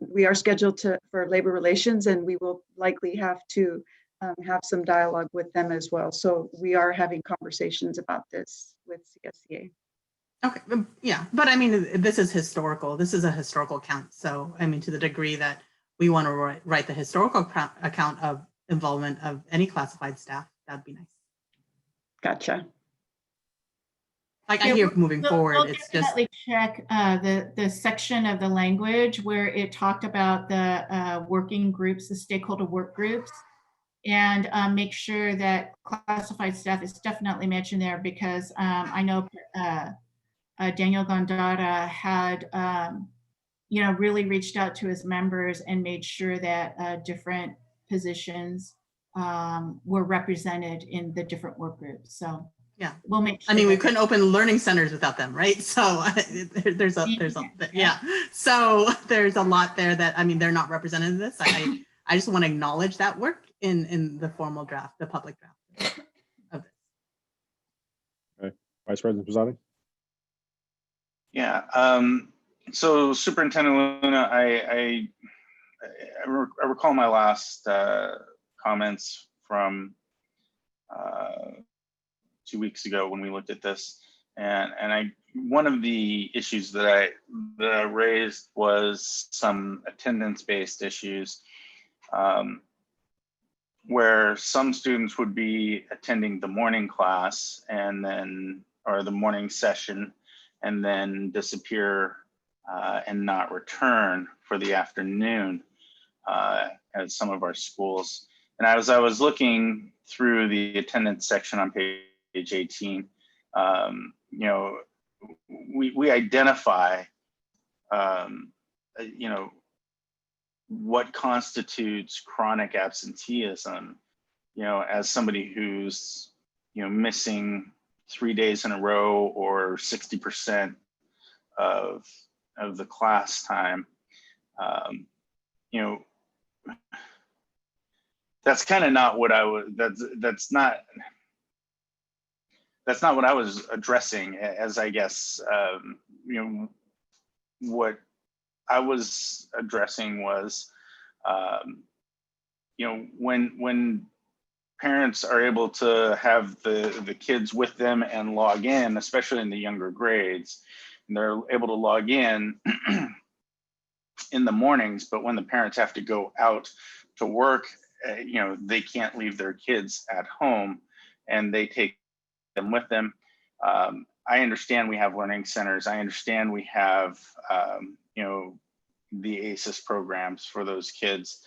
We are scheduled for labor relations, and we will likely have to have some dialogue with them as well. So we are having conversations about this with CSEA. Okay, yeah, but I mean, this is historical. This is a historical count. So, I mean, to the degree that we want to write the historical account of involvement of any classified staff, that'd be nice. Gotcha. Like I hear moving forward, we'll it's definitely check the section of the language where it talked about the working groups, the stakeholder work groups, and make sure that classified staff is definitely mentioned there, because I know Daniel Gandara had, really reached out to his members and made sure that different positions were represented in the different work groups. So yeah, we'll make sure. I mean, we couldn't open learning centers without them, right? So there's a yeah. So there's a lot there that, I mean, they're not represented in this. I just want to acknowledge that work in the formal draft, the public draft of this. Okay, Vice President Posadi. Yeah. So Superintendent Luna, I recall my last comments from 2 weeks ago when we looked at this, and one of the issues that I raised was some attendance-based issues, where some students would be attending the morning class or the morning session, and then disappear and not return for the afternoon at some of our schools. And as I was looking through the attendance section on page 18, you know, we identify, you know, what constitutes chronic absenteeism, you know, as somebody who's, you know, missing 3 days in a row or 60% of the class time. You know, that's kind of not what I was, that's not what I was addressing, as I guess, you know, what I was addressing was, you know, when parents are able to have the kids with them and log in, especially in the younger grades, and they're able to log in the mornings, but when the parents have to go out to work, you know, they can't leave their kids at home and they take them with them. I understand we have learning centers. I understand we have, you know, the ACES programs for those kids.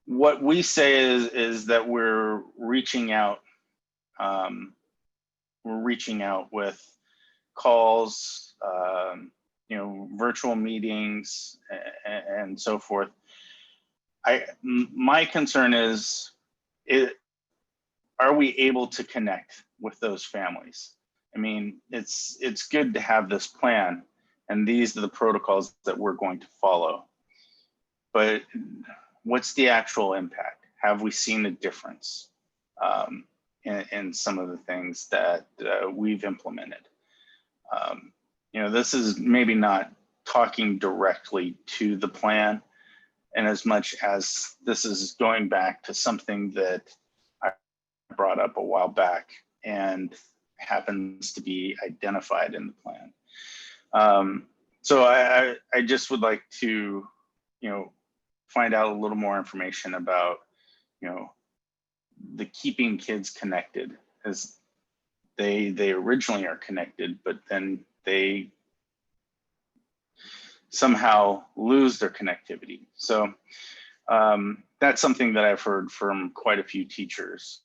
What we say is that we're reaching out. We're reaching out with calls, you know, virtual meetings, and so forth. My concern is, are we able to connect with those families? I mean, it's good to have this plan, and these are the protocols that we're going to follow. But what's the actual impact? Have we seen a difference in some of the things that we've implemented? You know, this is maybe not talking directly to the plan, and as much as this is going back to something that I brought up a while back and happens to be identified in the plan. So I just would like to, you know, find out a little more information about, you know, the keeping kids connected, as they originally are connected, but then they somehow lose their connectivity. So that's something that I've heard from quite a few teachers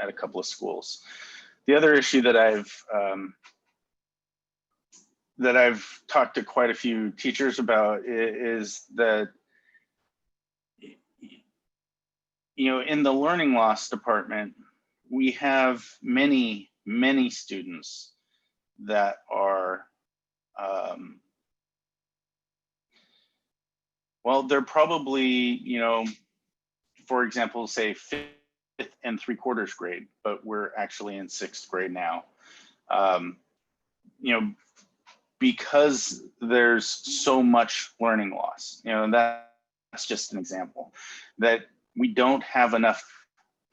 at a couple of schools. The other issue that I've talked to quite a few teachers about is that, you know, in the learning loss department, we have many students that are, well, they're probably, you know, for example, say 5th and 3/4 grade, but we're actually in 6th grade now. You know, because there's so much learning loss, you know, that's just an example, that we don't have enough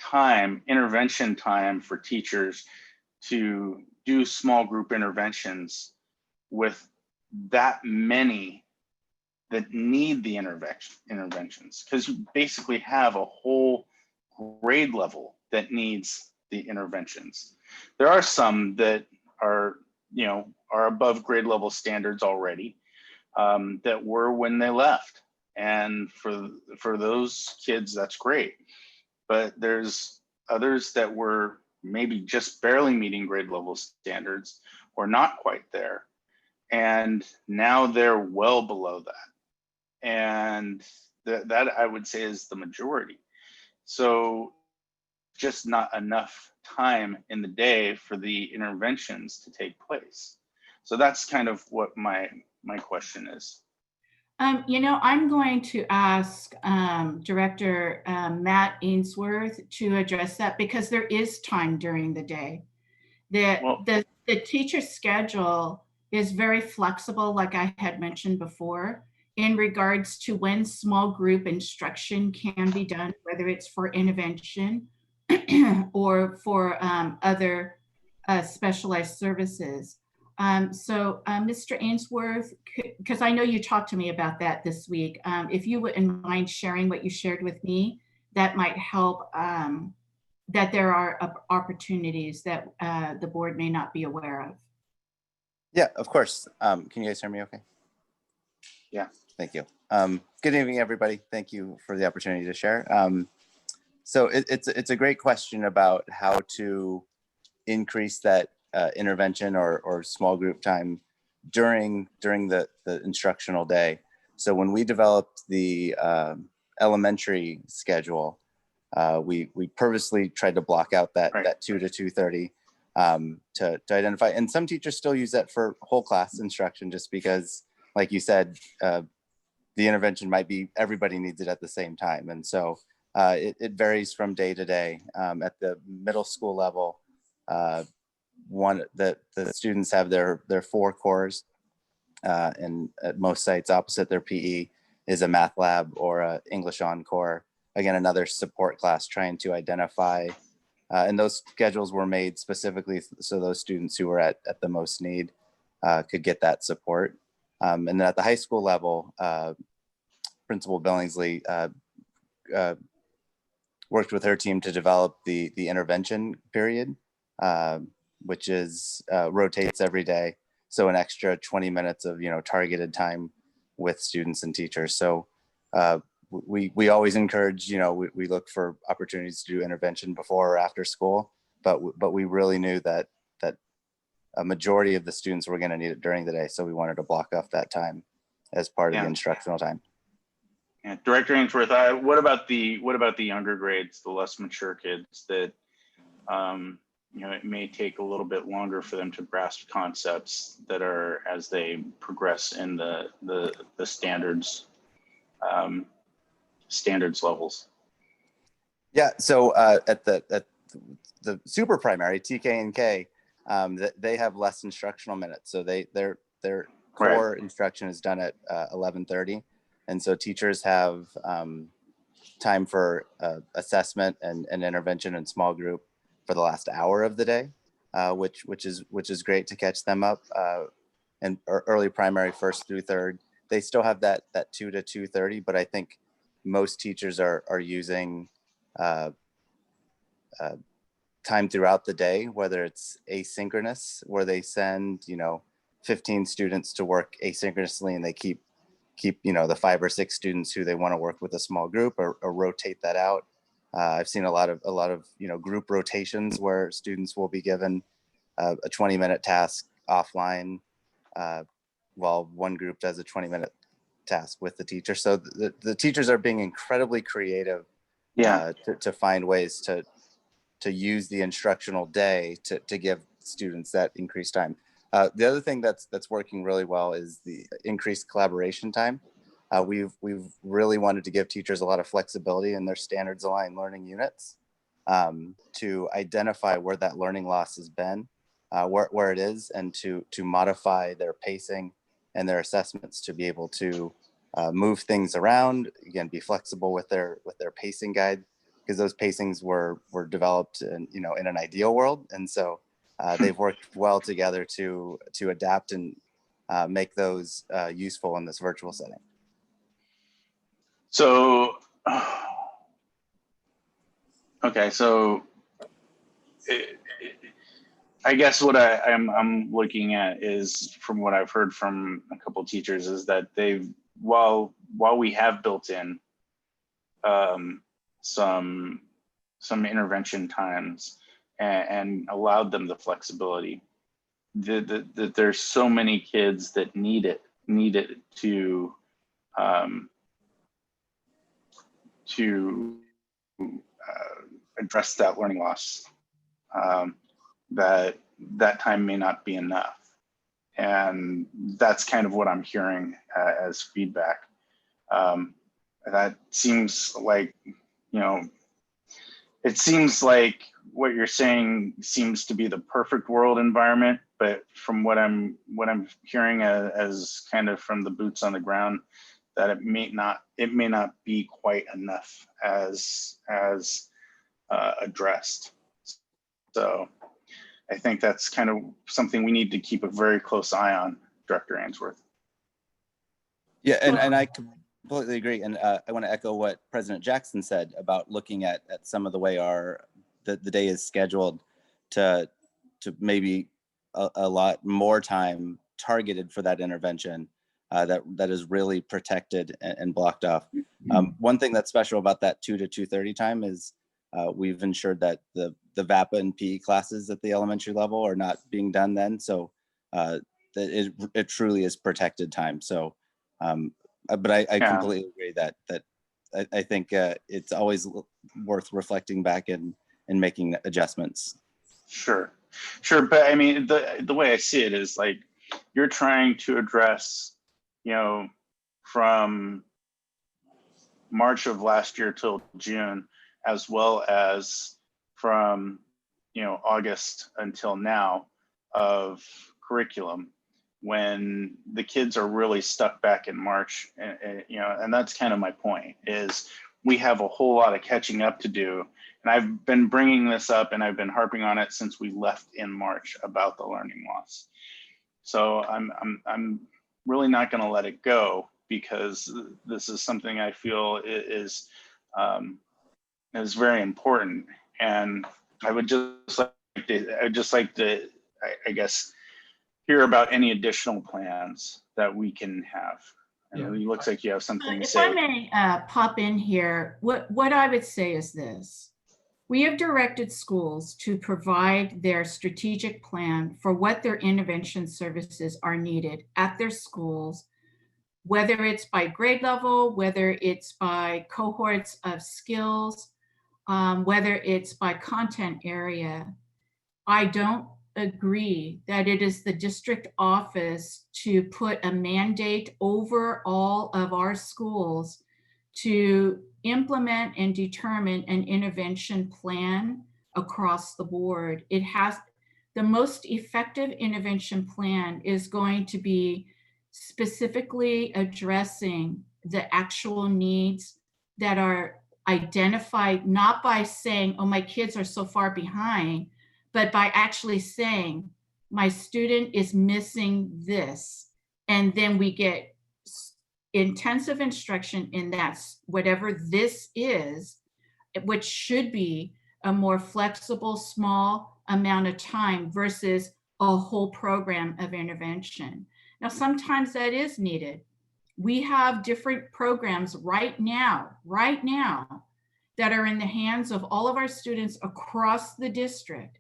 time, intervention time, for teachers to do small group interventions with that many that need the interventions, because you basically have a whole grade level that needs the interventions. There are some that are, you know, are above grade level standards already, that were when they left. And for those kids, that's great. But there's others that were maybe just barely meeting grade level standards or not quite there. And now they're well below that. And that I would say is the majority. So just not enough time in the day for the interventions to take place. So that's kind of what my question is. You know, I'm going to ask Director Matt Ainsworth to address that, because there is time during the day. The teacher schedule is very flexible, like I had mentioned before, in regards to when small group instruction can be done, whether it's for intervention or for other specialized services. So Mr. Ainsworth, because I know you talked to me about that this week, if you wouldn't mind sharing what you shared with me, that might help, that there are opportunities that the board may not be aware of. Yeah, of course. Can you guys hear me okay? Yeah. Thank you. Good evening, everybody. Thank you for the opportunity to share. So it's a great question about how to increase that intervention or small group time during the instructional day. So when we developed the elementary schedule, we purposely tried to block out that 2 to 2:30 to identify. And some teachers still use that for whole class instruction, just because, like you said, the intervention might be everybody needs it at the same time. And so it varies from day to day. At the middle school level, the students have their 4 cores, and at most sites opposite their PE is a math lab or a English encore. Again, another support class trying to identify, and those schedules were made specifically so those students who were at the most need could get that support. And then at the high school level, Principal Billingsley worked with her team to develop the intervention period, which is rotates every day. So an extra 20 minutes of targeted time with students and teachers. So we always encourage, we look for opportunities to do intervention before or after school, but we really knew that a majority of the students were going to need it during the day. So we wanted to block off that time as part of the instructional time. Yeah, Director Ainsworth, what about the younger grades, the less mature kids that it may take a little bit longer for them to grasp concepts that are as they progress in the standards levels? Yeah, so at the super primary TK and K, they have less instructional minutes. So their core instruction is done at 11:30. And so teachers have time for assessment and intervention in small group for the last hour of the day, which is great to catch them up. And early primary, 1st through 3rd, they still have that 2 to 2:30, but I think most teachers are using time throughout the day, whether it's asynchronous, where they send 15 students to work asynchronously and they keep the 5 or 6 students who they want to work with a small group, or rotate that out. I've seen a lot of group rotations where students will be given a 20-minute task offline while one group does a 20-minute task with the teacher. So the teachers are being incredibly creative to find ways to use the instructional day to give students that increased time. The other thing that's working really well is the increased collaboration time. We've really wanted to give teachers a lot of flexibility in their standards aligned learning units to identify where that learning loss has been, where it is, and to modify their pacing and their assessments to be able to move things around, again, be flexible with their pacing guide, because those pacings were developed in an ideal world. And so they've worked well together to adapt and make those useful in this virtual setting. So, okay, so I guess what I'm looking at is, from what I've heard from a couple of teachers, is that while we have built in some intervention times and allowed them the flexibility, that there's so many kids that need it to address that learning loss, that time may not be enough. And that's kind of what I'm hearing as feedback. That seems like, it seems like what you're saying seems to be the perfect world environment, but from what I'm hearing as kind of from the boots on the ground, that it may not be quite enough as addressed. So I think that's kind of something we need to keep a very close eye on, Director Ainsworth. Yeah, and I completely agree. And I want to echo what President Jackson said about looking at some of the way the day is scheduled to maybe a lot more time targeted for that intervention that is really protected and blocked off. One thing that's special about that 2 to 2:30 time is we've ensured that the VAPA and PE classes at the elementary level are not being done then. So that it truly is protected time. So, but I completely agree that I think it's always worth reflecting back and making adjustments. Sure. But I mean, the way I see it is like, you're trying to address, from March of last year till June, as well as from, August until now of curriculum, when the kids are really stuck back in March. And that's kind of my point, is we have a whole lot of catching up to do. And I've been bringing this up and I've been harping on it since we left in March about the learning loss. So I'm really not going to let it go, because this is something I feel is very important. And I would just like to, I guess, hear about any additional plans that we can have. And it looks like you have something to If say. I may pop in here, what I would say is this. We have directed schools to provide their strategic plan for what their intervention services are needed at their schools, whether it's by grade level, whether it's by cohorts of skills, whether it's by content area. I don't agree that it is the district office to put a mandate over all of our schools to implement and determine an intervention plan across the board. It has, the most effective intervention plan is going to be specifically addressing the actual needs that are identified, not by saying, oh, my kids are so far behind, but by actually saying, my student is missing this. And then we get intensive instruction in that, whatever this is, which should be a more flexible, small amount of time versus a whole program of intervention. Now, sometimes that is needed. We have different programs right now that are in the hands of all of our students across the district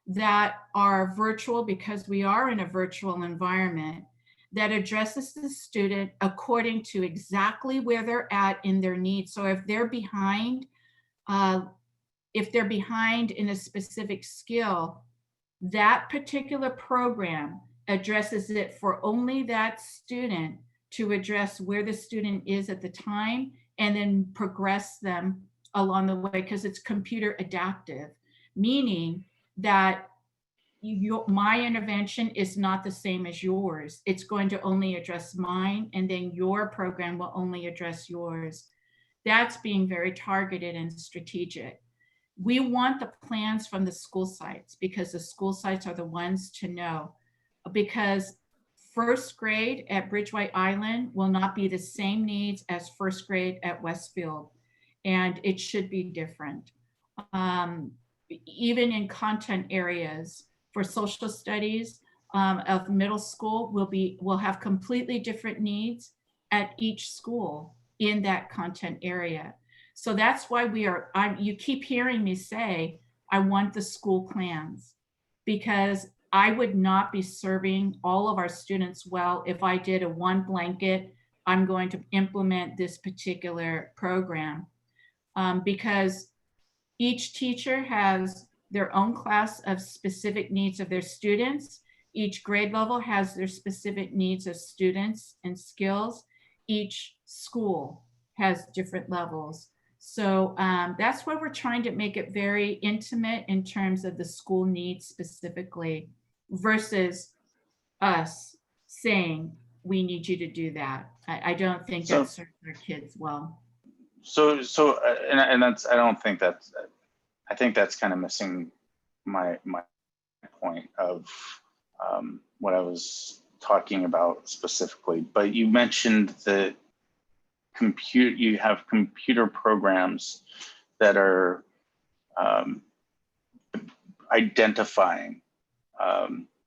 that are virtual, because we are in a virtual environment, that addresses the student according to exactly where they're at in their needs. So if they're behind in a specific skill, that particular program addresses it for only that student to address where the student is at the time, and then progress them along the way, because it's computer adaptive, meaning that my intervention is not the same as yours. It's going to only address mine, and then your program will only address yours. That's being very targeted and strategic. We want the plans from the school sites, because the school sites are the ones to know, because first grade at Bridgeway Island will not be the same needs as first grade at Westfield, and it should be different. Even in content areas, for social studies of middle school will have completely different needs at each school in that content area. So that's why you keep hearing me say, I want the school plans, because I would not be serving all of our students well if I did a one blanket, I'm going to implement this particular program, because each teacher has their own class of specific needs of their students. Each grade level has their specific needs of students and skills. Each school has different levels. So that's why we're trying to make it very intimate in terms of the school needs specifically, versus us saying, we need you to do that. I don't think that serves our kids well. And that's, I think that's kind of missing my point of what I was talking about specifically. But you mentioned that you have computer programs that are identifying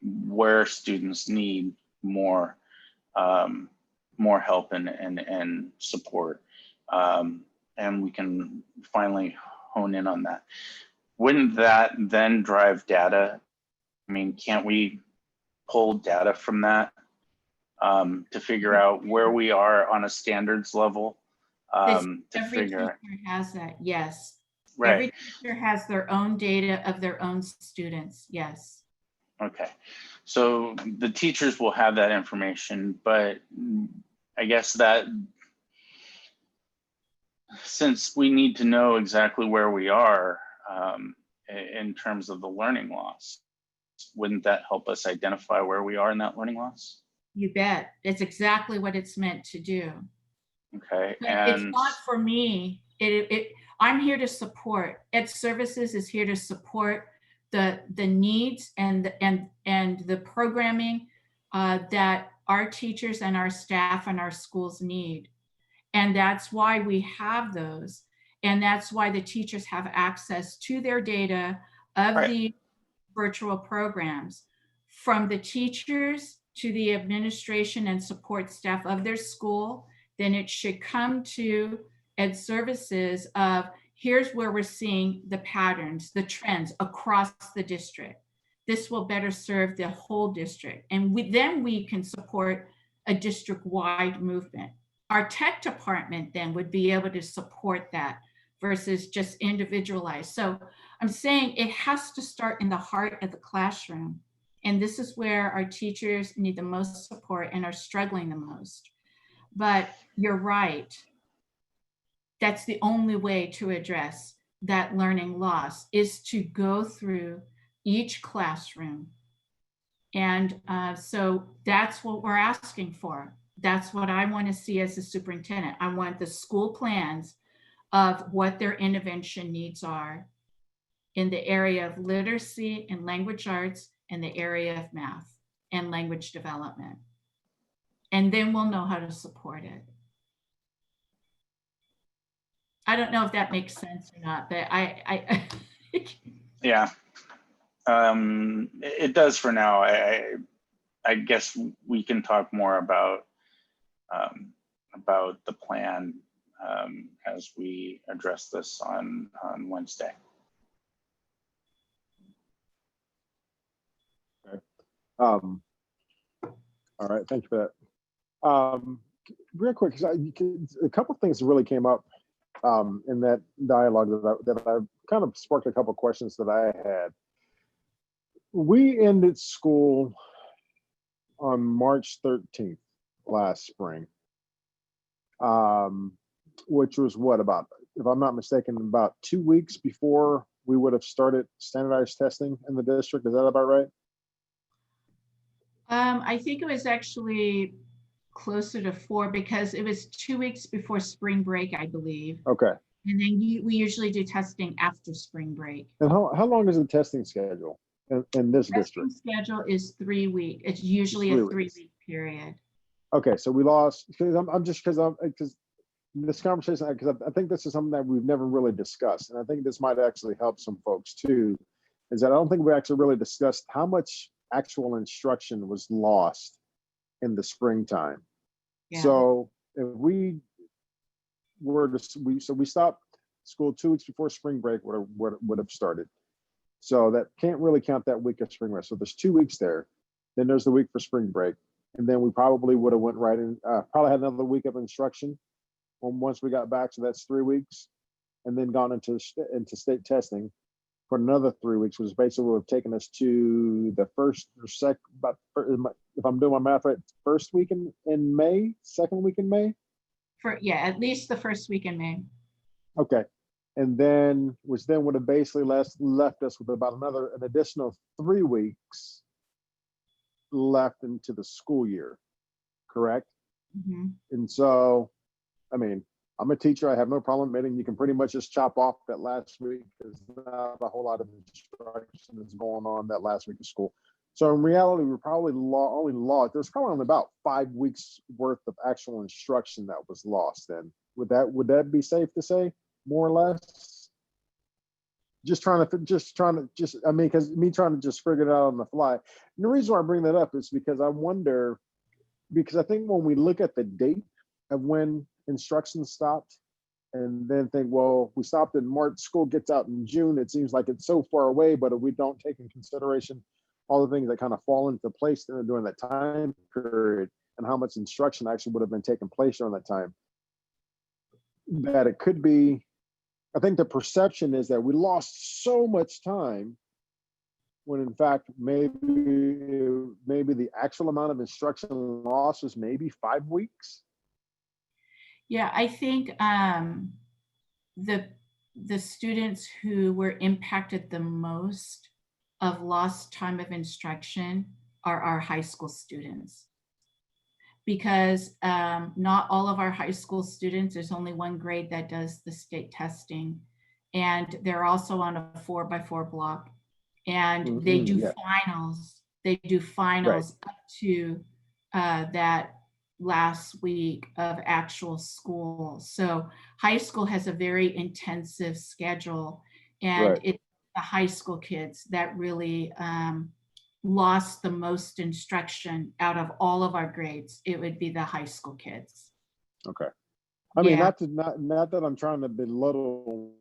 where students need more more help and support. And we can finally hone in on that. Wouldn't that then drive data? I mean, can't we pull data from that to figure out where we are on a standards level? To Every figure teacher has that, yes. Right. Every teacher has their own data of their own students, yes. Okay, so the teachers will have that information, but I guess that since we need to know exactly where we are in terms of the learning loss, wouldn't that help us identify where we are in that learning loss? You bet. It's exactly what it's meant to do. Okay, But and it's not for me. I'm here to support. Ed Services is here to support the needs and the programming that our teachers and our staff and our schools need. And that's why we have those. And that's why the teachers have access to their data of the virtual programs, from the teachers to the administration and support staff of their school. Then it should come to Ed Services of here's where we're seeing the patterns, the trends across the district. This will better serve the whole district. And then we can support a district-wide movement. Our tech department then would be able to support that versus just individualized. So I'm saying it has to start in the heart of the classroom. And this is where our teachers need the most support and are struggling the most. But you're right. That's the only way to address that learning loss, is to go through each classroom. And so that's what we're asking for. That's what I want to see as a superintendent. I want the school plans of what their intervention needs are in the area of literacy and language arts and the area of math and language development. And then we'll know how to support it. I don't know if that makes sense or not, but I yeah, it does for now. I guess we can talk more about the plan as we address this on Wednesday. Okay. All right, thank you for that. Real quick, a couple of things really came up in that dialogue that I kind of sparked a couple of questions that I had. We ended school on March 13th last spring, which was what, about, if I'm not mistaken, about 2 weeks before we would have started standardized testing in the district. Is that about right? I think it was actually closer to 4 because it was 2 weeks before spring break, I believe. Okay. And then we usually do testing after spring break. And how long is the testing schedule in this district? Schedule is 3 weeks. It's usually a 3-week period. Okay, so we lost, because this conversation, because I think this is something that we've never really discussed, and I think this might actually help some folks too, is that I don't think we actually really discussed how much actual instruction was lost in the springtime. Yeah. So if we were to, we stopped school 2 weeks before spring break would have started. So that can't really count that week of spring break. So there's 2 weeks there. Then there's the week for spring break. And then we probably would have went right in, probably had another week of instruction once we got back. So that's 3 weeks. And then gone into state testing for another 3 weeks, which basically would have taken us to the first or second, if I'm doing my math right, first week in May, second week in May? At least the first week in May. Okay. And then, which then would have basically left us with about an additional 3 weeks left into the school year, correct? Mm-hmm. And so, I mean, I'm a teacher. I have no problem admitting you can pretty much just chop off that last week. There's not a whole lot of instruction that's going on that last week of school. So in reality, we probably there's probably only about 5 weeks worth of actual instruction that was lost. Then would that be safe to say, more or less? Just trying to, because me trying to just figure it out on the fly. And the reason why I bring that up is because I wonder because I think when we look at the date of when instruction stopped and then think, well, we stopped in March, school gets out in June, it seems like it's so far away, but if we don't take in consideration all the things that kind of fall into place during that time period and how much instruction actually would have been taking place during that time, that it could be, I think the perception is that we lost so much time when in fact, maybe the actual amount of instruction lost was maybe 5 weeks. Yeah, I think the students who were impacted the most of lost time of instruction are our high school students. Because not all of our high school students, there's only one grade that does the state testing. And they're also on a 4x4 block. And they do finals. They do finals up to that last week of actual school. So high school has a very intensive schedule, and it's the high school kids that really lost the most instruction out of all of our grades. It would be the high school kids. Okay. I mean, not that I'm trying to belittle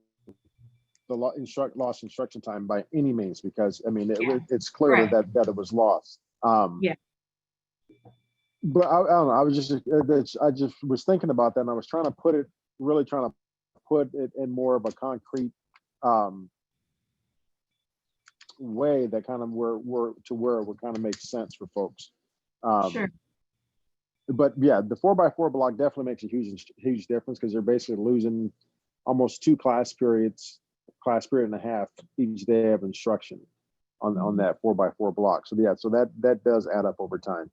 the lost instruction time by any means, because I mean, it's clear that it was lost. But I don't know, I just was thinking about that, and I was trying to put it in more of a concrete way that kind of where it would kind of make sense for folks. Sure. But yeah, the 4x4 block definitely makes a huge difference, because they're basically losing almost 2 class period and a half each day of instruction on that 4x4 block. So yeah, so that does add up over time.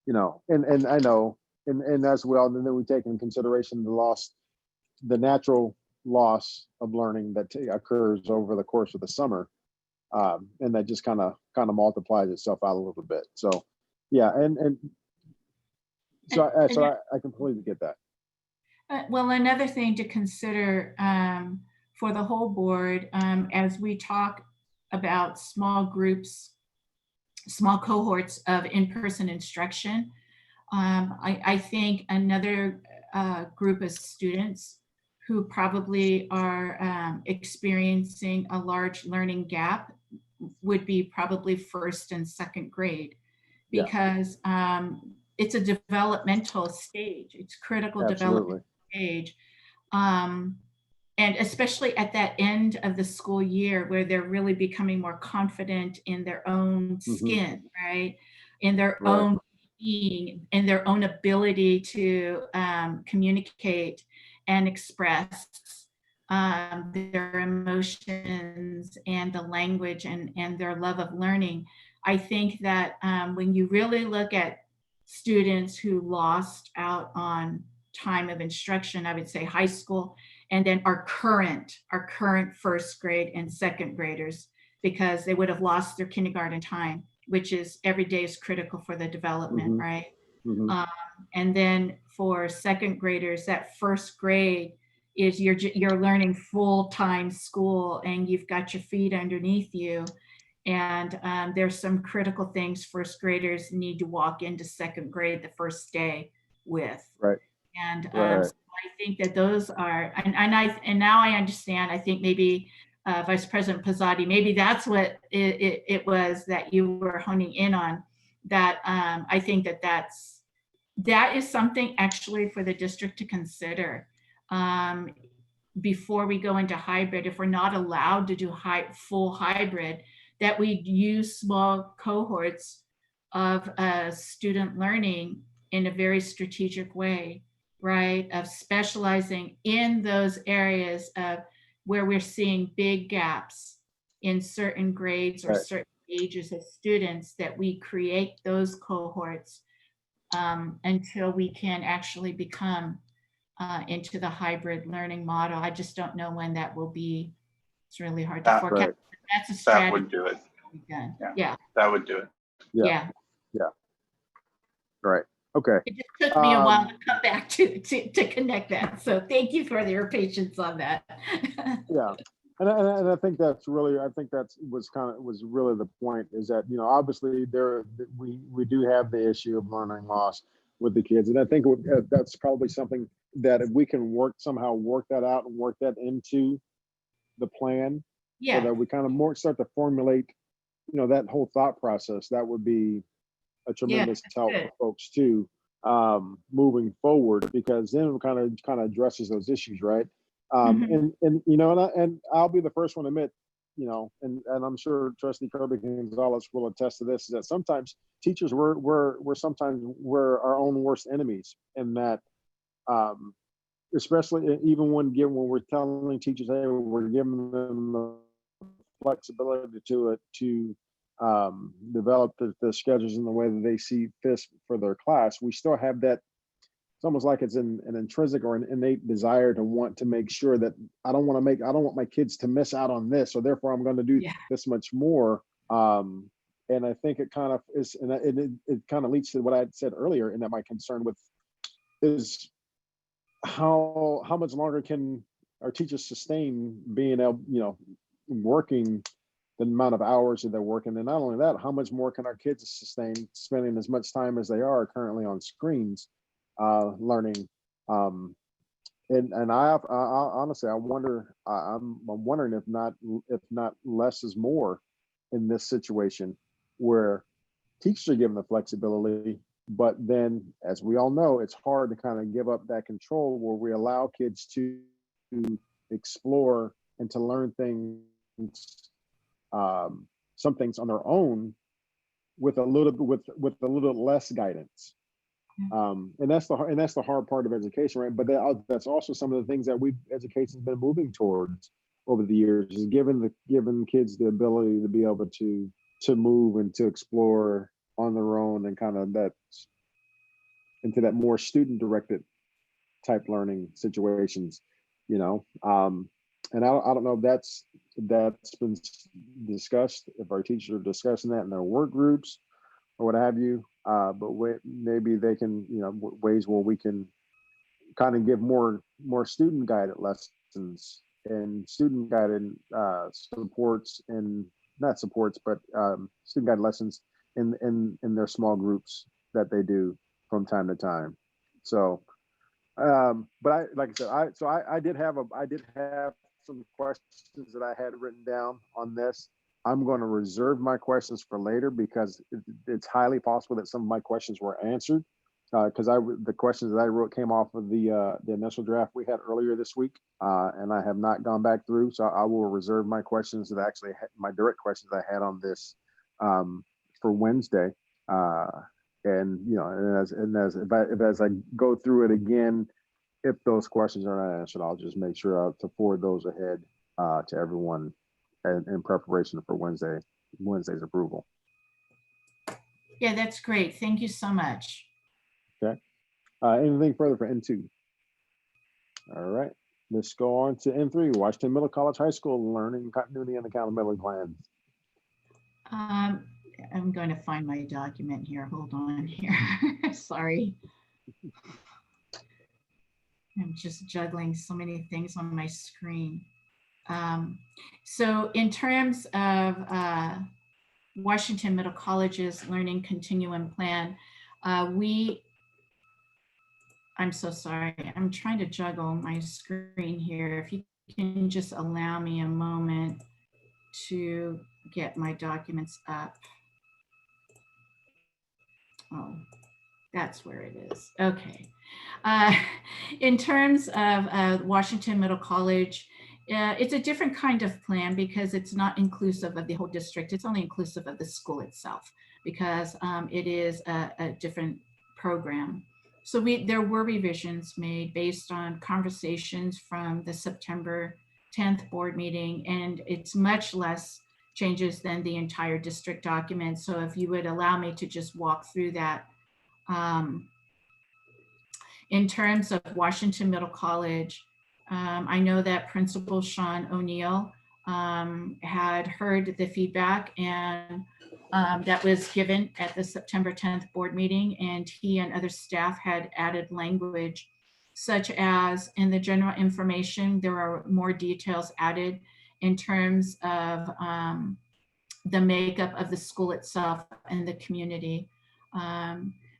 You know, and I know, and as well, and then we take into consideration the natural loss of learning that occurs over the course of the summer, and that just kind of multiplies itself out a little bit. So yeah, and so I completely get that. Well, another thing to consider for the whole board, as we talk about small groups, small cohorts of in-person instruction, I think another group of students who probably are experiencing a large learning gap would be probably first and second grade, because it's a developmental stage. It's critical development stage. And especially at that end of the school year, where they're really becoming more confident in their own skin, right? In their own being, in their own ability to communicate and express their emotions and the language and their love of learning. I think that when you really look at students who lost out on time of instruction, I would say high school, and then our current first grade and second graders, because they would have lost their kindergarten time, which is every day is critical for the development, right? And then for second graders, that first grade is you're learning full-time school, and you've got your feet underneath you. And there's some critical things first graders need to walk into second grade the first day with. And so I think that those are, and now I understand, I think maybe Vice President Pizzotti, maybe that's what it was that you were honing in on, that I think that is something actually for the district to consider before we go into hybrid. If we're not allowed to do full hybrid, that we use small cohorts of student learning in a very strategic way, right? Of specializing in those areas of where we're seeing big gaps in certain grades or certain ages of students, that we create those cohorts until we can actually become into the hybrid learning model. I just don't know when that will be. It's really hard to forecast. That's a strategy. That would do it. Yeah. That would do it. Yeah. Right. Okay. It just took me a while to come back to connect that. So thank you for your patience on that. Yeah. And I think that's really, I think that's was really the point, is that, you know, obviously we do have the issue of learning loss with the kids. And I think that's probably something that if we can somehow work that out and work that into the plan, so that we kind of more start to formulate, you know, that whole thought process, that would be a tremendous help for folks too, moving forward, because then it kind of addresses those issues, right? And you know, and I'll be the first one to admit, you know, and I'm sure Trustee Kirby Gonzalez will attest to this, is that sometimes teachers we're our own worst enemies, in that, especially even when we're telling teachers, hey, we're giving them the flexibility to develop the schedules in the way that they see fit for their class. We still have that. It's almost like it's an intrinsic or an innate desire to want to make sure that I don't want my kids to miss out on this, so therefore I'm going to do this much more. And I think it kind of is, and it kind of leads to what I had said earlier, and that my concern with is how much longer can our teachers sustain being able, you know, working the amount of hours that they're working. And not only that, how much more can our kids sustain spending as much time as they are currently on screens, learning. And I honestly, I'm wondering if not less is more in this situation, where teachers are given the flexibility, but then, as we all know, it's hard to kind of give up that control, where we allow kids to explore and to learn things, some things on their own, with a little less guidance. And that's the hard part of education, right? But that's also some of the things that education's been moving towards over the years, is giving kids the ability to be able to move and to explore on their own, and kind of that into that more student directed type learning situations, you know. And I don't know if that's been discussed, if our teachers are discussing that in their work groups or what have you. But maybe they can, you know, ways where we can kind of give more student guided lessons and student guided supports, and not supports, but student guided lessons in their small groups that they do from time to time. So, but I did have some questions that I had written down on this. I'm going to reserve my questions for later, because it's highly possible that some of my questions were answered, because the questions that I wrote came off of the initial draft we had earlier this week, and I have not gone back through. So I will reserve my questions that my direct questions I had on this for Wednesday. And you know, as I go through it again, if those questions are not answered, I'll just make sure to forward those ahead to everyone in preparation for Wednesday's approval. Yeah, that's great. Thank you so much. Okay. Anything further for N2? All right. Let's go on to N3, Washington Middle College High School Learning Continuity and Accountability Plan. I'm going to find my document here. Hold on here. Sorry. I'm just juggling so many things on my screen. So in terms of Washington Middle College's Learning Continuum Plan, I'm so sorry. I'm trying to juggle my screen here. If you can just allow me a moment to get my documents up. Oh, that's where it is. Okay. In terms of Washington Middle College, it's a different kind of plan, because it's not inclusive of the whole district. It's only inclusive of the school itself, because it is a different program. So there were revisions made based on conversations from the September 10th board meeting, and it's much less changes than the entire district document. So if you would allow me to just walk through that. In terms of Washington Middle College, I know that Principal Sean O'Neill had heard the feedback, and that was given at the September 10th board meeting, and he and other staff had added language, such as in the general information, there are more details added in terms of the makeup of the school itself and the community.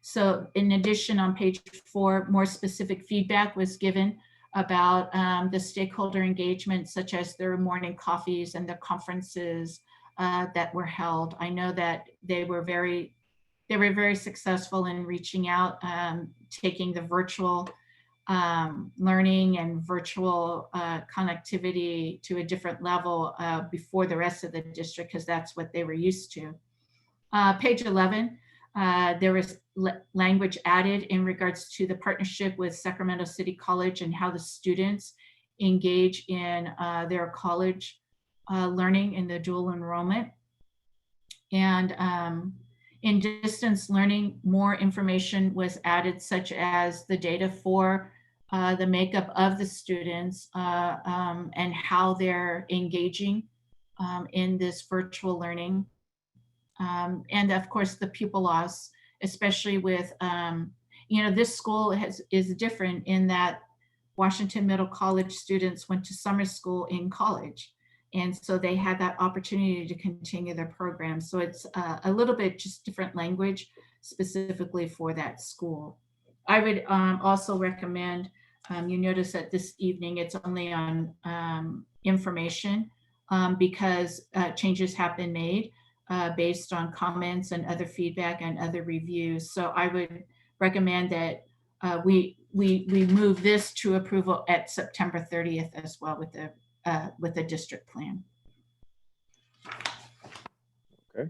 So in addition, on page 4, more specific feedback was given about the stakeholder engagement, such as their morning coffees and the conferences that were held. I know that they were very successful in reaching out, taking the virtual learning and virtual connectivity to a different level before the rest of the district, because that's what they were used to. Page 11, there was language added in regards to the partnership with Sacramento City College and how the students engage in their college learning in the dual enrollment. And in distance learning, more information was added, such as the data for the makeup of the students and how they're engaging in this virtual learning. And of course, the pupil loss, especially with, this school is different in that Washington Middle College students went to summer school in college. And so they had that opportunity to continue their program. So it's a little bit just different language specifically for that school. I would also recommend, you notice that this evening it's only on information because changes have been made based on comments and other feedback and other reviews. So I would recommend that we move this to approval at September 30th as well with the district plan. Okay.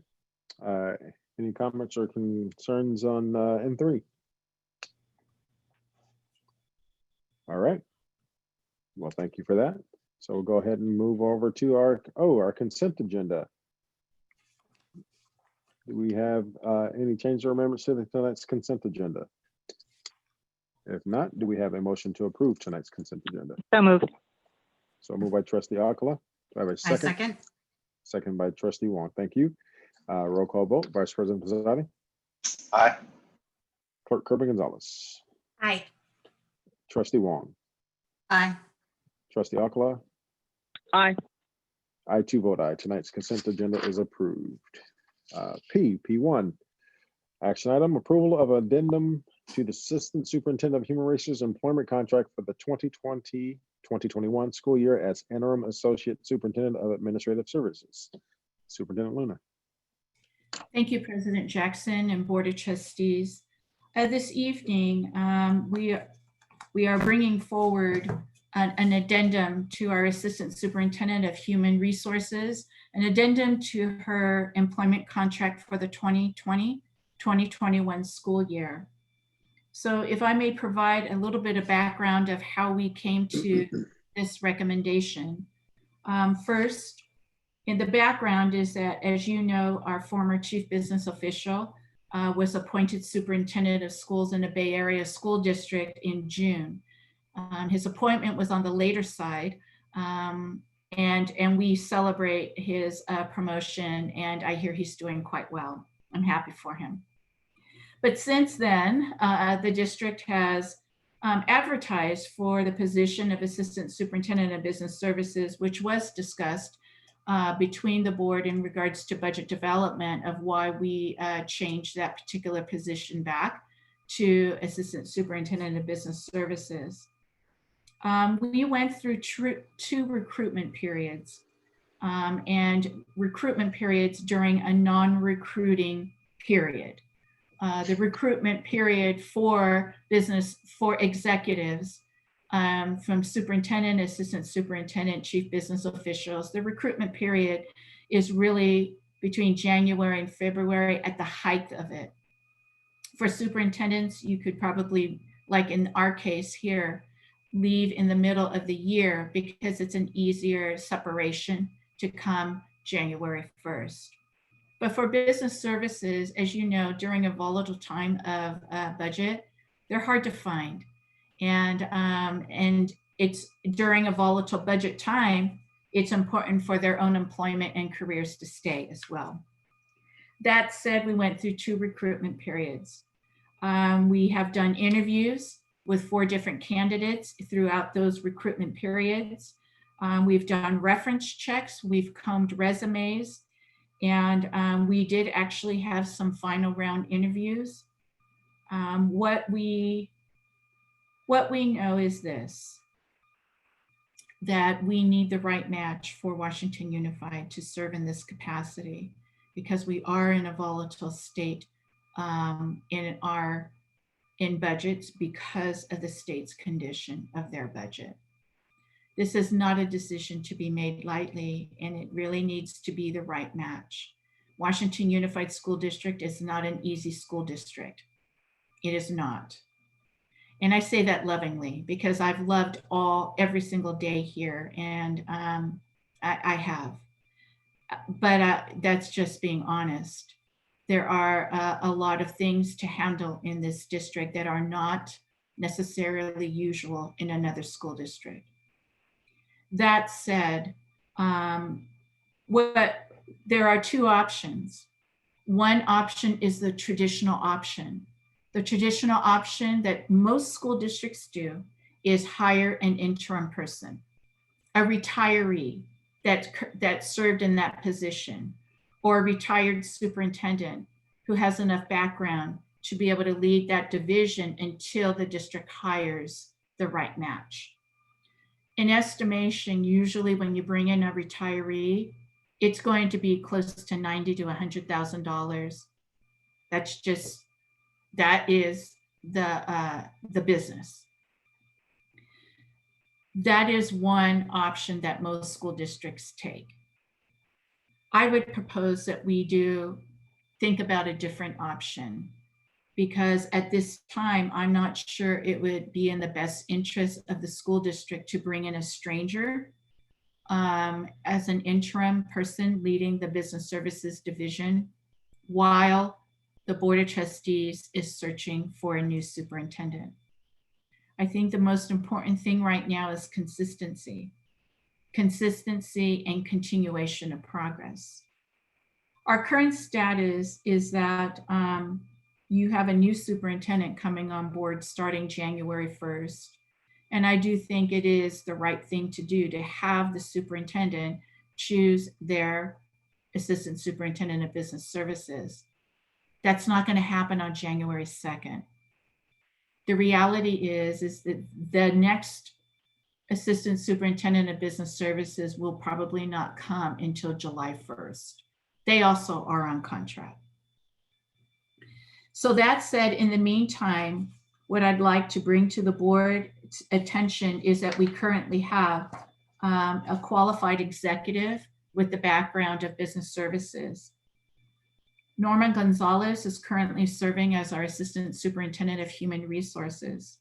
Any comments or concerns on N3? All right. Well, thank you for that. So we'll go ahead and move over to our consent agenda. Do we have any change or amendments to tonight's consent agenda? If not, do we have a motion to approve tonight's consent agenda? So moved. So moved by Trustee Alcala. Do I have a second? I second. Second by Trustee Wong. Thank you. Roll call vote. Vice President Pizzati. Aye. Clerk Kirby Gonzalez. Aye. Trustee Wong. Aye. Trustee Alcala. Aye. I too vote aye. Tonight's consent agenda is approved. P1, action item, approval of addendum to the Assistant Superintendent of Human Resources Employment Contract for the 2020-2021 school year as Interim Associate Superintendent of Administrative Services. Superintendent Luna. Thank you, President Jackson and Board of Trustees. This evening, we are bringing forward an addendum to our Assistant Superintendent of Human Resources, an addendum to her employment contract for the 2020-2021 school year. So if I may provide a little bit of background of how we came to this recommendation. First, in the background is that, as you know, our former chief business official was appointed superintendent of schools in the Bay Area School District in June. His appointment was on the later side, and we celebrate his promotion, and I hear he's doing quite well. I'm happy for him. But since then, the district has advertised for the position of Assistant Superintendent of Business Services, which was discussed between the board in regards to budget development of why we changed that particular position back to Assistant Superintendent of Business Services. We went through two recruitment periods and recruitment periods during a non-recruiting period. The recruitment period for executives from superintendent, assistant superintendent, chief business officials, the recruitment period is really between January and February at the height of it. For superintendents, you could probably, like in our case here, leave in the middle of the year because it's an easier separation to come January 1st. But for business services, as you know, during a volatile time of budget, they're hard to find. And it's during a volatile budget time, it's important for their own employment and careers to stay as well. That said, we went through two recruitment periods. We have done interviews with 4 different candidates throughout those recruitment periods. We've done reference checks, we've combed resumes, and we did actually have some final round interviews. What we know is this, that we need the right match for Washington Unified to serve in this capacity, because we are in a volatile state in budgets because of the state's condition of their budget. This is not a decision to be made lightly, and it really needs to be the right match. Washington Unified School District is not an easy school district. It is not. And I say that lovingly because I've loved every single day here, and I have. But that's just being honest. There are a lot of things to handle in this district that are not necessarily usual in another school district. That said, there are two options. One option is the traditional option. The traditional option that most school districts do is hire an interim person, a retiree that served in that position, or a retired superintendent who has enough background to be able to lead that division until the district hires the right match. In estimation, usually when you bring in a retiree, it's going to be close to $90,000 to $100,000. That is the business. That is one option that most school districts take. I would propose that we do think about a different option, because at this time, I'm not sure it would be in the best interest of the school district to bring in a stranger as an interim person leading the business services division while the Board of Trustees is searching for a new superintendent. I think the most important thing right now is consistency and continuation of progress. Our current status is that you have a new superintendent coming on board starting January 1st. And I do think it is the right thing to do to have the superintendent choose their assistant superintendent of business services. That's not going to happen on January 2nd. The reality is that the next assistant superintendent of business services will probably not come until July 1st. They also are on contract. So that said, in the meantime, what I'd like to bring to the board attention is that we currently have a qualified executive with the background of business services. Norma Gonzalez is currently serving as our Assistant Superintendent of Human Resources.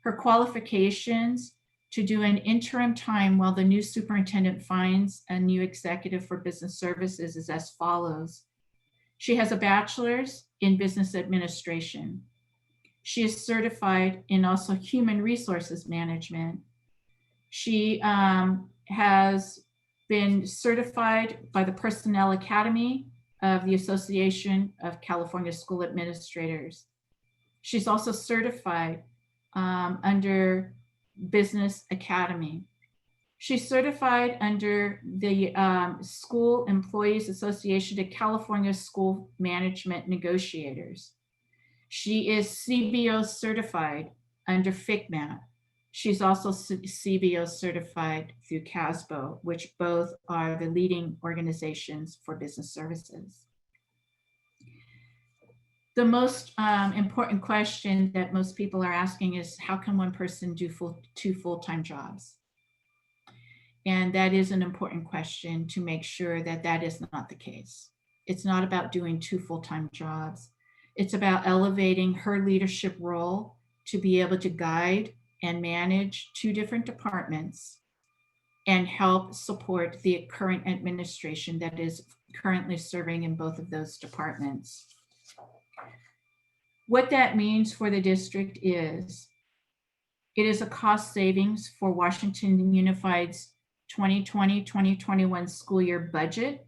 Her qualifications to do an interim time while the new superintendent finds a new executive for business services is as follows. She has a bachelor's in business administration. She is certified in also human resources management. She has been certified by the Personnel Academy of the Association of California School Administrators. She's also certified under Business Academy. She's certified under the School Employees Association of California School Management Negotiators. She is CBO certified under FCMAT. She's also CBO certified through CASBO, which both are the leading organizations for business services. The most important question that most people are asking is, how can one person do two full-time jobs? And that is an important question to make sure that that is not the case. It's not about doing two full-time jobs. It's about elevating her leadership role to be able to guide and manage two different departments and help support the current administration that is currently serving in both of those departments. What that means for the district is, it is a cost savings for Washington Unified's 2020-2021 school year budget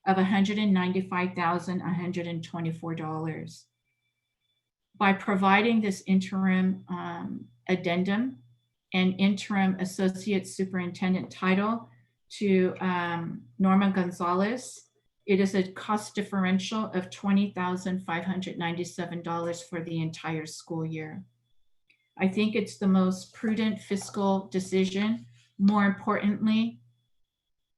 of $195,124. By providing this interim addendum an interim associate superintendent title to Norma Gonzalez. It is a cost differential of $20,597 for the entire school year. I think it's the most prudent fiscal decision. More importantly,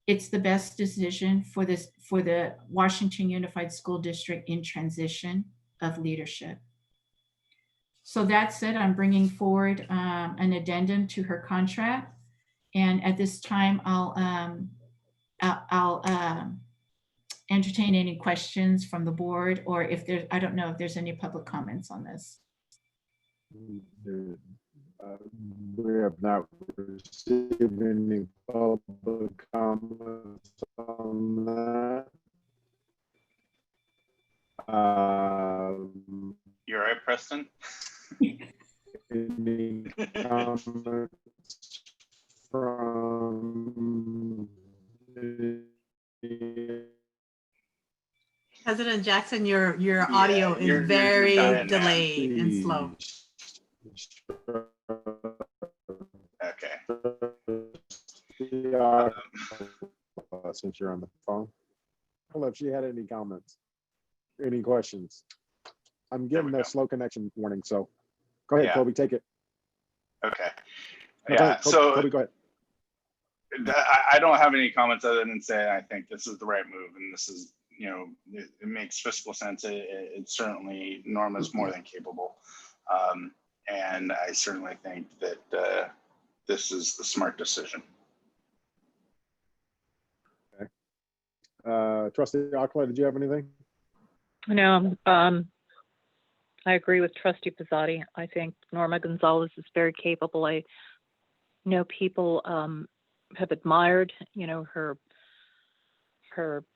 it's the best decision for the Washington Unified School District in transition of leadership. So that said, I'm bringing forward an addendum to her contract. And at this time, I'll entertain any questions from the board, or if there, I don't know if there's any public comments on this. We have not received any public comments on that. You're right, Preston. Any comments from President Jackson, your audio is very delayed and slow. Okay. Since you're on the phone, I don't know if she had any comments, any questions. I'm getting a slow connection warning, so go ahead, Yeah. Kobe, take it. Okay. No, Yeah. go ahead, So Kobe, go ahead. I don't have any comments other than say I think this is the right move, and this is, you know, it makes fiscal sense. It certainly, Norma's more than capable, and I certainly think that this is the smart decision. Okay. Trustee Akla, did you have anything? No, I agree with Trustee Pizzotti. I think Norma Gonzalez is very capable. I know people have admired, you know, her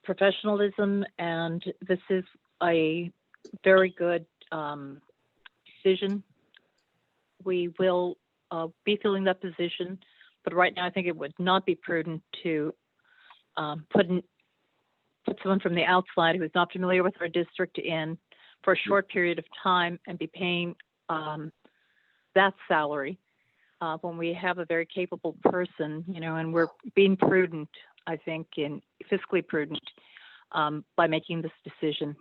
professionalism, and this is a very good decision. We will be filling that position, but right now I think it would not be prudent to put someone from the outside who is not familiar with our district in for a short period of time and be paying that salary when we have a very capable person, you know, and we're being prudent, I think, in fiscally prudent by making this decision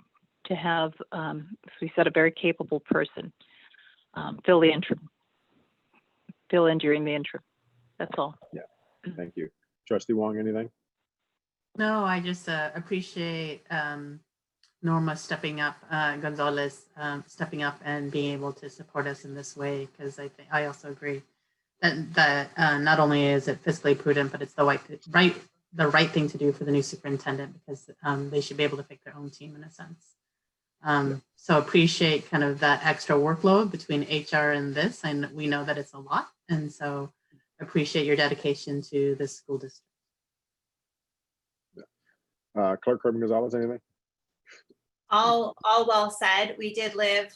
to have, as we said, a very capable person fill the interim, fill in during the interim. That's all. Yeah, thank you. Trustee Wong, anything? No, I just appreciate Norma stepping up, Gonzalez stepping up and being able to support us in this way, because I also agree that not only is it fiscally prudent, but it's the right thing to do for the new superintendent, because they should be able to pick their own team in a sense. So appreciate kind of that extra workload between HR and this, and we know that it's a lot, and so appreciate your dedication to this school district. Clerk Kirby Gonzalez, anything? All well said. We did live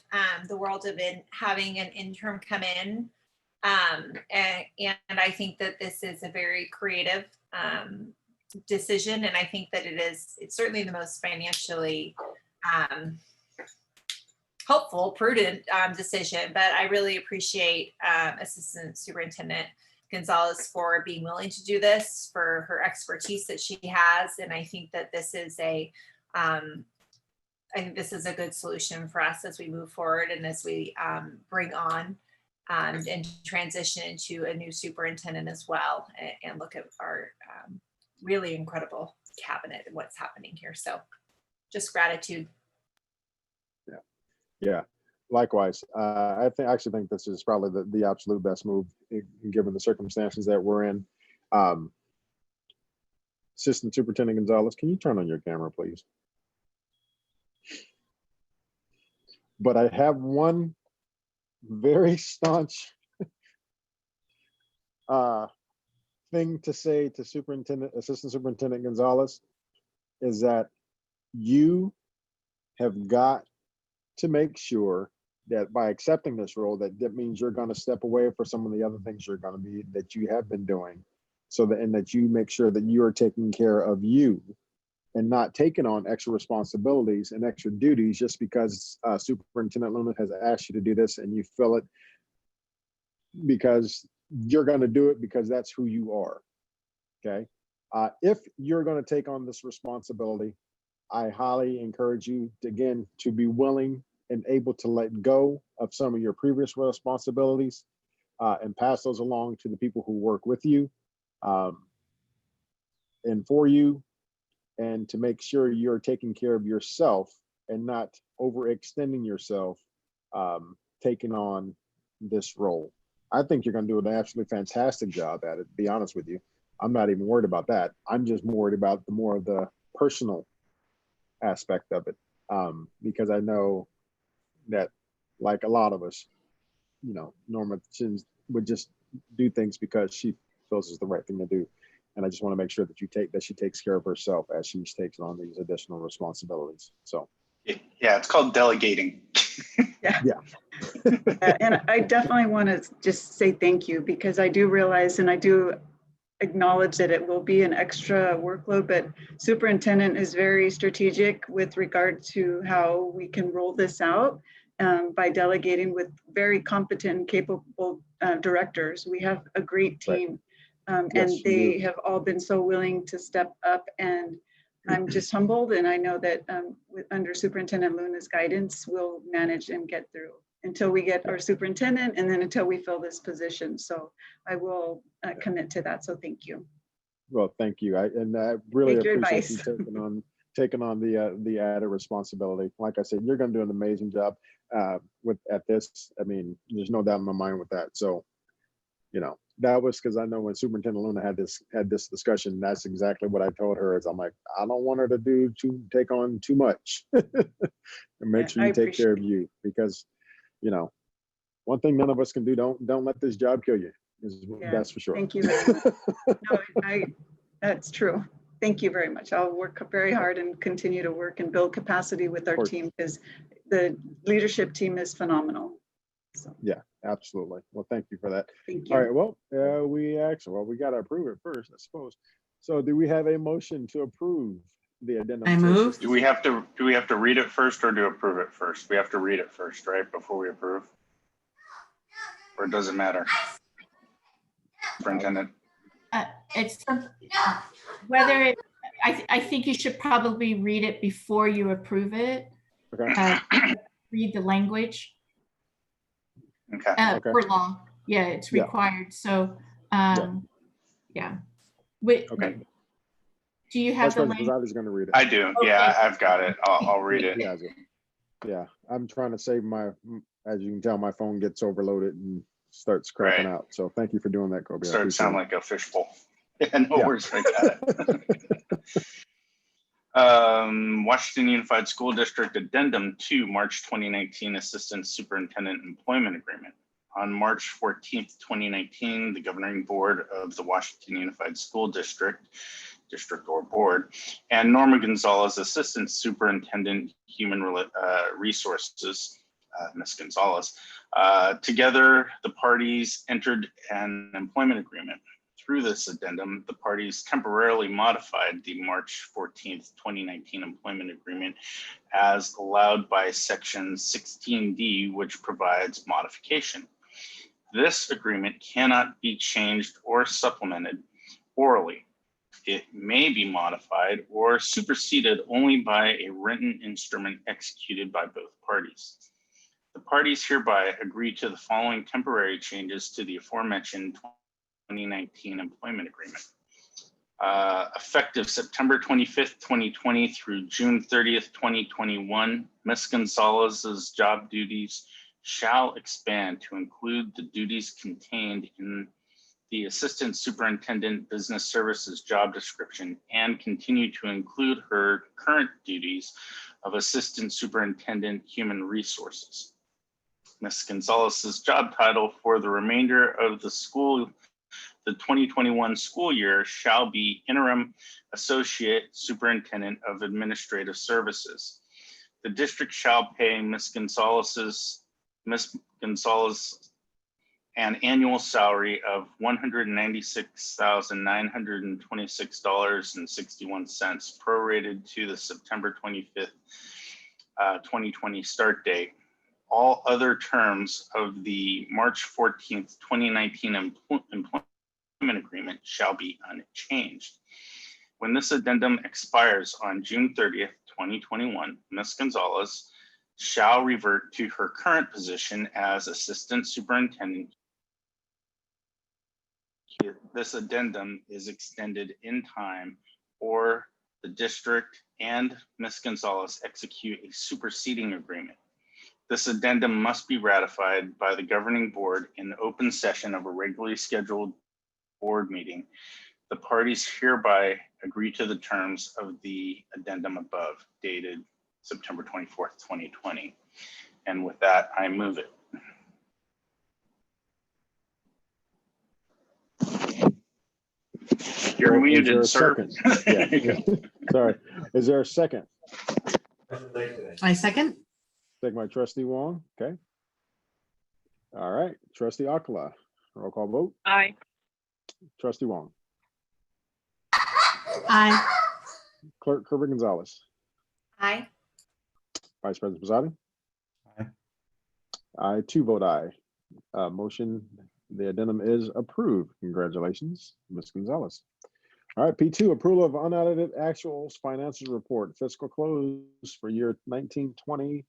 the world of having an interim come in, and I think that this is a very creative decision, and I think that it's certainly the most financially hopeful, prudent decision. But I really appreciate Assistant Superintendent Gonzalez for being willing to do this, for her expertise that she has, and I think that this is a good solution for us as we move forward and as we bring on and transition into a new superintendent as well, and look at our really incredible cabinet and what's happening here. So just gratitude. Yeah, likewise. I actually think this is probably the absolute best move given the circumstances that we're in. Assistant Superintendent Gonzalez, can you turn on your camera, please? But I have one very staunch thing to say to Assistant Superintendent Gonzalez, is that you have got to make sure that by accepting this role, that means you're going to step away for some of the other things that you have been doing, and that you make sure that you are taking care of you and not taking on extra responsibilities and extra duties just because Superintendent Luna has asked you to do this and you feel it because you're going to do it because that's who you are. Okay. If you're going to take on this responsibility, I highly encourage you to, again, to be willing and able to let go of some of your previous responsibilities and pass those along to the people who work with you and for you, and to make sure you're taking care of yourself and not overextending yourself taking on this role. I think you're going to do an absolutely fantastic job at it, to be honest with you. I'm not even worried about that. I'm just worried about more of the personal aspect of it, because I know that, like a lot of us, you know, Norma would just do things because she feels is the right thing to do. And I just want to make sure that she takes care of herself as she takes on these additional responsibilities. So yeah, it's called delegating. Yeah. And I definitely want to just say thank you, because I do realize and I do acknowledge that it will be an extra workload, but Superintendent is very strategic with regard to how we can roll this out by delegating with very competent and capable directors. We have a great team, and they have all been so willing to step up, and I'm just humbled, and I know that under Superintendent Luna's guidance, we'll manage and get through until we get our superintendent, and then until we fill this position. So I will commit to that. So thank you. Well, thank you. I really appreciate you advice. taking on the added responsibility. Like I said, you're going to do an amazing job at this. I mean, there's no doubt in my mind with that. So, you know, that was because I know when Superintendent Luna had this discussion, that's exactly what I told her. Is I'm like, I don't want her to take on too much, and make sure you take care of you, because, you know, one thing none of us can do, don't let this job kill you. That's for sure. Thank you very much. No, that's true. Thank you very much. I'll work very hard and continue to work and build capacity with our team, because the leadership team is phenomenal. So. Yeah, absolutely. Well, thank you for that. Thank you. All right. Well, we got to approve it first, I suppose. So, do we have a motion to approve the addendum? I move. Do we have to read it first, or do approve it first? We have to read it first, right, before we approve, or does it matter? Superintendent. It's whether it, I think you should probably read it before you approve it. Okay. Read the language. Okay. For law. Yeah, it's required. So, yeah. Okay. Do you have the language? I was going to read it. I do. Okay. Yeah, I've got it. I'll read it. Yeah. I'm trying to save as you can tell, my phone gets overloaded and starts cracking out. So thank you for doing that, Kobe. Started to sound like a fishbowl. No worries, I got it. Washington Unified School District Addendum to March 2019 Assistant Superintendent Employment Agreement. On March 14th, 2019, the Governing Board of the Washington Unified School District or Board, and Norma Gonzalez, Assistant Superintendent Human Resources, Ms. Gonzalez, together the parties entered an employment agreement. Through this addendum, the parties temporarily modified the March 14th, 2019 employment agreement as allowed by Section 16D, which provides modification. This agreement cannot be changed or supplemented orally. It may be modified or superseded only by a written instrument executed by both parties. The parties hereby agree to the following temporary changes to the aforementioned 2019 employment agreement. Effective September 25th, 2020 through June 30th, 2021, Ms. Gonzalez's job duties shall expand to include the duties contained in the Assistant Superintendent Business Services job description and continue to include her current duties of Assistant Superintendent Human Resources. Ms. Gonzalez's job title for the remainder of the 2021 school year shall be Interim Associate Superintendent of Administrative Services. The district shall pay Ms. Gonzalez an annual salary of $196,926.61 prorated to the September 25th, 2020 start date. all other terms of the March 14th, 2019 employment agreement shall be unchanged. When this addendum expires on June 30th, 2021, Ms. Gonzalez shall revert to her current position as Assistant Superintendent. This addendum is extended in time, or the district and Ms. Gonzalez execute a superseding agreement. This addendum must be ratified by the governing board in open session of a regularly scheduled board meeting. The parties hereby agree to the terms of the addendum above, dated September 24th, 2020. And with that, I move it. You're muted, sir. Yeah. Sorry. Is there a second? I second. Second by trustee Wong. Okay. All right. Trustee Akala, roll call vote. Aye. Trustee Wong. Aye. Clerk Kerber Gonzalez. Aye. Vice President Posadi. Aye. I too vote aye. Motion, the addendum is approved. Congratulations, Ms. Gonzalez. All right, P2, approval of unaudited actuals financial report, fiscal close for year 2019-2020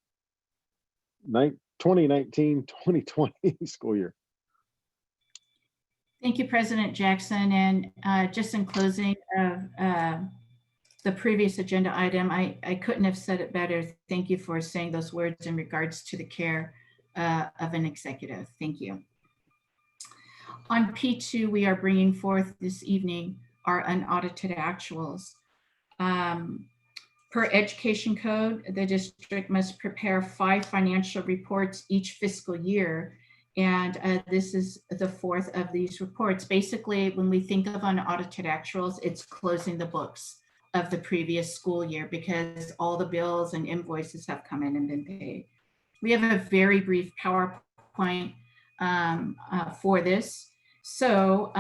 school year. Thank you, President Jackson. And just in closing of the previous agenda item, I couldn't have said it better. Thank you for saying those words in regards to the care of an executive. Thank you. On P2, we are bringing forth this evening our unaudited actuals. Per education code, the district must prepare 5 financial reports each fiscal year. And this is the 4th of these reports. Basically, when we think of unaudited actuals, it's closing the books of the previous school year because all the bills and invoices have come in and been paid. We have a very brief PowerPoint for this. So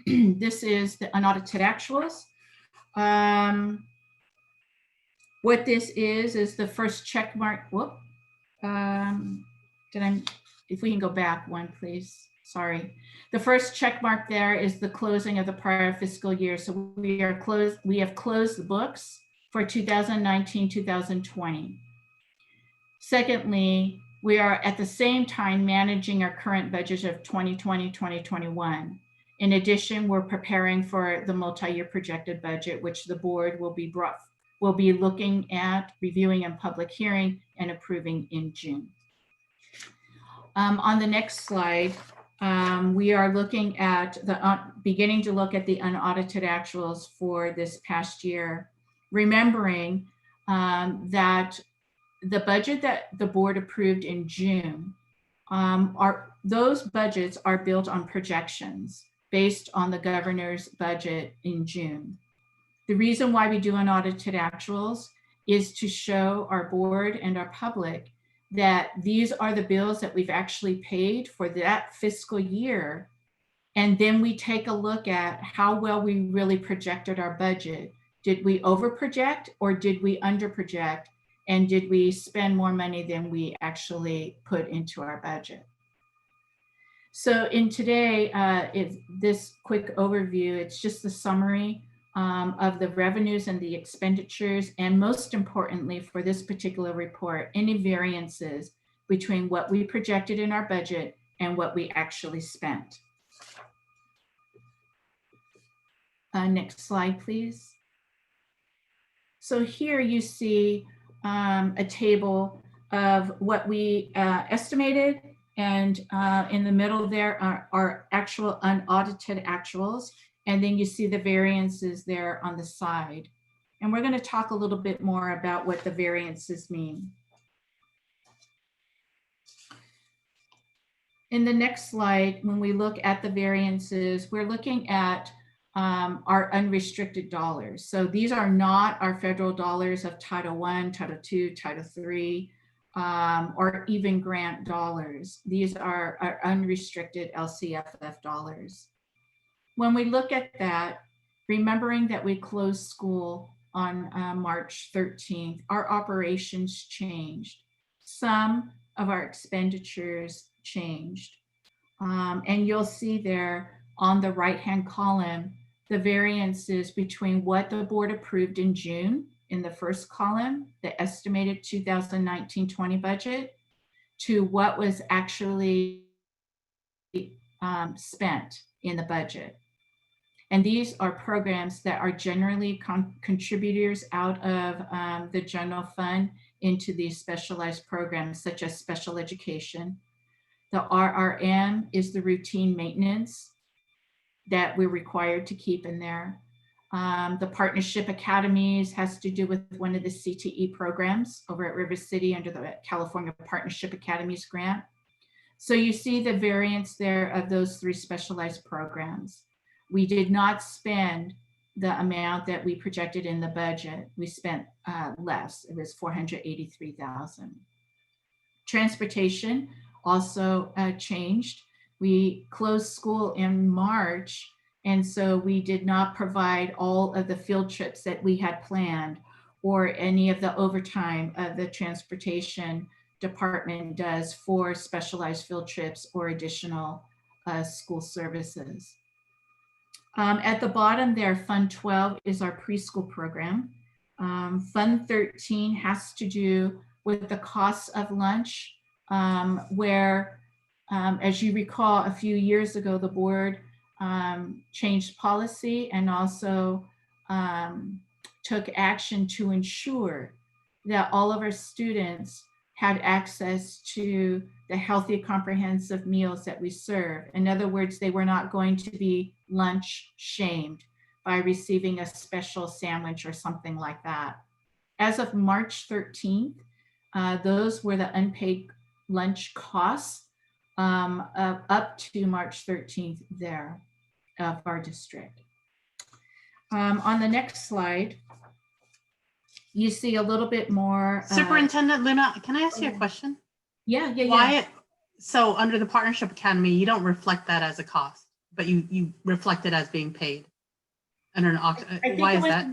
this is the unaudited actuals. What this is the first check mark. Whoop. If we can go back one, please. Sorry. The first check mark there is the closing of the prior fiscal year. So we have closed the books for 2019-2020. Secondly, we are at the same time managing our current budget of 2020-2021. In addition, we're preparing for the multi-year projected budget, which the board will be looking at, reviewing in public hearing and approving in June. On the next slide, we are looking at beginning to look at the unaudited actuals for this past year, remembering that the budget that the board approved in June, those budgets are built on projections based on the governor's budget in June. The reason why we do unaudited actuals is to show our board and our public that these are the bills that we've actually paid for that fiscal year. And then we take a look at how well we really projected our budget. Did we over project or did we under project? And did we spend more money than we actually put into our budget? So in today, this quick overview, it's just the summary of the revenues and the expenditures, and most importantly for this particular report, any variances between what we projected in our budget and what we actually spent. Next slide, please. So here you see a table of what we estimated, and in the middle there are actual unaudited actuals, and then you see the variances there on the side. And we're going to talk a little bit more about what the variances mean. In the next slide, when we look at the variances, we're looking at our unrestricted dollars. So these are not our federal dollars of Title I, Title II, Title III, or even grant dollars. These are our unrestricted LCFF dollars. When we look at that, remembering that we closed school on March 13th, our operations changed. Some of our expenditures changed. And you'll see there on the right-hand column, the variances between what the board approved in June in the first column, the estimated 2019-20 budget, to what was actually spent in the budget. And these are programs that are generally contributors out of the general fund into these specialized programs, such as special education. The RRM is the routine maintenance that we're required to keep in there. The partnership academies has to do with one of the CTE programs over at River City under the California Partnership Academies grant. So you see the variance there of those 3 specialized programs. We did not spend the amount that we projected in the budget. We spent less. It was $483,000. Transportation also changed. We closed school in March, and so we did not provide all of the field trips that we had planned or any of the overtime of the transportation department does for specialized field trips or additional school services. At the bottom there, Fund 12 is our preschool program. Fund 13 has to do with the costs of lunch, where, as you recall, a few years ago, the board changed policy and also took action to ensure that all of our students had access to the healthy, comprehensive meals that we serve. In other words, they were not going to be lunch shamed by receiving a special sandwich or something like that. As of March 13th, those were the unpaid lunch costs up to March 13th there of our district. On the next slide, you see a little bit more. Superintendent Luna, can I ask you a question? Yeah. Why? So under the Partnership Academy, you don't reflect that as a cost, but you reflect it as being paid. Under an why is that?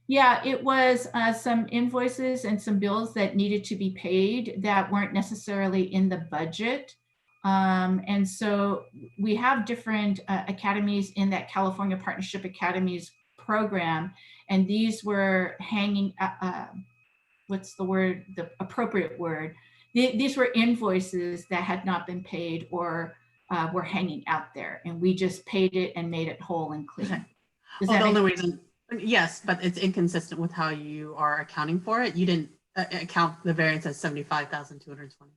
Yeah, it was some invoices and some bills that needed to be paid that weren't necessarily in the budget. And so we have different academies in that California Partnership Academies program, and these were hanging, what's the word, the appropriate word? These were invoices that had not been paid or were hanging out there, and we just paid it and made it whole and clean. Well, the only reason, yes, but it's inconsistent with how you are accounting for it. You didn't account the variance as 75,220.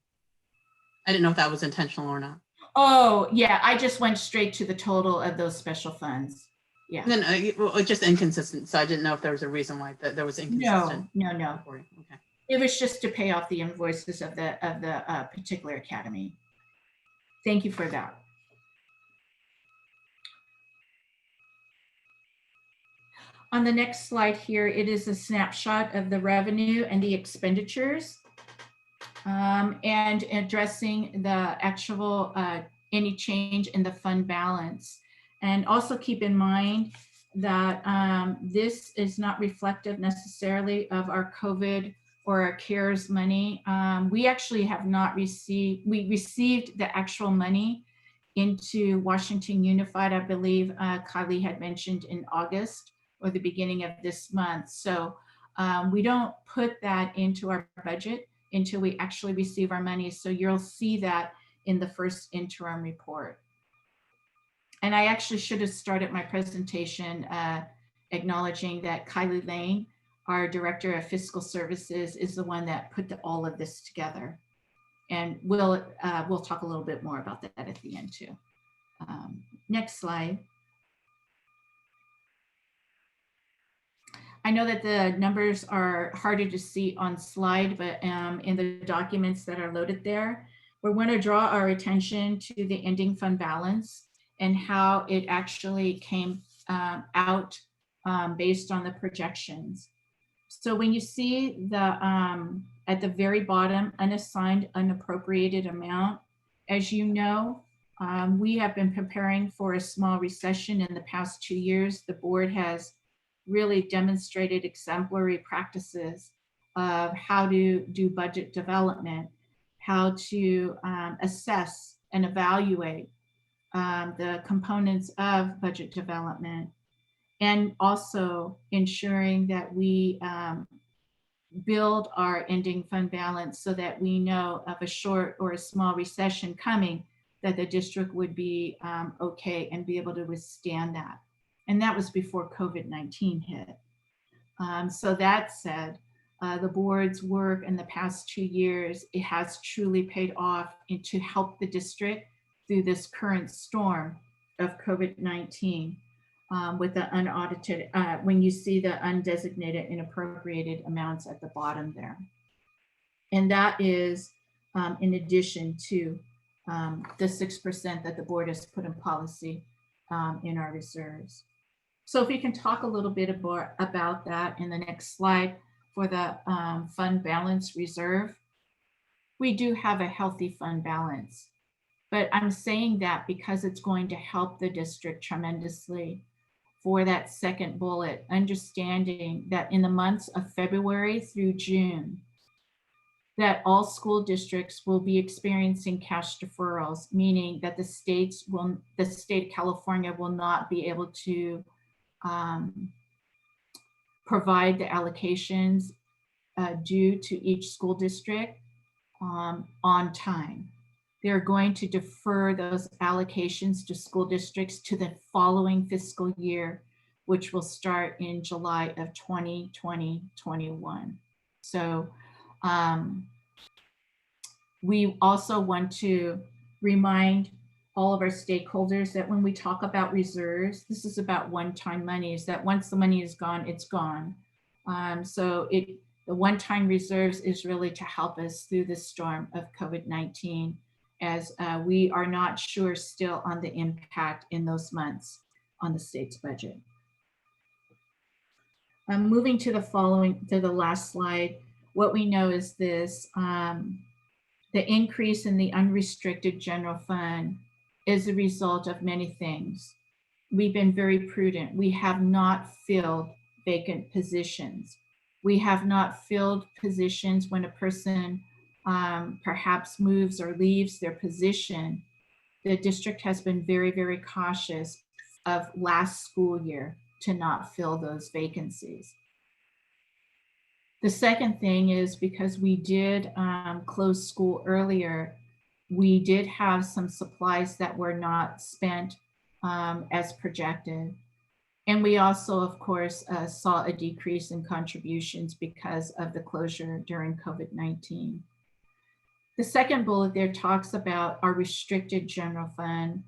I didn't know if that was intentional or not. Oh, yeah, I just went straight to the total of those special funds. Yeah. And then well, just inconsistent. So I didn't know if there was a reason why there was inconsistent. No. Okay. It was just to pay off the invoices of the particular academy. Thank you for that. On the next slide here, it is a snapshot of the revenue and the expenditures, and addressing the actual any change in the fund balance. And also keep in mind that this is not reflective necessarily of our COVID or our CARES money. We actually have not received, we received the actual money into Washington Unified, I believe Kylie had mentioned in August or the beginning of this month. So we don't put that into our budget until we actually receive our money. So you'll see that in the first interim report. And I actually should have started my presentation acknowledging that Kylie Lane, our Director of Fiscal Services, is the one that put all of this together. And we'll talk a little bit more about that at the end too. Next slide. I know that the numbers are harder to see on slide, but in the documents that are loaded there, we want to draw our attention to the ending fund balance and how it actually came out based on the projections. So when you see the at the very bottom, unassigned, unappropriated amount, as you know, we have been preparing for a small recession in the past 2 years. The board has really demonstrated exemplary practices of how to do budget development, how to assess and evaluate the components of budget development, and also ensuring that we build our ending fund balance so that we know of a short or a small recession coming, that the district would be okay and be able to withstand that. And that was before COVID-19 hit. So that said, the board's work in the past 2 years, it has truly paid off to help the district through this current storm of COVID-19 with the unaudited, when you see the undesignated and appropriated amounts at the bottom there. And that is in addition to the 6% that the board has put in policy in our reserves. So if we can talk a little bit about that in the next slide for the fund balance reserve. We do have a healthy fund balance, but I'm saying that because it's going to help the district tremendously for that second bullet, understanding that in the months of February through June, that all school districts will be experiencing cash deferrals, meaning that the state of California will not be able to provide the allocations due to each school district on time. They're going to defer those allocations to school districts to the following fiscal year, which will start in July of 2020-21. So we also want to remind all of our stakeholders that when we talk about reserves, this is about one-time money, is that once the money is gone, it's gone. So the one-time reserves is really to help us through the storm of COVID-19, as we are not sure still on the impact in those months on the state's budget. Moving to the last slide, what we know is this, the increase in the unrestricted general fund is a result of many things. We've been very prudent. We have not filled vacant positions. We have not filled positions when a person perhaps moves or leaves their position. The district has been very, very cautious of last school year to not fill those vacancies. The second thing is because we did close school earlier, we did have some supplies that were not spent as projected. And we also, of course, saw a decrease in contributions because of the closure during COVID-19. The second bullet there talks about our restricted general fund.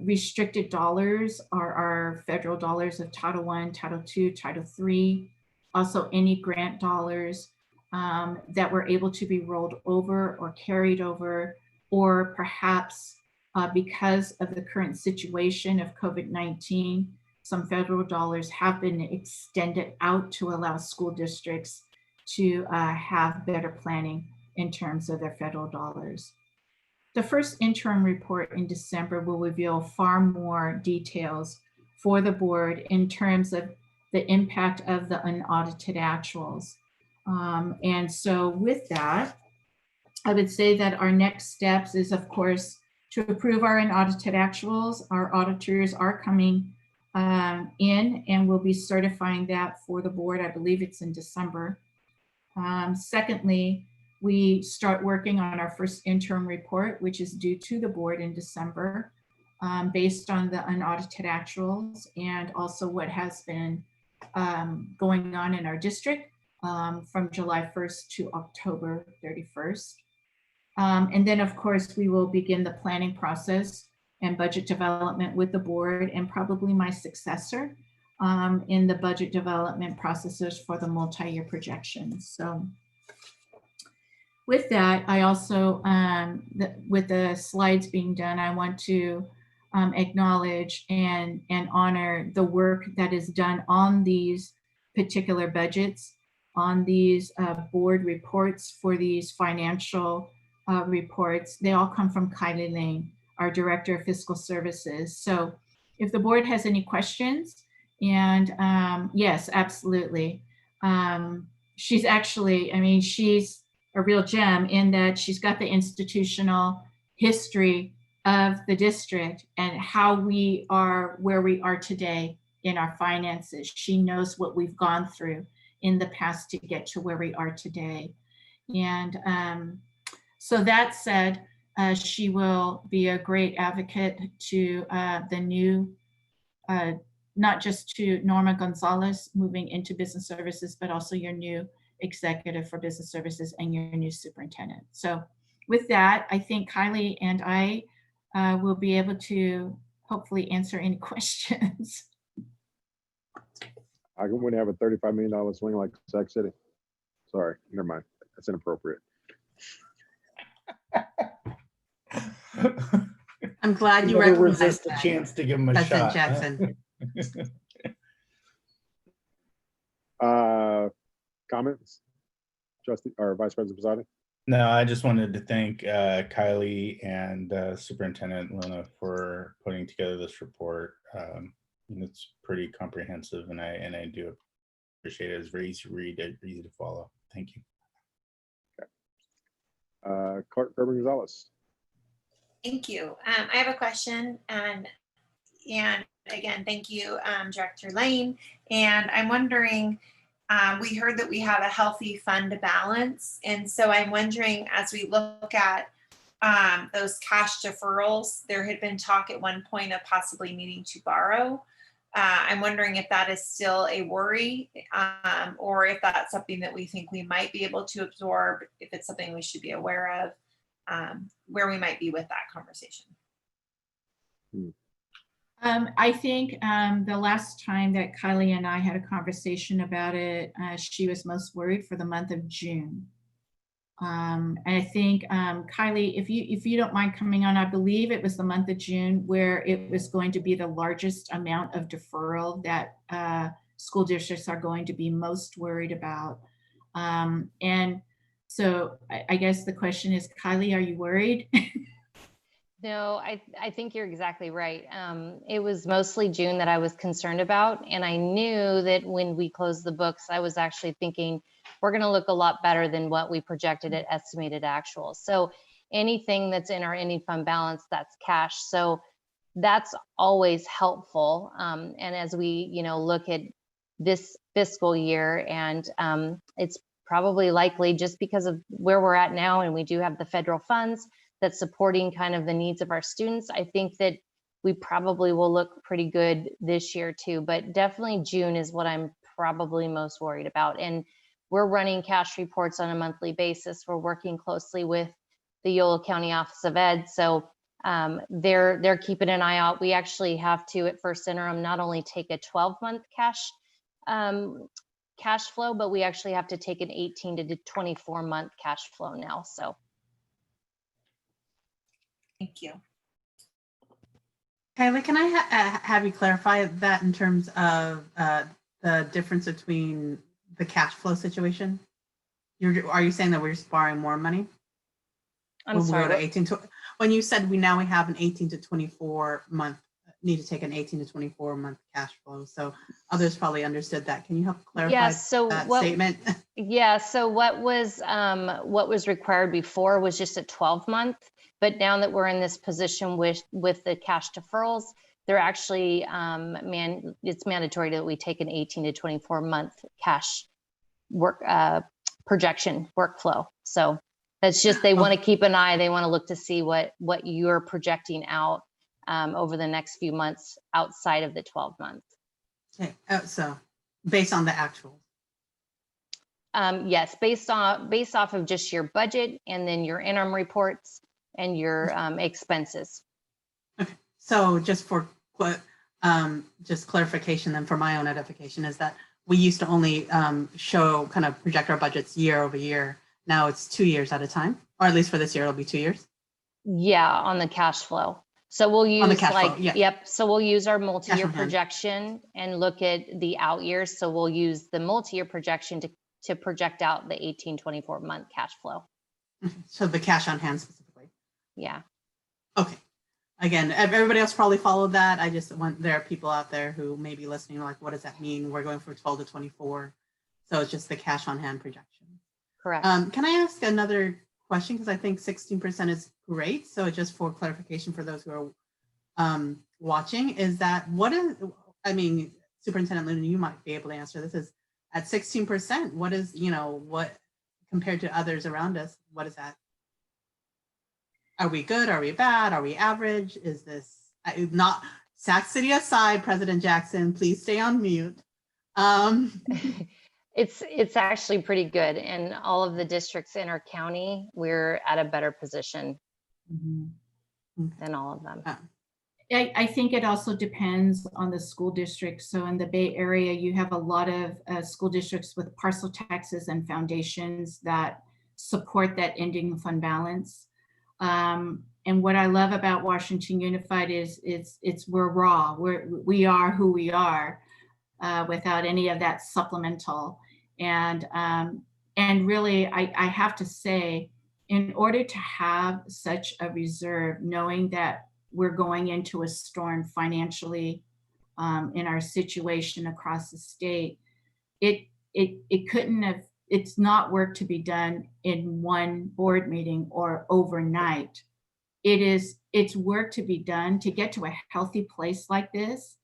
Restricted dollars are our federal dollars of Title I, Title II, Title III, also any grant dollars that were able to be rolled over or carried over, or perhaps because of the current situation of COVID-19, some federal dollars have been extended out to allow school districts to have better planning in terms of their federal dollars. The first interim report in December will reveal far more details for the board in terms of the impact of the unaudited actuals. And so with that, I would say that our next steps is, of course, to approve our unaudited actuals. Our auditors are coming in and we'll be certifying that for the board. I believe it's in December. Secondly, we start working on our first interim report, which is due to the board in December, based on the unaudited actuals and also what has been going on in our district from July 1st to October 31st. And then, of course, we will begin the planning process and budget development with the board and probably my successor in the budget development processes for the multi-year projections. So with that, I also, with the slides being done, I want to acknowledge and honor the work that is done on these particular budgets, on these board reports for these financial reports. They all come from Kylie Lane, our Director of Fiscal Services. So if the board has any questions, and yes, absolutely. She's actually, I mean, she's a real gem in that she's got the institutional history of the district and how we are where we are today in our finances. She knows what we've gone through in the past to get to where we are today. And so that said, she will be a great advocate to the new, not just to Norma Gonzalez moving into business services, but also your new executive for business services and your new superintendent. So with that, I think Kylie and I will be able to hopefully answer any questions. I wouldn't have a $35 million swing like Sac City. Sorry, never mind. That's inappropriate. I'm glad you never recognized resist a that, chance to give him a President shot. Jackson. Comments? Trustee or Vice President Posada? No, I just wanted to thank Kylie and Superintendent Luna for putting together this report. It's pretty comprehensive, and I do appreciate it. It's very easy to read, easy to follow. Thank you. Okay. Clerk Gerber Gonzalez. Thank you. I have a question, and again, thank you, Director Lane. And I'm wondering, we heard that we have a healthy fund balance, and so I'm wondering, as we look at those cash deferrals, there had been talk at one point of possibly needing to borrow. I'm wondering if that is still a worry, or if that's something that we think we might be able to absorb, if it's something we should be aware of, where we might be with that conversation. I think the last time that Kylie and I had a conversation about it, she was most worried for the month of June. And I think, Kylie, if you don't mind coming on, I believe it was the month of June where it was going to be the largest amount of deferral that school districts are going to be most worried about. And so I guess the question is, Kylie, are you worried? No, I think you're exactly right. It was mostly June that I was concerned about. And I knew that when we closed the books, I was actually thinking we're going to look a lot better than what we projected at estimated actuals. So anything that's in our ending fund balance, that's cash. So that's always helpful. And as we, look at this fiscal year, and it's probably likely just because of where we're at now, and we do have the federal funds that's supporting kind of the needs of our students. I think that we probably will look pretty good this year too, but definitely June is what I'm probably most worried about. And we're running cash reports on a monthly basis. We're working closely with the Yolo County Office of Ed. So they're keeping an eye out. We actually have to, at first interim, not only take a 12-month cash flow, but we actually have to take an 18 to 24-month cash flow now. So. Thank you. Kylie, can I have you clarify that in terms of the difference between the cash flow situation? Are you saying that we're just borrowing more money? I'm sorry. When you said we have an 18 to 24 month, need to take an 18 to 24 month cash flow. So others probably understood that. Can you help clarify that statement? Yeah. So what was required before was just a 12-month. But now that we're in this position with the cash deferrals, they're actually, it's mandatory that we take an 18 to 24 month cash projection workflow. So that's just, they want to keep an eye. They want to look to see what you're projecting out over the next few months outside of the 12 months. Okay. So based on the actual. Yes, based off of just your budget and then your interim reports and your expenses. Okay. So just for just clarification, then for my own edification, is that we used to only project our budgets year over year. Now it's 2 years at a time, or at least for this year, it'll be 2 years. Yeah, on the cash flow. So we'll use So we'll use our multi-year projection and look at the out years. So we'll use the multi-year projection to project out the 18-24 month cash flow. So the cash on hand specifically. Yeah. Okay. Again, everybody else probably followed that. I just there are people out there who may be listening like, what does that mean? We're going from 12 to 24. So it's just the cash on hand projection. Correct. Can I ask another question? Because I think 16% is great. So just for clarification for those who are watching, is that what is, I mean, Superintendent Luna, you might be able to answer this, is at 16%, what is, what compared to others around us, what is that? Are we good? Are we bad? Are we average? Is this not, Sac City aside, President Jackson, please stay on mute. It's actually pretty good. In all of the districts in our county, we're at a better position than all of them. I think it also depends on the school district. So in the Bay Area, you have a lot of school districts with parcel taxes and foundations that support that ending fund balance. And what I love about Washington Unified is we're raw. We are who we are without any of that supplemental. And really, I have to say, in order to have such a reserve, knowing that we're going into a storm financially in our situation across the state, it couldn't have, it's not work to be done in one board meeting or overnight. It's work to be done to get to a healthy place like this.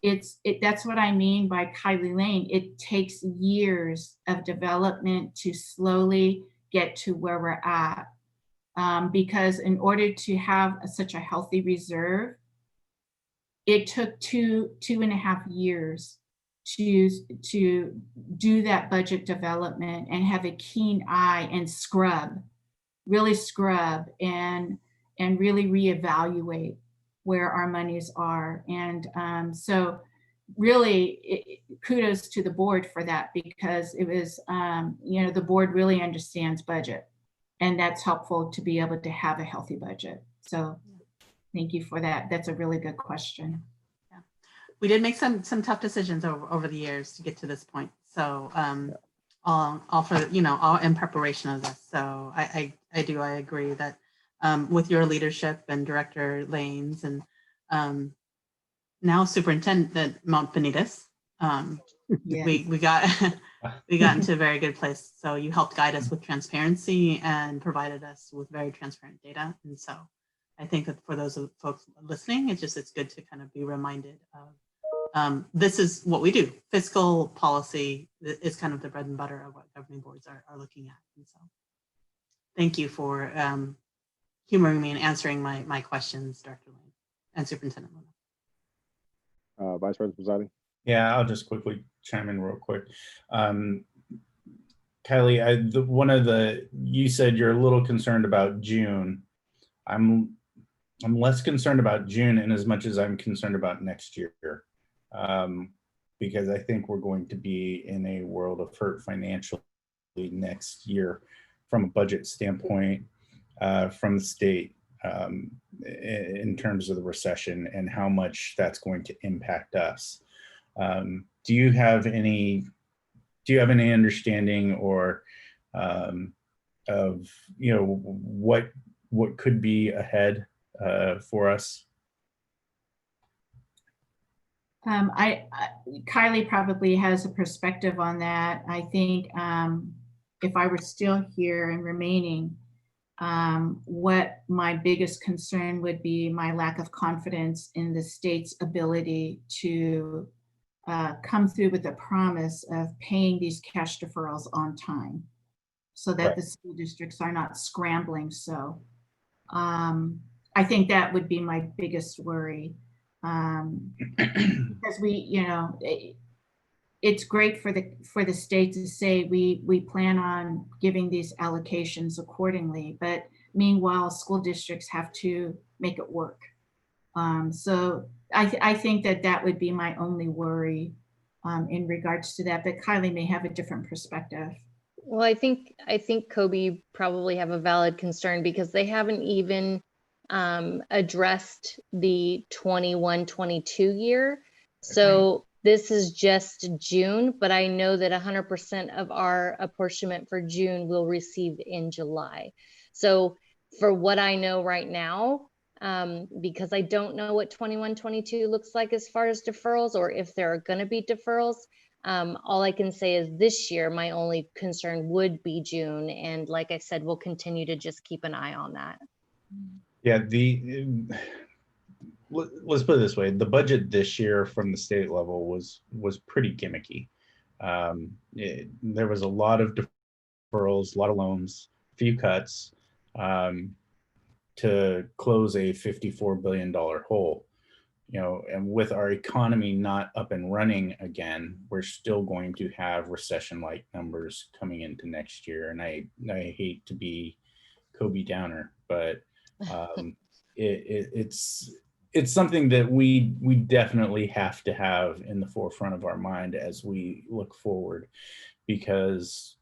That's what I mean by Kylie Lane. It takes years of development to slowly get to where we're at. Because in order to have such a healthy reserve, it took two and a half years to do that budget development and have a keen eye and really scrub and really reevaluate where our monies are. And so really kudos to the board for that, because it was, the board really understands budget. And that's helpful to be able to have a healthy budget. So thank you for that. That's a really good question. Yeah. We did make some tough decisions over the years to get to this point. So all for, all in preparation of this. So I agree that with your leadership and Director Lanes and now Superintendent Mount Benitez, we got into a very good place. So you helped guide us with transparency and provided us with very transparent data. And so I think that for those of folks listening, it's good to kind of be reminded of this is what we do. Fiscal policy is kind of the bread and butter of what governing boards are looking at. And so thank you for humoring me and answering my questions, Director Lane and Superintendent Luna. Vice President Presiding. Yeah, I'll just quickly chime in real quick. Kylie, you said you're a little concerned about June. I'm less concerned about June in as much as I'm concerned about next year, because I think we're going to be in a world of hurt financially next year from a budget standpoint, from the state, in terms of the recession and how much that's going to impact us. Do you have any understanding or of what could be ahead for us? Kylie probably has a perspective on that. I think if I were still here and remaining, what my biggest concern would be my lack of confidence in the state's ability to come through with a promise of paying these cash deferrals on time so that the school districts are not scrambling. So I think that would be my biggest worry, because it's great for the state to say we plan on giving these allocations accordingly, but meanwhile school districts have to make it work. So I think that would be my only worry in regards to that, but Kylie may have a different perspective. Well, I think Kobe probably have a valid concern because they haven't even addressed the 21-22 year. So this is just June, but I know that 100% of our apportionment for June will receive in July. So for what I know right now, because I don't know what 21-22 looks like as far as deferrals or if there are going to be deferrals, All I can say is this year, my only concern would be June. And like I said, we'll continue to just keep an eye on that. Yeah, let's put it this way: the budget this year from the state level was pretty gimmicky. There was a lot of deferrals, a lot of loans, a few cuts to close a $54 billion hole. You know, and with our economy not up and running again, we're still going to have recession-like numbers coming into next year. And I hate to be Kobe Downer, but it's something that we definitely have to have in the forefront of our mind as we look forward, because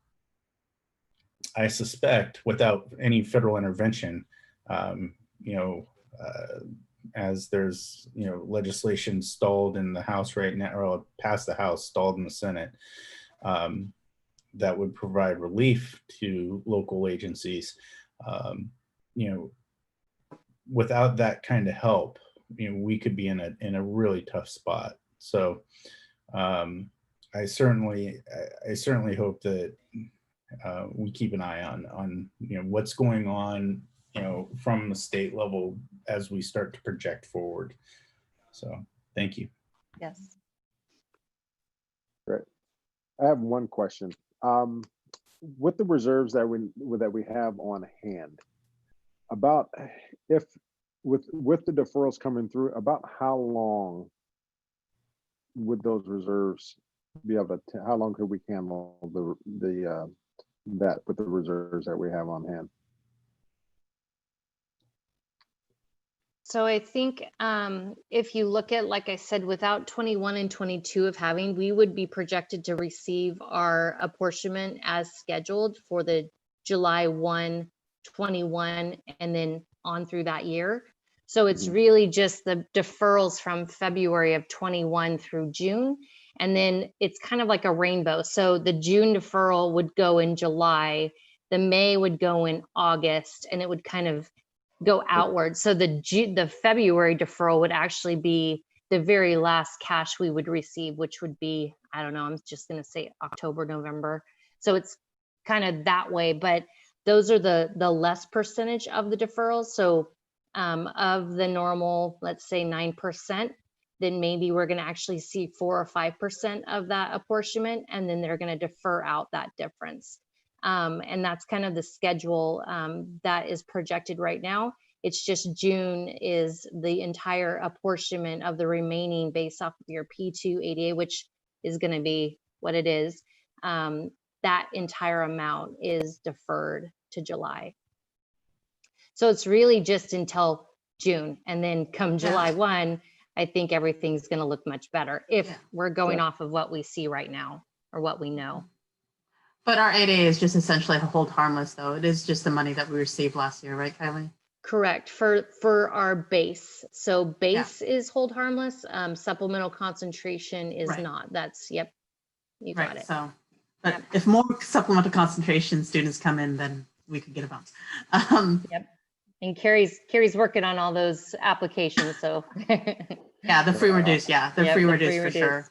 I suspect without any federal intervention, as there's legislation stalled in the House right now, or past the House, stalled in the Senate, that would provide relief to local agencies. Without that kind of help, we could be in a really tough spot. So I certainly hope that we keep an eye on what's going on from the state level as we start to project forward. So thank you. Yes. Great. I have one question. With the reserves that we have on hand, about if with the deferrals coming through, about how long would those reserves be able to? How long could we handle that with the reserves that we have on hand? So I think if you look at, like I said, without 21 and 22 of having, we would be projected to receive our apportionment as scheduled for the July 1, 21, and then on through that year. So it's really just the deferrals from February of 21 through June. And then it's kind of like a rainbow. So the June deferral would go in July, the May would go in August, and it would kind of go outward. So the February deferral would actually be the very last cash we would receive, which would be, I don't know, I'm just going to say October, November. So it's kind of that way, but those are the less percentage of the deferrals. So of the normal, let's say 9%, then maybe we're going to actually see 4 or 5% of that apportionment, and then they're going to defer out that difference. And that's kind of the schedule that is projected right now. It's just June is the entire apportionment of the remaining based off of your P2 ADA, which is going to be what it is. That entire amount is deferred to July. So it's really just until June, and then come July 1, I think everything's going to look much better if we're going off of what we see right now or what we know. But our 8A is just essentially hold harmless, though. It is just the money that we received last year, right, Kylie? Correct, for our base. So base is hold harmless. Supplemental concentration is not. That's, you got it. So, but if more supplemental concentration students come in, then we could get a bounce. And Carrie's working on all those applications, so. Yeah, the free reduce, the free reduce for sure.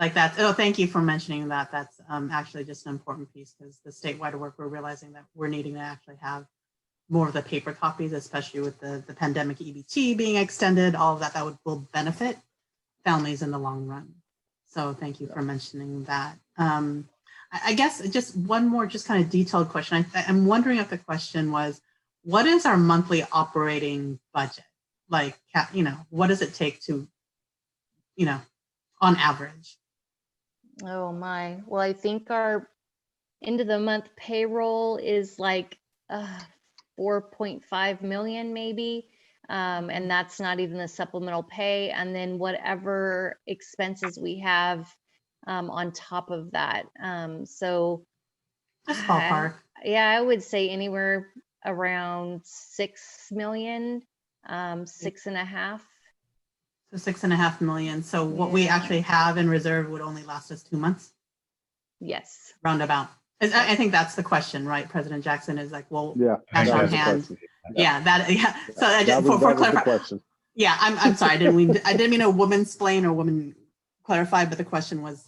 Like that. Oh, thank you for mentioning that. That's actually just an important piece, because the statewide work, we're realizing that we're needing to actually have more of the paper copies, especially with the pandemic EBT being extended, all of that will benefit families in the long run. So thank you for mentioning that. I guess just one more just kind of detailed question. I'm wondering if the question was, what is our monthly operating budget? Like, what does it take to, on average? Oh my, well, I think our end of the month payroll is like 4.5 million maybe. And that's not even the supplemental pay. And then whatever expenses we have on top of that. So that's ballpark. Yeah, I would say anywhere around 6 million, 6.5. So 6.5 million. So what we actually have in reserve would only last us 2 months? Yes. Roundabout. I think that's the question, right? President Jackson is like, well, cash that on was the hand. question. So I just for clarification. Yeah, I'm sorry. I didn't mean to woman-splain or woman clarify, but the question was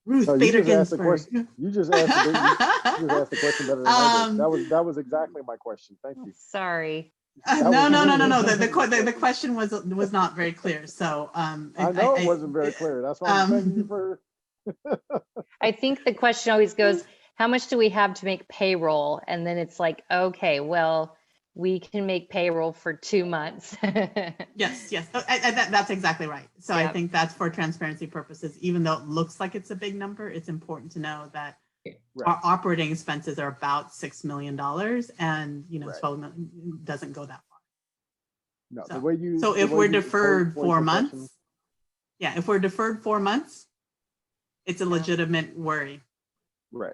Ruth No, Bader you just asked the Ginsburg. question. You just asked the question better than I did. That was exactly my question. Thank you. Sorry. No. The question was not very clear. So I know it wasn't very clear. That's why I'm thanking you for. I think the question always goes, how much do we have to make payroll? And then it's like, okay, well, we can make payroll for 2 months. Yes. That's exactly right. So I Yep. think that's for transparency purposes. Even though it looks like it's a big number, it's important to know that our operating expenses are about $6 million, and 12 million doesn't go that far. No, So, the way you. so the if way we're you deferred pose 4 the months, question- if we're deferred 4 months, it's a legitimate worry. Right.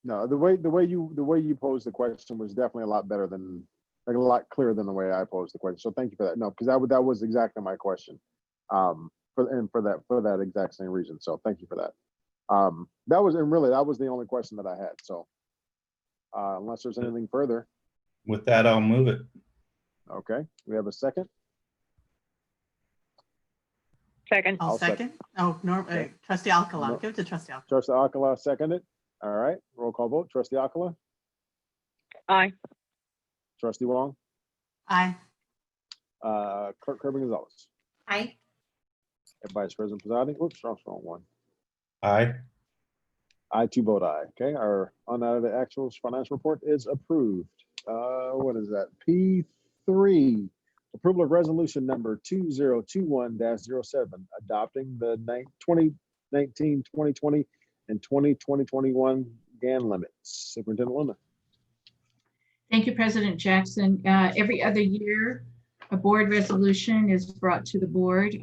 No, the way you posed the question was definitely a lot better than, like, a lot clearer than the way I posed the question. So thank you for that. No, because that was exactly my question. For that exact same reason. So thank you for that. That was the only question that I had. So unless there's anything further. With that, I'll move it. Okay. We have a second. Second. I'll second. Oh, no, Okay. Trustee Alcala. No. Give it to Trustee Alcala. Trustee Alcala seconded. All right. Roll call vote. Trustee Alcala. Aye. Trustee Wong. Aye. Clerk Kirby Gonzalez. Aye. And Vice President Posadi. Oops, wrong one. Aye. I too vote aye. Okay. Our unaudited actuals financial report is approved. What is that? P3. Approval of resolution number 2021-07, adopting the 2019, 2020, and 2021 GAN limits. Superintendent Luna. Thank you, President Jackson. Every other year, a board resolution is brought to the board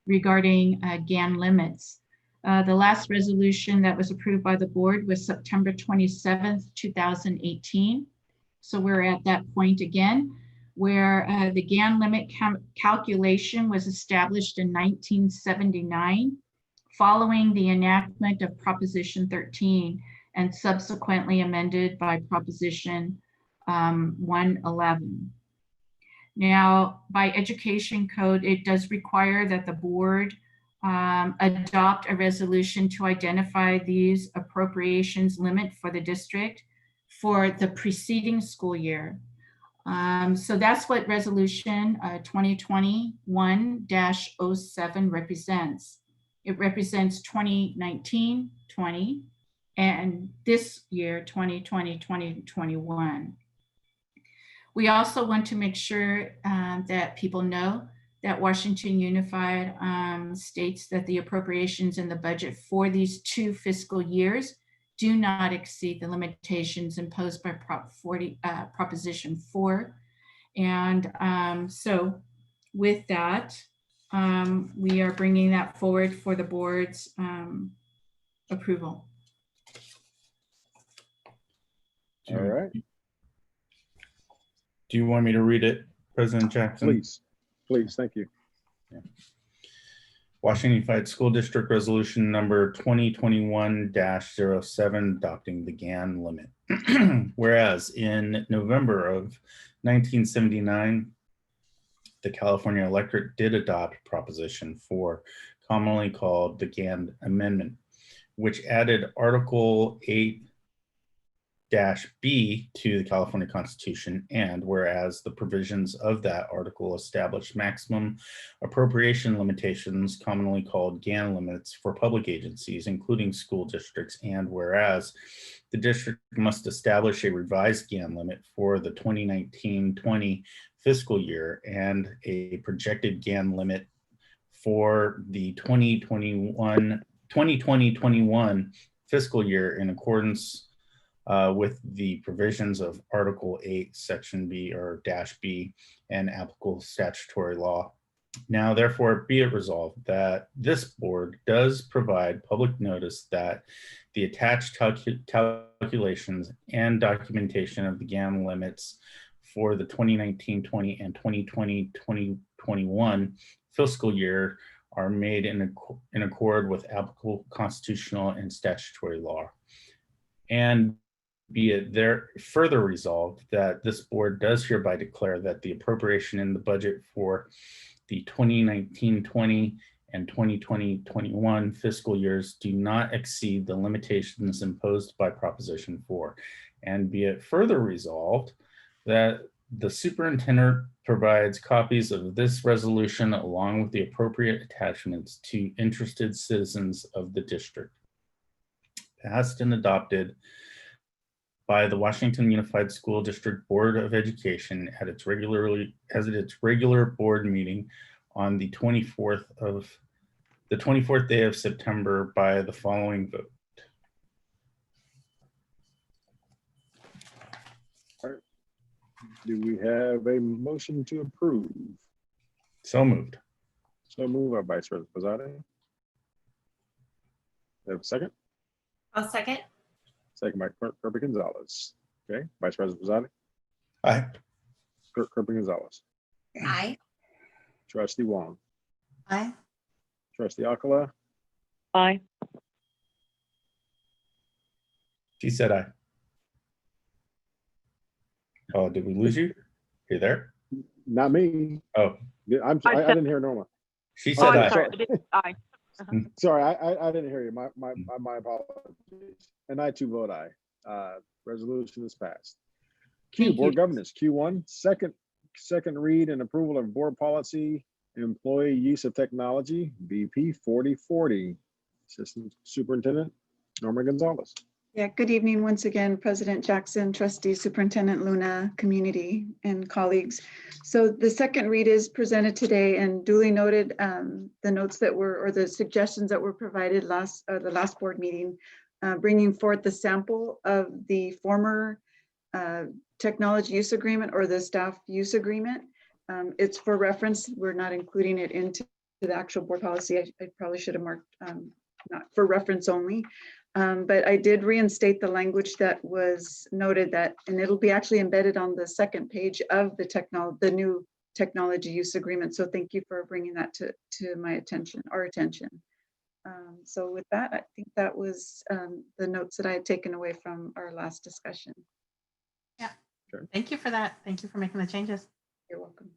regarding GAN limits. The last resolution that was approved by the board was September 27th, 2018. So we're at that point again, where the GAN limit calculation was established in 1979, following the enactment of Proposition 13 and subsequently amended by Proposition 111. Now, by education code, it does require that the board adopt a resolution to identify these appropriations limit for the district for the preceding school year. So that's what resolution 2021-07 represents. It represents 2019, 20, and this year, 2020, 2021. We also want to make sure that people know that Washington Unified states that the appropriations in the budget for these 2 fiscal years do not exceed the limitations imposed by Proposition 4. And so with that, we are bringing that forward for the board's approval. All right. Do you want me to read it, President Jackson? Please, thank you. Yeah. Washington Unified School District Resolution number 2021-07, adopting the GAN limit. Whereas in November of 1979, the California electorate did adopt Proposition 4, commonly called the GAN Amendment, which added Article 8-B to the California Constitution, and whereas the provisions of that article established maximum appropriation limitations, commonly called GAN limits, for public agencies, including school districts, and whereas the district must establish a revised GAN limit for the 2019-20 fiscal year and a projected GAN limit for the 2020-21 fiscal year in accordance with the provisions of Article 8, Section B or -B and applicable statutory law. Now, therefore, be it resolved that this board does provide public notice that the attached calculations and documentation of the GAN limits for the 2019-20 and 2020-2021 fiscal year are made in accord with applicable constitutional and statutory law. And be it there further resolved that this board does hereby declare that the appropriation in the budget for the 2019-20 and 2020-21 fiscal years do not exceed the limitations imposed by Proposition 4. And be it further resolved that the superintendent provides copies of this resolution along with the appropriate attachments to interested citizens of the district. Passed and adopted by the Washington Unified School District Board of Education at its regular board meeting on the 24th day of September by the following vote. All right. Do we have a motion to approve? So moved. So moved by Vice President Posada. Have a second? I'll second. Second by Clerk Kirby Gonzalez. Okay, Vice President Posada. Aye. Clerk Kirby Gonzalez. Aye. Trustee Wong. Aye. Trustee Alcala. Aye. She said aye. Oh, did we lose you? Are you there? Not me. Oh, I didn't hear Norma. she said aye. Sorry, I did aye. Sorry, I didn't hear you. My apologies. And I too vote aye. Resolution is passed. Q, Board Governance. Q1, second read and approval of board policy, employee use of technology, BP 4040. Assistant Superintendent Norma Gonzalez. Yeah, good evening once again, President Jackson, Trustee, Superintendent Luna, community, and colleagues. So the second read is presented today and duly noted the notes that were, or the suggestions that were provided the last board meeting, bringing forth the sample of the former technology use agreement or the staff use agreement. It's for reference. We're not including it into the actual board policy. I probably should have marked not for reference only. But I did reinstate the language that was noted that, and it'll be actually embedded on the second page of the new technology use agreement. So thank you for bringing that to my attention, our attention. So with that, I think that was the notes that I had taken away from our last discussion. Yeah. Okay. Thank you for that. Thank you for making the changes. You're welcome.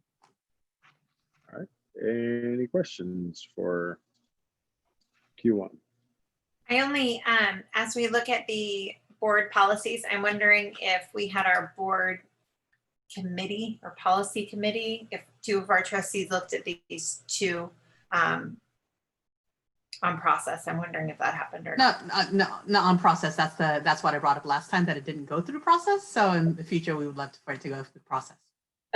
All right. Any questions for Q1? I only, as we look at the board policies, I'm wondering if we had our board committee or policy committee, if two of our trustees looked at these two on process. I'm wondering if that happened or not. Not on process. That's what I brought up last time, that it didn't go through process. So in the future, we would love for it to go through the process.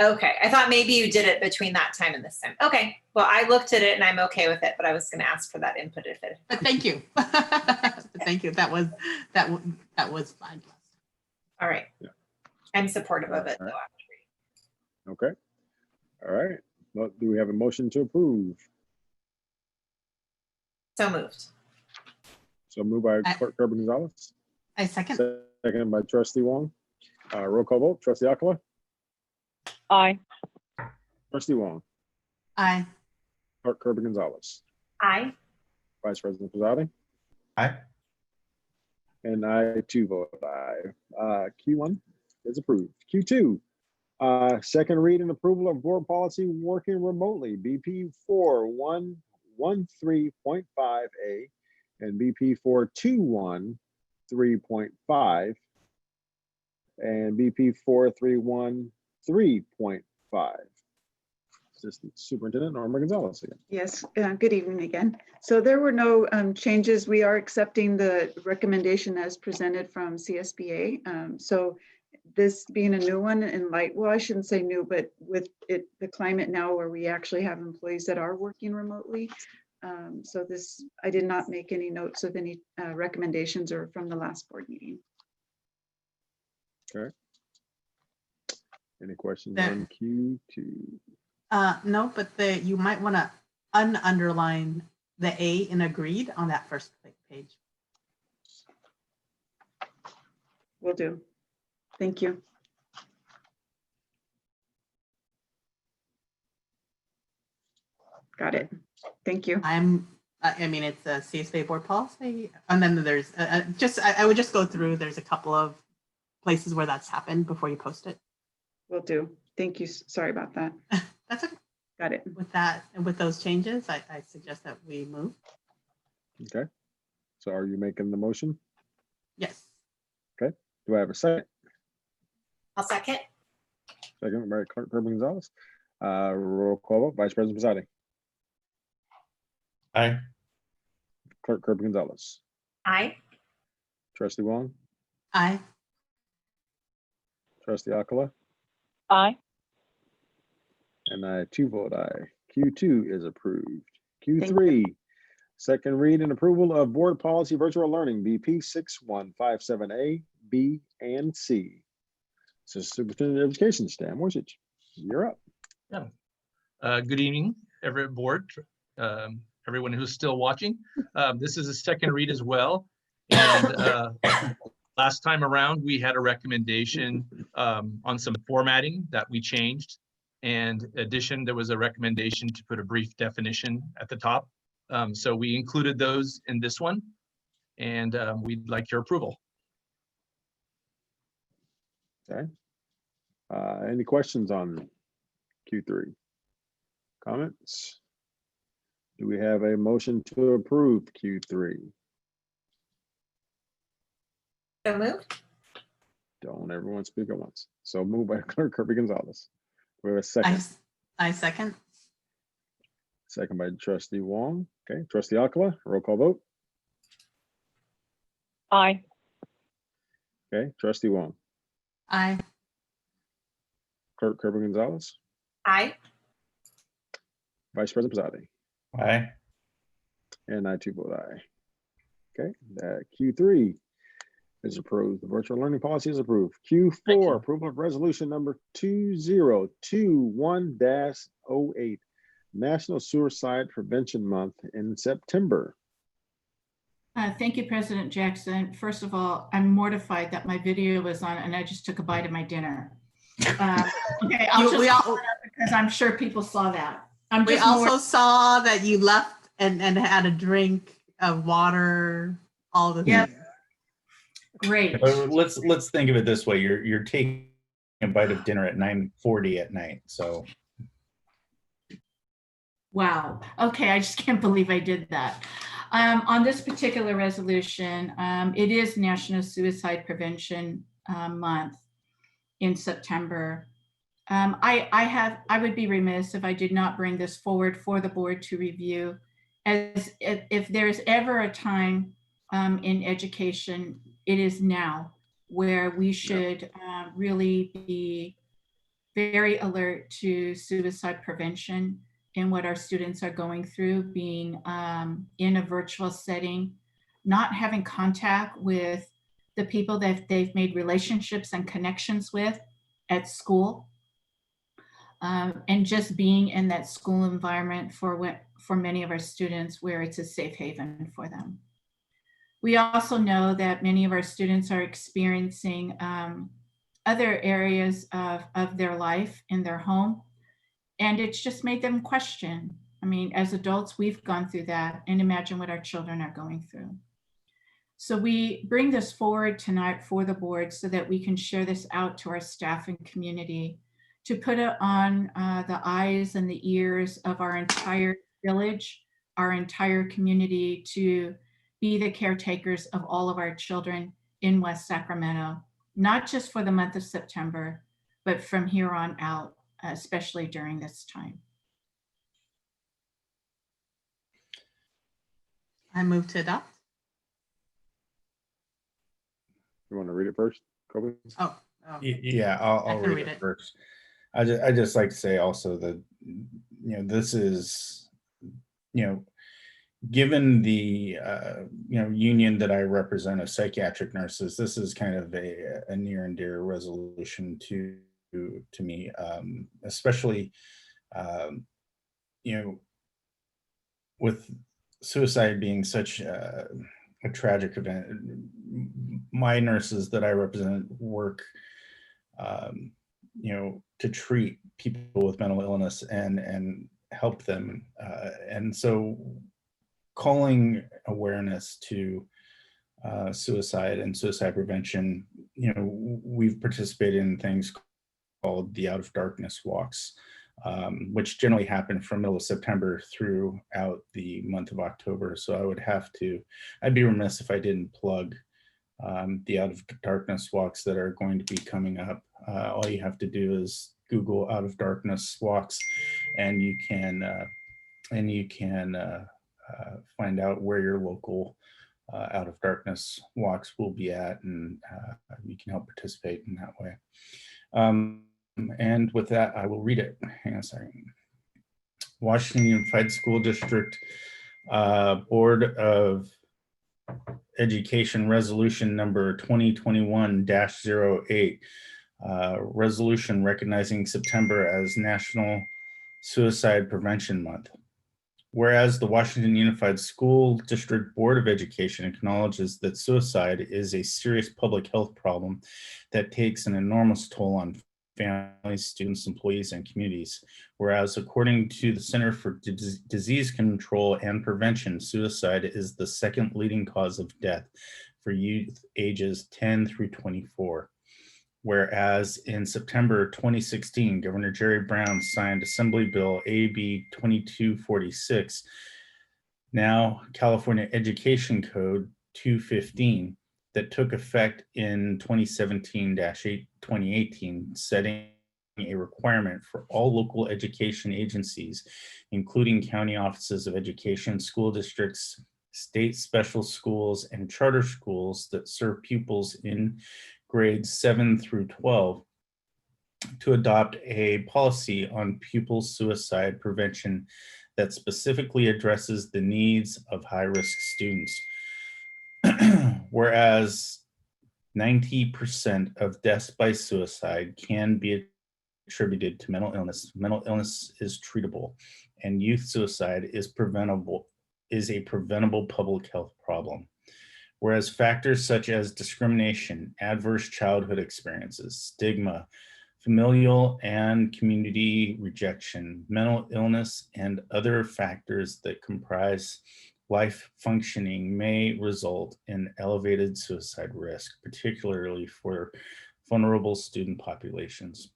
Okay, I thought maybe you did it between that time and this time. Okay, well, I looked at it and I'm okay with it, but I was going to ask for that input if it. But thank you. Thank you. That was fine. All right. Yeah. I'm supportive of it All right. though. Okay. All right. Well, do we have a motion to approve? So moved. So moved by Clerk Kirby Gonzalez. I second. Second by Trustee Wong. Roll call vote. Trustee Alcala. Aye. Trustee Wong. Aye. Clerk Kirby Gonzalez. Aye. Vice President Posada. Aye. And I too vote aye. Q1 is approved. Q2, second read and approval of board policy working remotely, BP 4113.5A and BP 4213.5 and BP 4313.5. Assistant Superintendent Norma Gonzalez again. Yes, good evening again. So there were no changes. We are accepting the recommendation as presented from CSBA. So this being a new one in light, well, I shouldn't say new, but with it, the climate now where we actually have employees that are working remotely. So this, I did not make any notes of any recommendations or from the last board meeting. Okay. Any questions on Q2? No, but you might want to underline the A in agreed on that first page. Will do. Thank you. Got it. Thank you. I mean, it's a CSEA board policy. And then there's I would just go through, there's a couple of places where that's happened before you post it. Will do. Thank you. Sorry about that. That's okay. Got it. With that, and with those changes, I suggest that we move. Okay. So are you making the motion? Yes. Okay. Do I have a second? I'll second. Second by Clerk Kirby Gonzalez. Roll call vote. Vice President Posadi. Aye. Clerk Kirby Gonzalez. Aye. Trustee Wong. Aye. Trustee Alcala. Aye. And I too vote aye. Q2 is approved. Q3, second read and approval of board policy virtual learning, BP 6157A, B, and C. So Superintendent of Education, Stan Worcich, you're up. Yeah. Good evening, board, everyone who's still watching. This is a second read as well. And last time around, we had a recommendation on some formatting that we changed. And in addition, there was a recommendation to put a brief definition at the top. So we included those in this one, and we'd like your approval. Okay. Any questions on Q3? Comments? Do we have a motion to approve Q3? So moved. Don't everyone speak at once. So moved by Clerk Kirby Gonzalez. We have a second. I second. Second by Trustee Wong. Okay, Trustee Alcala, roll call vote. Aye. Okay, Trustee Wong. Aye. Clerk Kirby Gonzalez. Aye. Vice President Posadi. Aye. And I too vote aye. Okay, that Q3 is approved. The virtual learning policy is approved. Q4, approval of resolution number 2021-08, National Suicide Prevention Month in September. Thank you, President Jackson. First of all, I'm mortified that my video was on and I just took a bite of my dinner. Okay, I'll just because I'm sure people saw that. We also saw that you left and had a drink of water, all the things. Great. Let's think of it this way. You're taking a bite of dinner at 9:40 at night. So Wow. Okay, I just can't believe I did that. On this particular resolution, it is National Suicide Prevention Month in September. I would be remiss if I did not bring this forward for the board to review, as if there's ever a time in education, it is now, where we should really be very alert to suicide prevention and what our students are going through, being in a virtual setting, not having contact with the people that they've made relationships and connections with at school, and just being in that school environment for many of our students where it's a safe haven for them. We also know that many of our students are experiencing other areas of their life in their home, and it's just made them question. I mean, as adults, we've gone through that, and imagine what our children are going through. So we bring this forward tonight for the board so that we can share this out to our staff and community, to put it on the eyes and the ears of our entire village, our entire community, to be the caretakers of all of our children in West Sacramento, not just for the month of September, but from here on out, especially during this time. I move to adopt. You want to read it first, Kobe? Oh. Yeah, I'll read it first. I just like to say also that, this is, given the union that I represent of psychiatric nurses, this is kind of a near and dear resolution to me, especially with suicide being such a tragic event. My nurses that I represent work to treat people with mental illness and help them, and so calling awareness to suicide and suicide prevention, we've participated in things called the Out of Darkness walks, which generally happen from middle of September throughout the month of October. So I'd be remiss if I didn't plug the Out of Darkness walks that are going to be coming up. All you have to do is Google Out of Darkness walks, and you can find out where your local Out of Darkness walks will be at, and you can help participate in that way. And with that, I will read it. Hang on a second. Washington Unified School District Board of Education Resolution number 2021-08, resolution recognizing September as National Suicide Prevention Month. Whereas the Washington Unified School District Board of Education acknowledges that suicide is a serious public health problem that takes an enormous toll on families, students, employees, and communities. Whereas according to the Center for Disease Control and Prevention, suicide is the second leading cause of death for youth ages 10 through 24. Whereas in September 2016, Governor Jerry Brown signed Assembly Bill AB 2246, now California Education Code 215, that took effect in 2017-2018, setting a requirement for all local education agencies, including county offices of education, school districts, state special schools, and charter schools that serve pupils in grades 7 through 12, to adopt a policy on pupil suicide prevention that specifically addresses the needs of high-risk students. Whereas 90% of deaths by suicide can be attributed to mental illness. Mental illness is treatable, and youth suicide is a preventable public health problem. Whereas factors such as discrimination, adverse childhood experiences, stigma, familial and community rejection, mental illness, and other factors that comprise life functioning may result in elevated suicide risk, particularly for vulnerable student populations.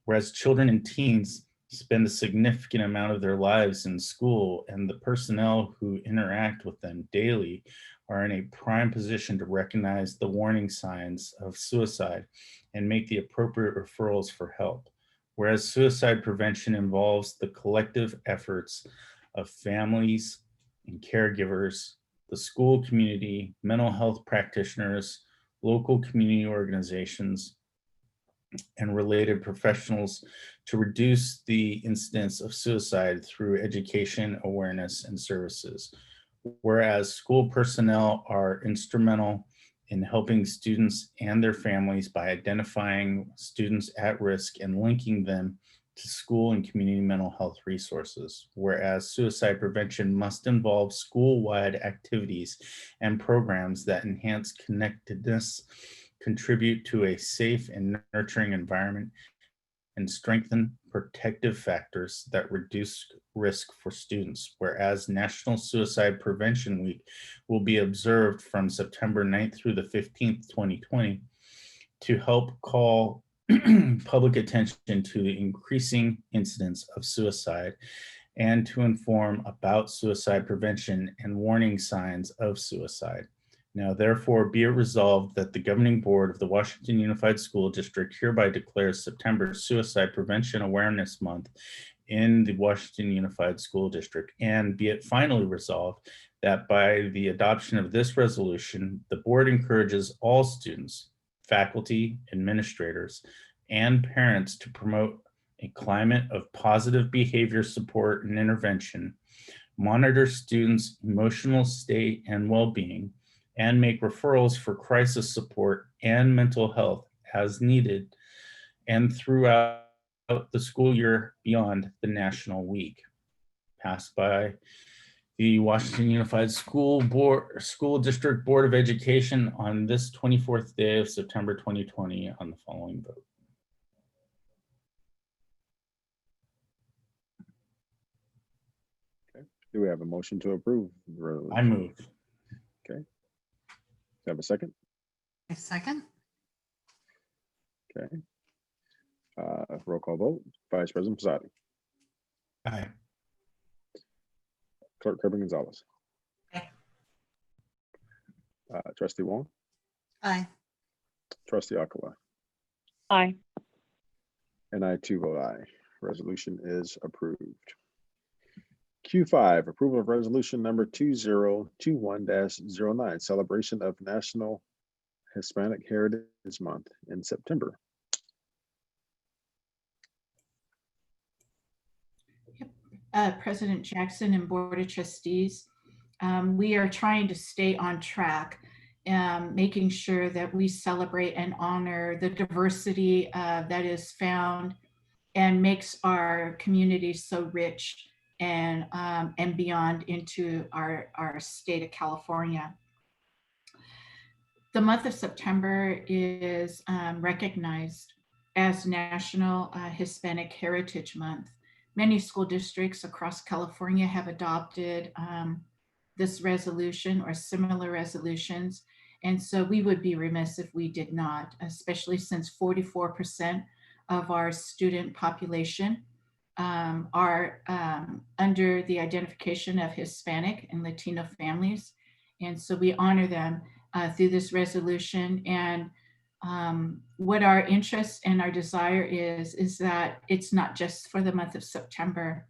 Whereas children and teens spend a significant amount of their lives in school, and the personnel who interact with them daily are in a prime position to recognize the warning signs of suicide and make the appropriate referrals for help. Whereas suicide prevention involves the collective efforts of families and caregivers, the school community, mental health practitioners, local community organizations, and related professionals to reduce the incidence of suicide through education, awareness, and services. Whereas school personnel are instrumental in helping students and their families by identifying students at risk and linking them to school and community mental health resources. Whereas suicide prevention must involve school-wide activities and programs that enhance connectedness, contribute to a safe and nurturing environment, and strengthen protective factors that reduce risk for students. Whereas National Suicide Prevention Week will be observed from September 9th through the 15th, 2020, to help call public attention to the increasing incidence of suicide and to inform about suicide prevention and warning signs of suicide. Now, therefore, be it resolved that the governing board of the Washington Unified School District hereby declares September Suicide Prevention Awareness Month in the Washington Unified School District, and be it finally resolved that by the adoption of this resolution, the board encourages all students, faculty, administrators, and parents to promote a climate of positive behavior support and intervention, monitor students' emotional state and well-being, and make referrals for crisis support and mental health as needed and throughout the school year beyond the National Week. Passed by the Washington Unified School District Board of Education on this 24th day of September 2020 on the following vote. Okay. Do we have a motion to approve the resolution? I move. Okay. Do you have a second? A second. Okay. Roll call vote. Vice President Posadi. Aye. Clerk Kirby Gonzalez. Aye. Trustee Wong. Aye. Trustee Akala. Aye. And I too vote aye. Resolution is approved. Q5, approval of resolution number 2021-09, celebration of National Hispanic Heritage Month in September. President Jackson and Board of Trustees, we are trying to stay on track, making sure that we celebrate and honor the diversity that is found and makes our community so rich and beyond into our state of California. The month of September is recognized as National Hispanic Heritage Month. Many school districts across California have adopted this resolution or similar resolutions. And so we would be remiss if we did not, especially since 44% of our student population are under the identification of Hispanic and Latino families. And so we honor them through this resolution. And what our interest and our desire is that it's not just for the month of September,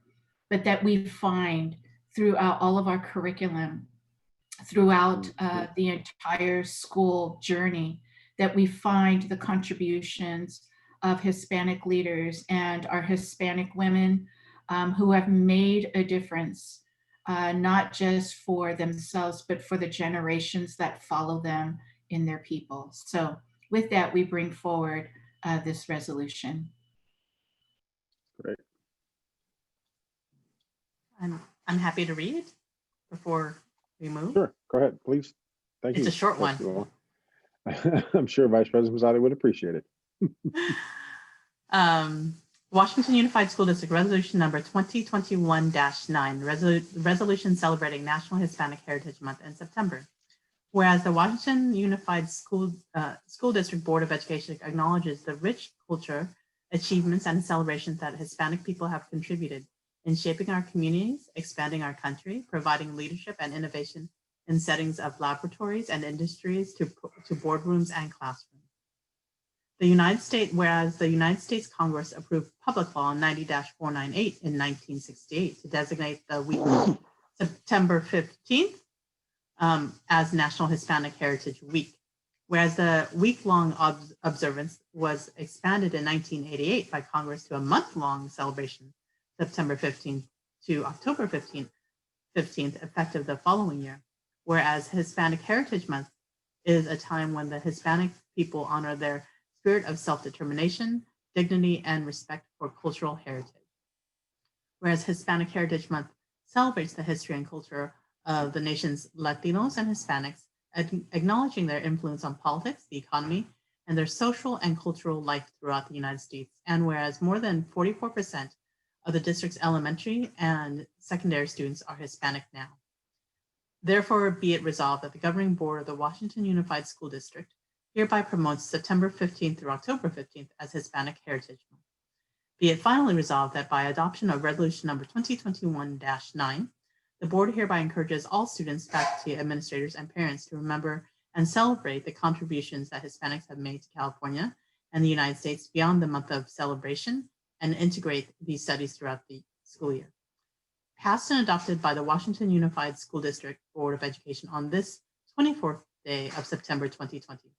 but that we find throughout all of our curriculum, throughout the entire school journey, that we find the contributions of Hispanic leaders and our Hispanic women who have made a difference, not just for themselves, but for the generations that follow them in their people. So with that, we bring forward this resolution. Great. I'm happy to read before we move. Sure, go ahead, please. Thank you. It's a short one. I'm sure Vice President Posadi would appreciate it. Washington Unified School District Resolution number 2021-9, resolution celebrating National Hispanic Heritage Month in September. Whereas the Washington Unified School District Board of Education acknowledges the rich culture, achievements, and celebrations that Hispanic people have contributed in shaping our communities, expanding our country, providing leadership and innovation in settings of laboratories and industries to boardrooms and classrooms. Whereas the United States Congress approved Public Law 90-498 in 1968 to designate the week September 15th as National Hispanic Heritage Week, whereas the week-long observance was expanded in 1988 by Congress to a month-long celebration, September 15th to October 15th, effective the following year, whereas Hispanic Heritage Month is a time when the Hispanic people honor their spirit of self-determination, dignity, and respect for cultural heritage. Whereas Hispanic Heritage Month celebrates the history and culture of the nation's Latinos and Hispanics, acknowledging their influence on politics, the economy, and their social and cultural life throughout the United States. And whereas more than 44% of the district's elementary and secondary students are Hispanic now. Therefore, be it resolved that the governing board of the Washington Unified School District hereby promotes September 15th through October 15th as Hispanic Heritage Month. Be it finally resolved that by adoption of resolution number 2021-9, the board hereby encourages all students, faculty, administrators, and parents to remember and celebrate the contributions that Hispanics have made to California and the United States beyond the month of celebration and integrate these studies throughout the school year. Passed and adopted by the Washington Unified School District Board of Education on this 24th day of September 2020.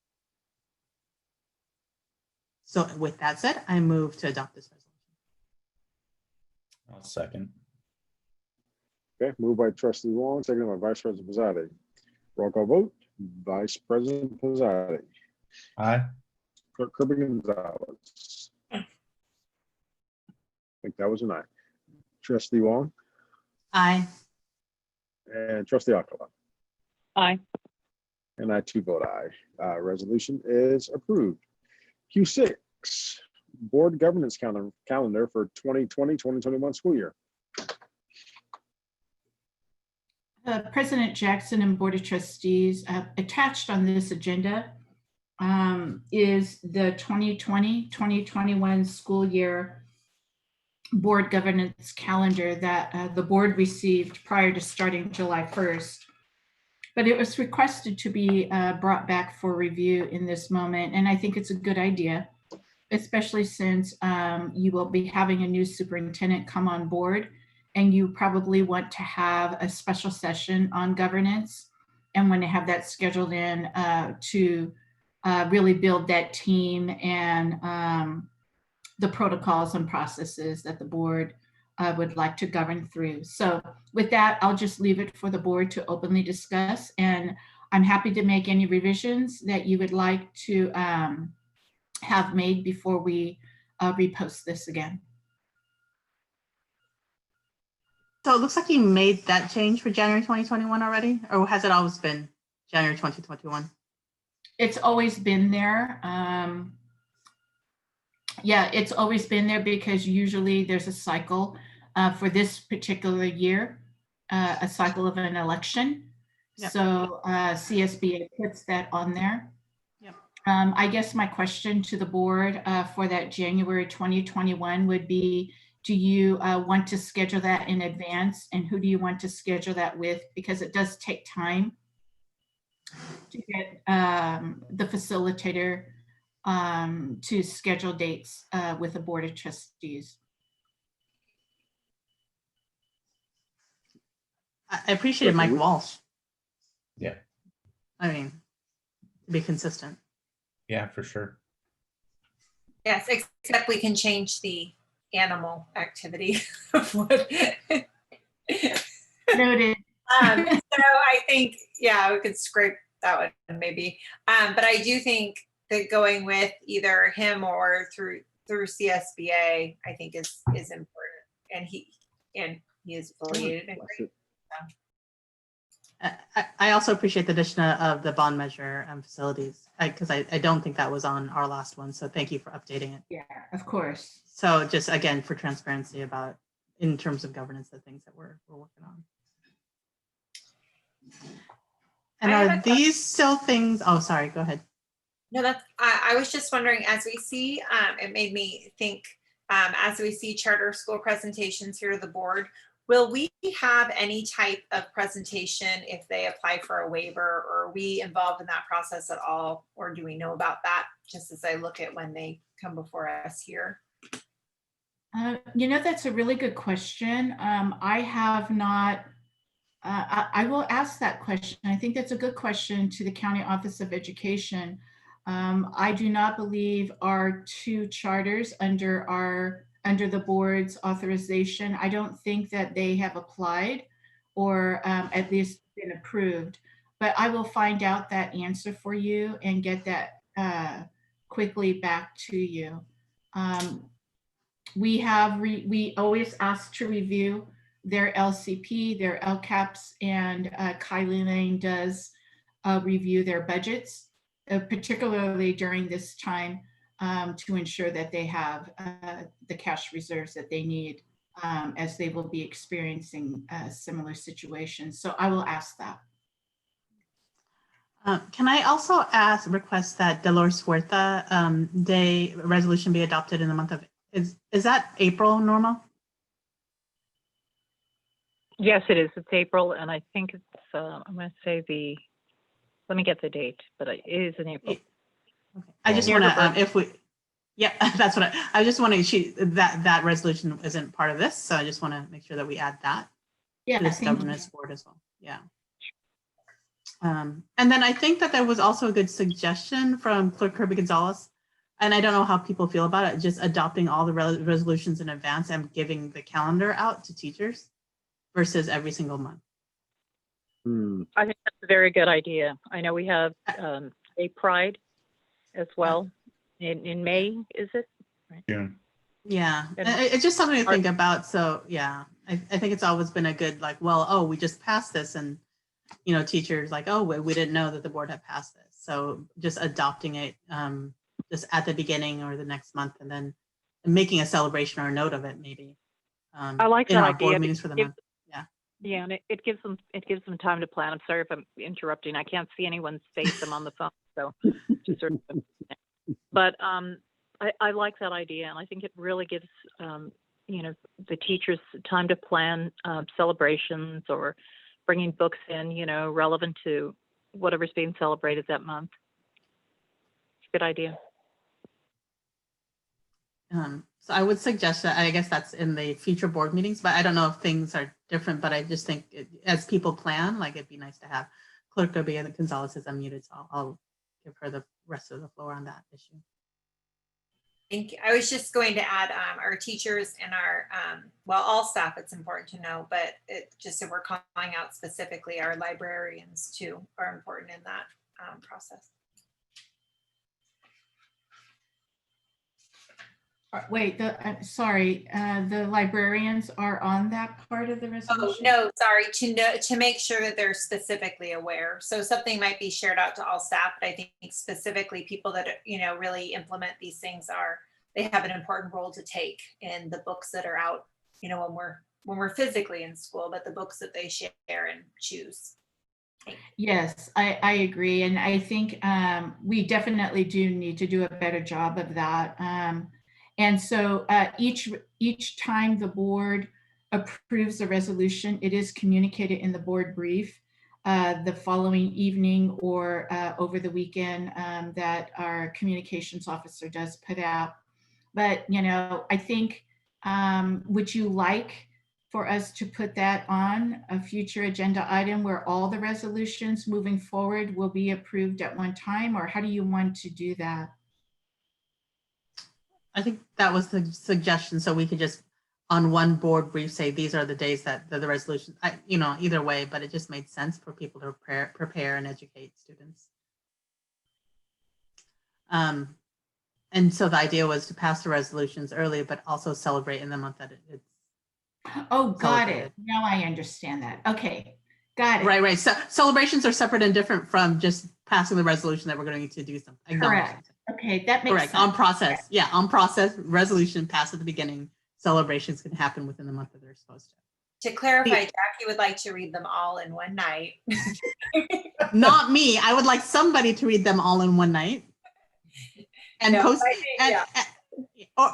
So with that said, I move to adopt this resolution. I'll second. Okay, moved by Trustee Wong, seconded by Vice President Posadi. Roll call vote. Vice President Posadi. Aye. Clerk Kirby Gonzalez. I think that was an aye. Trustee Wong Aye. and Trustee Akala. Aye. And I too vote aye. Resolution is approved. Q6, Board Governance Calendar for 2020-2021 school year. President Jackson and Board of Trustees, attached on this agenda is the 2020-2021 school year board governance calendar that the board received prior to starting July 1st. But it was requested to be brought back for review in this moment. And I think it's a good idea, especially since you will be having a new superintendent come on board, and you probably want to have a special session on governance and want to have that scheduled in to really build that team and the protocols and processes that the board would like to govern through. So with that, I'll just leave it for the board to openly discuss, and I'm happy to make any revisions that you would like to have made before we repost this again. So it looks like you made that change for January 2021 already, or has it always been January 2021? It's always been there. Yeah, it's always been there because usually there's a cycle for this particular year, a cycle of an election. Yep. So CSBA puts that on there. Yep. I guess my question to the board for that January 2021 would be, do you want to schedule that in advance, and who do you want to schedule that with? Because it does take time to get the facilitator to schedule dates with the Board of Trustees. I appreciated Mike Walsh. Yeah. I mean, to be consistent. Yeah, for sure. Yes, except we can change the animal activity. Noted. So I think, yeah, we could scrape that one maybe. But I do think that going with either him or through CSBA, I think is important, and he is affiliated. And great. I also appreciate the addition of the bond measure facilities, because I don't think that was on our last one. So thank you for updating it. Yeah, of course. So just again, for transparency about, in terms of governance, the things that we're working on. And are these still things? Oh, sorry, go ahead. No, I was just wondering, as we see, it made me think, as we see charter school presentations here to the board, will we have any type of presentation if they apply for a waiver, or are we involved in that process at all? Or do we know about that, just as I look at when they come before us here? You know, that's a really good question. I have not, I will ask that question. I think that's a good question to the County Office of Education. I do not believe our two charters under the board's authorization, I don't think that they have applied or at least been approved, but I will find out that answer for you and get that quickly back to you. We always ask to review their LCP, their LCAPs, and Kylie Lane does review their budgets, particularly during this time, to ensure that they have the cash reserves that they need, as they will be experiencing similar situations. So I will ask that. Can I also request that Dolores Huerta Day resolution be adopted in the month of, is that April, Norma? Yes, it is. It's April, and I think it's, I'm going to say let me get the date, but it is in April. Okay. I just want to, yeah, that's what I just want to, that resolution isn't part of this, so I just want to make sure that we add that to this governance board as well. Yeah. And then I think that there was also a good suggestion from Clerk Kirby Gonzalez, and I don't know how people feel about it, just adopting all the resolutions in advance and giving the calendar out to teachers versus every single month. I think that's a very good idea. I know we have a Pride as well in May, is it? June. Yeah, it's just something to think about. So yeah, I think it's always been a good, like, well, oh, we just passed this, and you know, teachers like, oh, we didn't know that the board had passed this. So just adopting it just at the beginning or the next month, and then making a celebration or a note of it, maybe. I like in that our idea. board meetings for the month. Yeah. Yeah, and it gives them time to plan. I'm sorry if I'm interrupting. I can't see anyone's face. I'm on the phone, so just sort of. But I like that idea, and I think it really gives the teachers time to plan celebrations or bringing books in, relevant to whatever's being celebrated that month. It's a good idea. So I would suggest that, I guess that's in the future board meetings, but I don't know if things are different, but I just think as people plan, like it'd be nice to have Clerk Kirby and Gonzalez is unmuted, so I'll give her the rest of the floor on that issue. Thank you. I was just going to add our teachers and our, all staff, it's important to know, but just if we're calling out specifically, our librarians too are important in that process. Wait, sorry, the librarians are on that part of the resolution? Oh, no, sorry, to make sure that they're specifically aware. So something might be shared out to all staff, but I think specifically people that, really implement these things they have an important role to take in the books that are out, when we're physically in school, but the books that they share and choose. Yes, I agree. And I think we definitely do need to do a better job of that. And so each time the board approves a resolution, it is communicated in the board brief the following evening or over the weekend that our communications officer does put out. But, I think, would you like for us to put that on a future agenda item where all the resolutions moving forward will be approved at one time, or how do you want to do that? I think that was the suggestion. So we could just on one board brief say these are the days that the resolution, either way, but it just made sense for people to prepare and educate students. And so the idea was to pass the resolutions early, but also celebrate in the month that it's. Oh, got it. Now I understand that. Okay, got it. Right. So celebrations are separate and different from just passing the resolution that we're going to do something. Correct. Okay, that makes sense. On process. Yeah, on process, resolution passed at the beginning. Celebrations can happen within the month that they're supposed to. To clarify, Jackie would like to read them all in one night. Not me. I would like somebody to read them all in one night. And post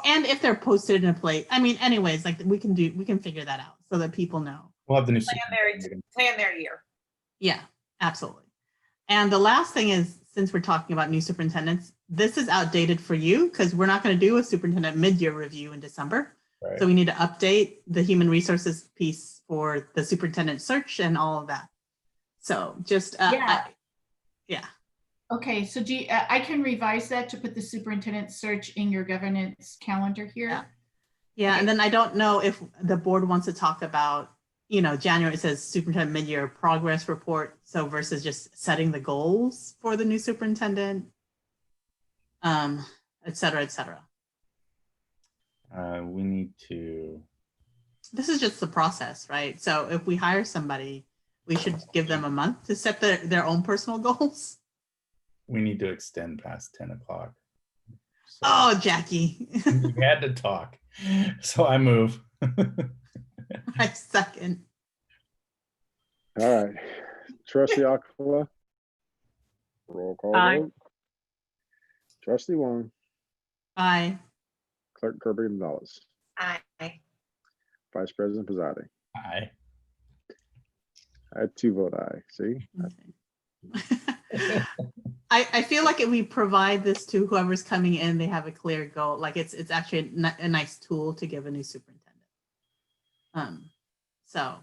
and if they're posted in a plate. I mean, anyways, like we can figure that out so that people know. We'll have the new plan their year. Yeah, absolutely. And the last thing is, since we're talking about new superintendents, this is outdated for you because we're not going to do a superintendent mid-year review in December. Right. So we need to update the human resources piece for the superintendent search and all of that. So just yeah. Okay, so I can revise that to put the superintendent search in your governance calendar here. Yeah, okay. And then I don't know if the board wants to talk about, January it says superintendent mid-year progress report. So versus just setting the goals for the new superintendent, et cetera, et cetera. We need to. This is just the process, right? So if we hire somebody, we should give them a month to set their own personal goals. We need to extend past 10 o'clock. So oh, Jackie. We had to talk. So I move. I second. All right. Trustee Aquila. Roll call vote. Trustee Wong. Aye. Clerk Kirby Gonzalez. Aye. Vice President Pizzati. Aye. I had 2 vote aye. See? Okay. I feel like if we provide this to whoever's coming in, they have a clear goal. Like it's actually a nice tool to give a new superintendent. So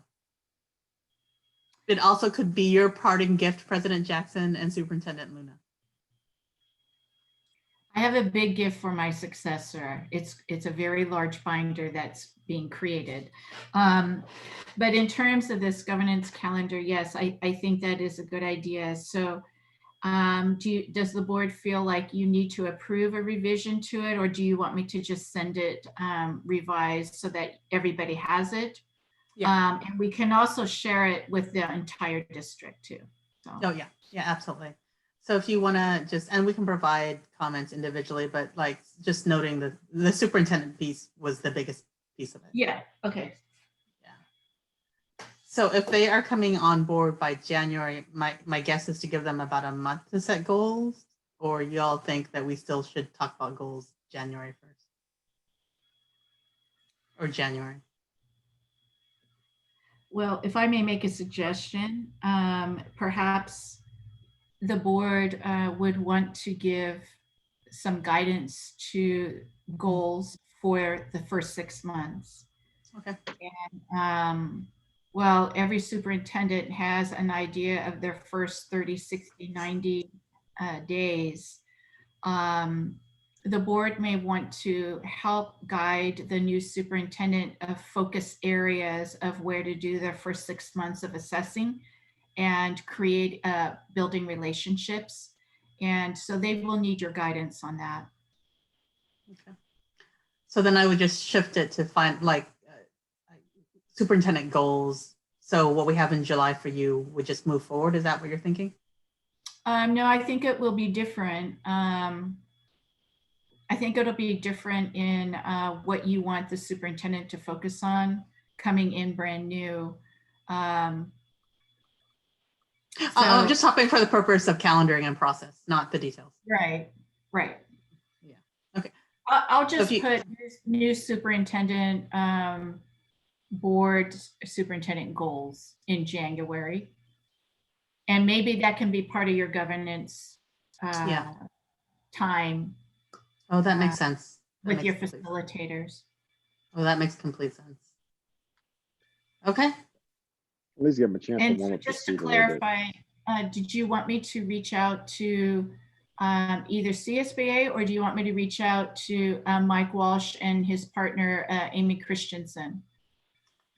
it also could be your parting gift, President Jackson and Superintendent Luna. I have a big gift for my successor. It's a very large binder that's being created. But in terms of this governance calendar, yes, I think that is a good idea. So does the board feel like you need to approve a revision to it, or do you want me to just send it revised so that everybody has it? Yeah. And we can also share it with the entire district too. So. Oh yeah, absolutely. So if you want to and we can provide comments individually, but like just noting that the superintendent piece was the biggest piece of it. Yeah. Okay. Yeah. So if they are coming on board by January, my guess is to give them about a month to set goals, or y'all think that we still should talk about goals January 1st or January? Well, if I may make a suggestion, perhaps the board would want to give some guidance to goals for the first 6 months. Okay. And well, every superintendent has an idea of their first 30, 60, 90 days. The board may want to help guide the new superintendent of focus areas of where to do their first 6 months of assessing and create building relationships. And so they will need your guidance on that. Okay. So then I would just shift it to find like superintendent goals. So what we have in July for you would just move forward. Is that what you're thinking? No, I think it will be different. I think it'll be different in what you want the superintendent to focus on coming in brand new. I'm just hopping for the purpose of calendaring and process, not the details. Right, right. Yeah. Okay. I'll just put new superintendent board superintendent goals in January. And maybe that can be part of your governance time. Oh, that makes sense. With your facilitators. Oh, that makes complete sense. Okay. At least give them a chance to And warm up just the to speed a little bit. clarify, did you want me to reach out to either CSBA, or do you want me to reach out to Mike Walsh and his partner, Amy Christensen,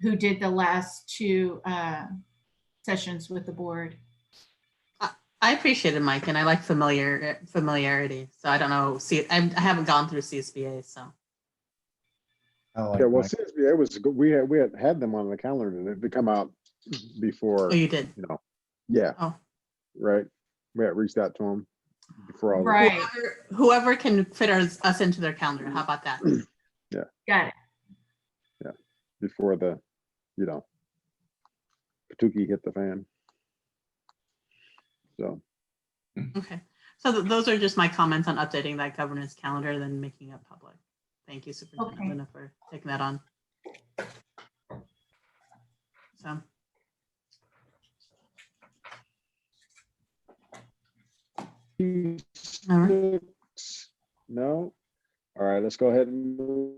who did the last 2 sessions with the board? I appreciated Mike, and I like familiarity. So I don't know. I haven't gone through CSBA, so. Yeah, well, CSBA was good. We had them on the calendar to come out before. Oh, you did? You know, yeah. Oh, right. We had reached out to them before all. Right. Whoever can fit us into their calendar. How about that? Yeah. Got it. Yeah. Before the, Patuki hit the fan. So. Okay. So those are just my comments on updating that governance calendar, then making it public. Thank you, Superintendent Luna, for taking that on. So. All right. No. All right, let's go ahead and move.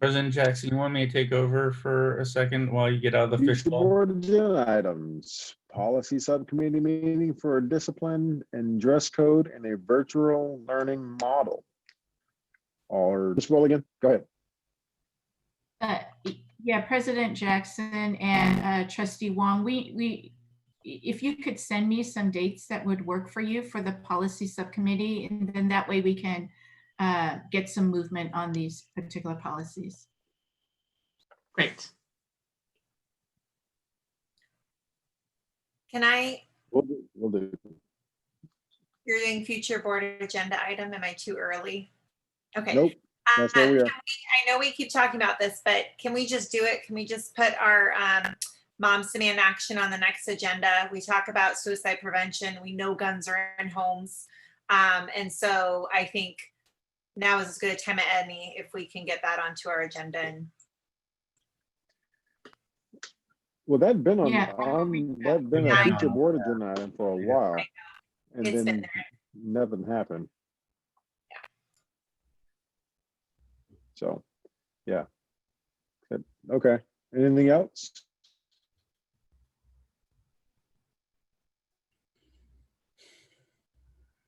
President Jackson, you want me to take over for a second while you get out of the Future fishbowl? board agenda items, policy subcommittee meeting for discipline and dress code and a virtual learning model. Or just roll again, go ahead. Yeah, President Jackson and Trustee Wong, if you could send me some dates that would work for you for the policy subcommittee, and then that way we can get some movement on these particular policies. Great. Can I? We'll do. You're doing future board agenda item. Am I too early? Okay. Nope. That's where we are. I know we keep talking about this, but can we just do it? Can we just put our Moms Demand Action on the next agenda? We talk about suicide prevention. We know guns are in homes. And so I think now is as good a time as any if we can get that onto our agenda. And Well, that's been on, Yeah. that's been a future board agenda item for a while. And It's been then there. nothing happened. So, yeah. Okay. Anything else?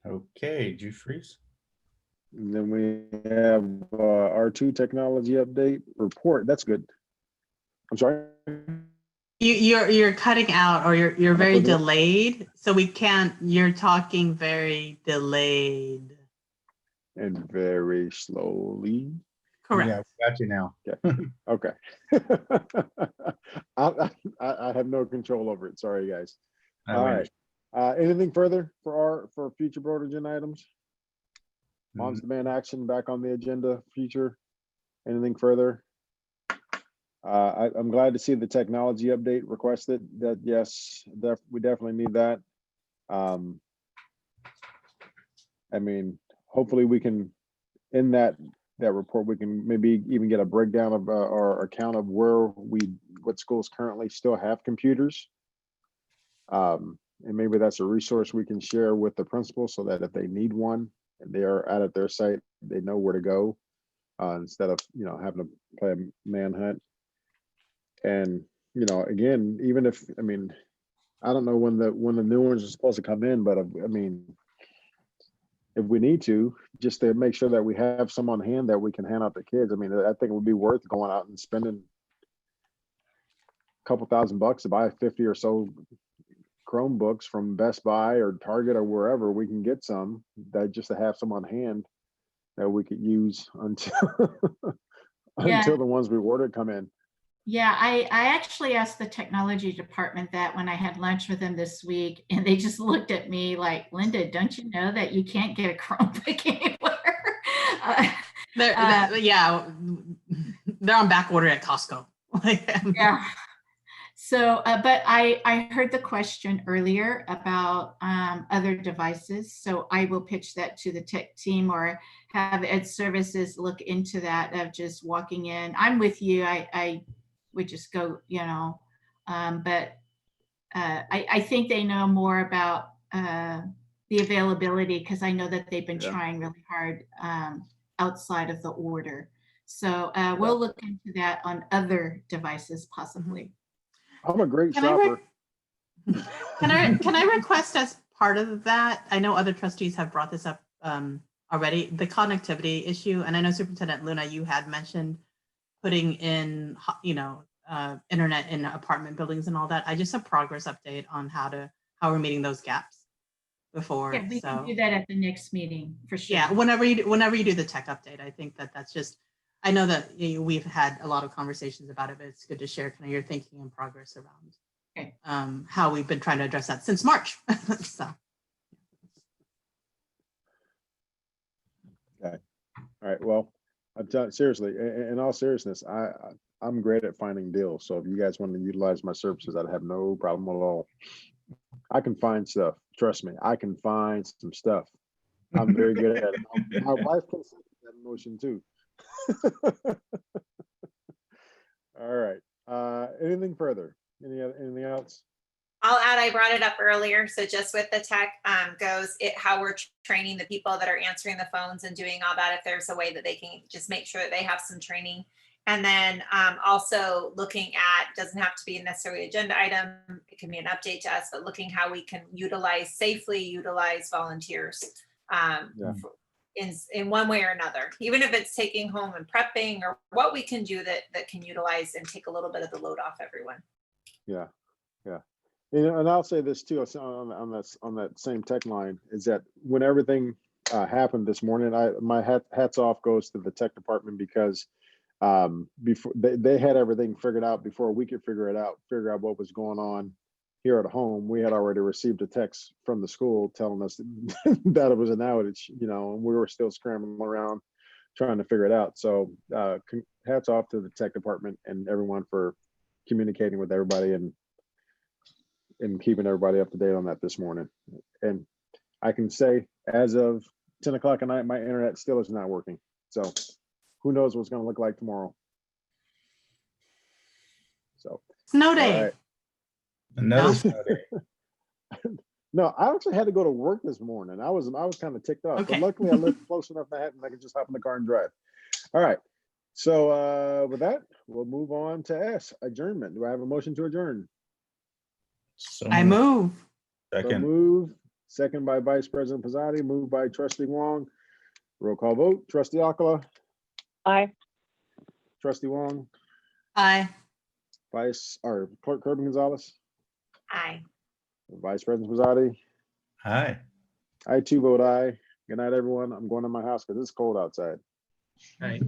Okay, Juice Freeze. And then we have R2 technology update report. That's good. I'm sorry. You're cutting out, or you're very Okay. delayed, so we can't. You're talking very delayed. And very slowly. Correct. Yeah, we got you now. Okay. I have no control over it. Sorry, guys. All right. Anything further for future board agenda items? Mom's demand action back on the agenda, future. Anything further? I'm glad to see the technology update requested. That yes, we definitely need that. I mean, hopefully we can, in that report, we can maybe even get a breakdown of or account of what schools currently still have computers. And maybe that's a resource we can share with the principals so that if they need one and they are out at their site, they know where to go instead of, having to play a manhunt. And, again, even if, I don't know when the new ones are supposed to come in, but if we need to, just to make sure that we have some on hand that we can hand out to kids. I think it would be worth going out and spending a couple $1,000 to buy 50 or so Chromebooks from Best Buy or Target or wherever we can get some, that just to have some on hand that we could use until until the ones we ordered come in. Yeah, I actually asked the technology department that when I had lunch with them this week, and they just looked at me like, Linda, don't you know that you can't get a Chromebook anywhere? They're on back order at Costco. Yeah. So, but I heard the question earlier about other devices. So I will pitch that to the tech team or have Ed Services look into that of just walking in. I'm with you. I would just go, but I think they know more about the availability because I know that they've been trying really hard outside of the order. So we'll look into that on other devices possibly. I'm a great shopper. Can I request as part of that? I know other trustees have brought this up already, the connectivity issue. And I know Superintendent Luna, you had mentioned putting in, internet in apartment buildings and all that. I just a progress update on how we're meeting those gaps before. Yeah, we can do that at the next meeting for sure. Yeah, whenever you do the tech update, I think that's just, I know that we've had a lot of conversations about it, but it's good to share kind of your thinking and progress around how we've been trying to address that since March. So. Okay. All right. Well, I'm telling seriously, in all seriousness, I'm great at finding deals. So if you guys want to utilize my services, I'd have no problem at all. I can find stuff. Trust me, I can find some stuff. I'm very good at it. My wife can see that emotion too. All right. Anything further? Anything else? I'll add, I brought it up earlier. So just with the tech how we're training the people that are answering the phones and doing all that, if there's a way that they can just make sure that they have some training. And then also looking at, doesn't have to be necessarily an agenda item, it can be an update to us, but looking how we can safely utilize volunteers in one way or another, even if it's taking home and prepping or what we can do that can utilize and take a little bit of the load off everyone. Yeah. And I'll say this too on that same tech line is that when everything happened this morning, my hats off goes to the tech department because before they had everything figured out before we could figure out what was going on here at home. We had already received a text from the school telling us that it was an outage, and we were still scrambling around trying to figure it out. So hats off to the tech department and everyone for communicating with everybody and keeping everybody up to date on that this morning. And I can say as of 10 o'clock at night, my internet still is not working. So who knows what's going to look like tomorrow. So snow day. Right. Another snow day. No, I actually had to go to work this morning. I was kind of ticked off, Okay. but luckily I lived close enough that I could just hop in the car and drive. All right. So with that, we'll move on to S, adjournment. Do I have a motion to adjourn? So I move. Second. So move. Second by Vice President Pizzati, moved by Trustee Wong. Roll call vote. Trustee Alcala. Aye. Trustee Wong. Aye. Clerk Kirby Gonzalez. Aye. Vice President Pizzati. Hi. I too vote aye. Good night, everyone. I'm going to my house because it's cold outside. Right.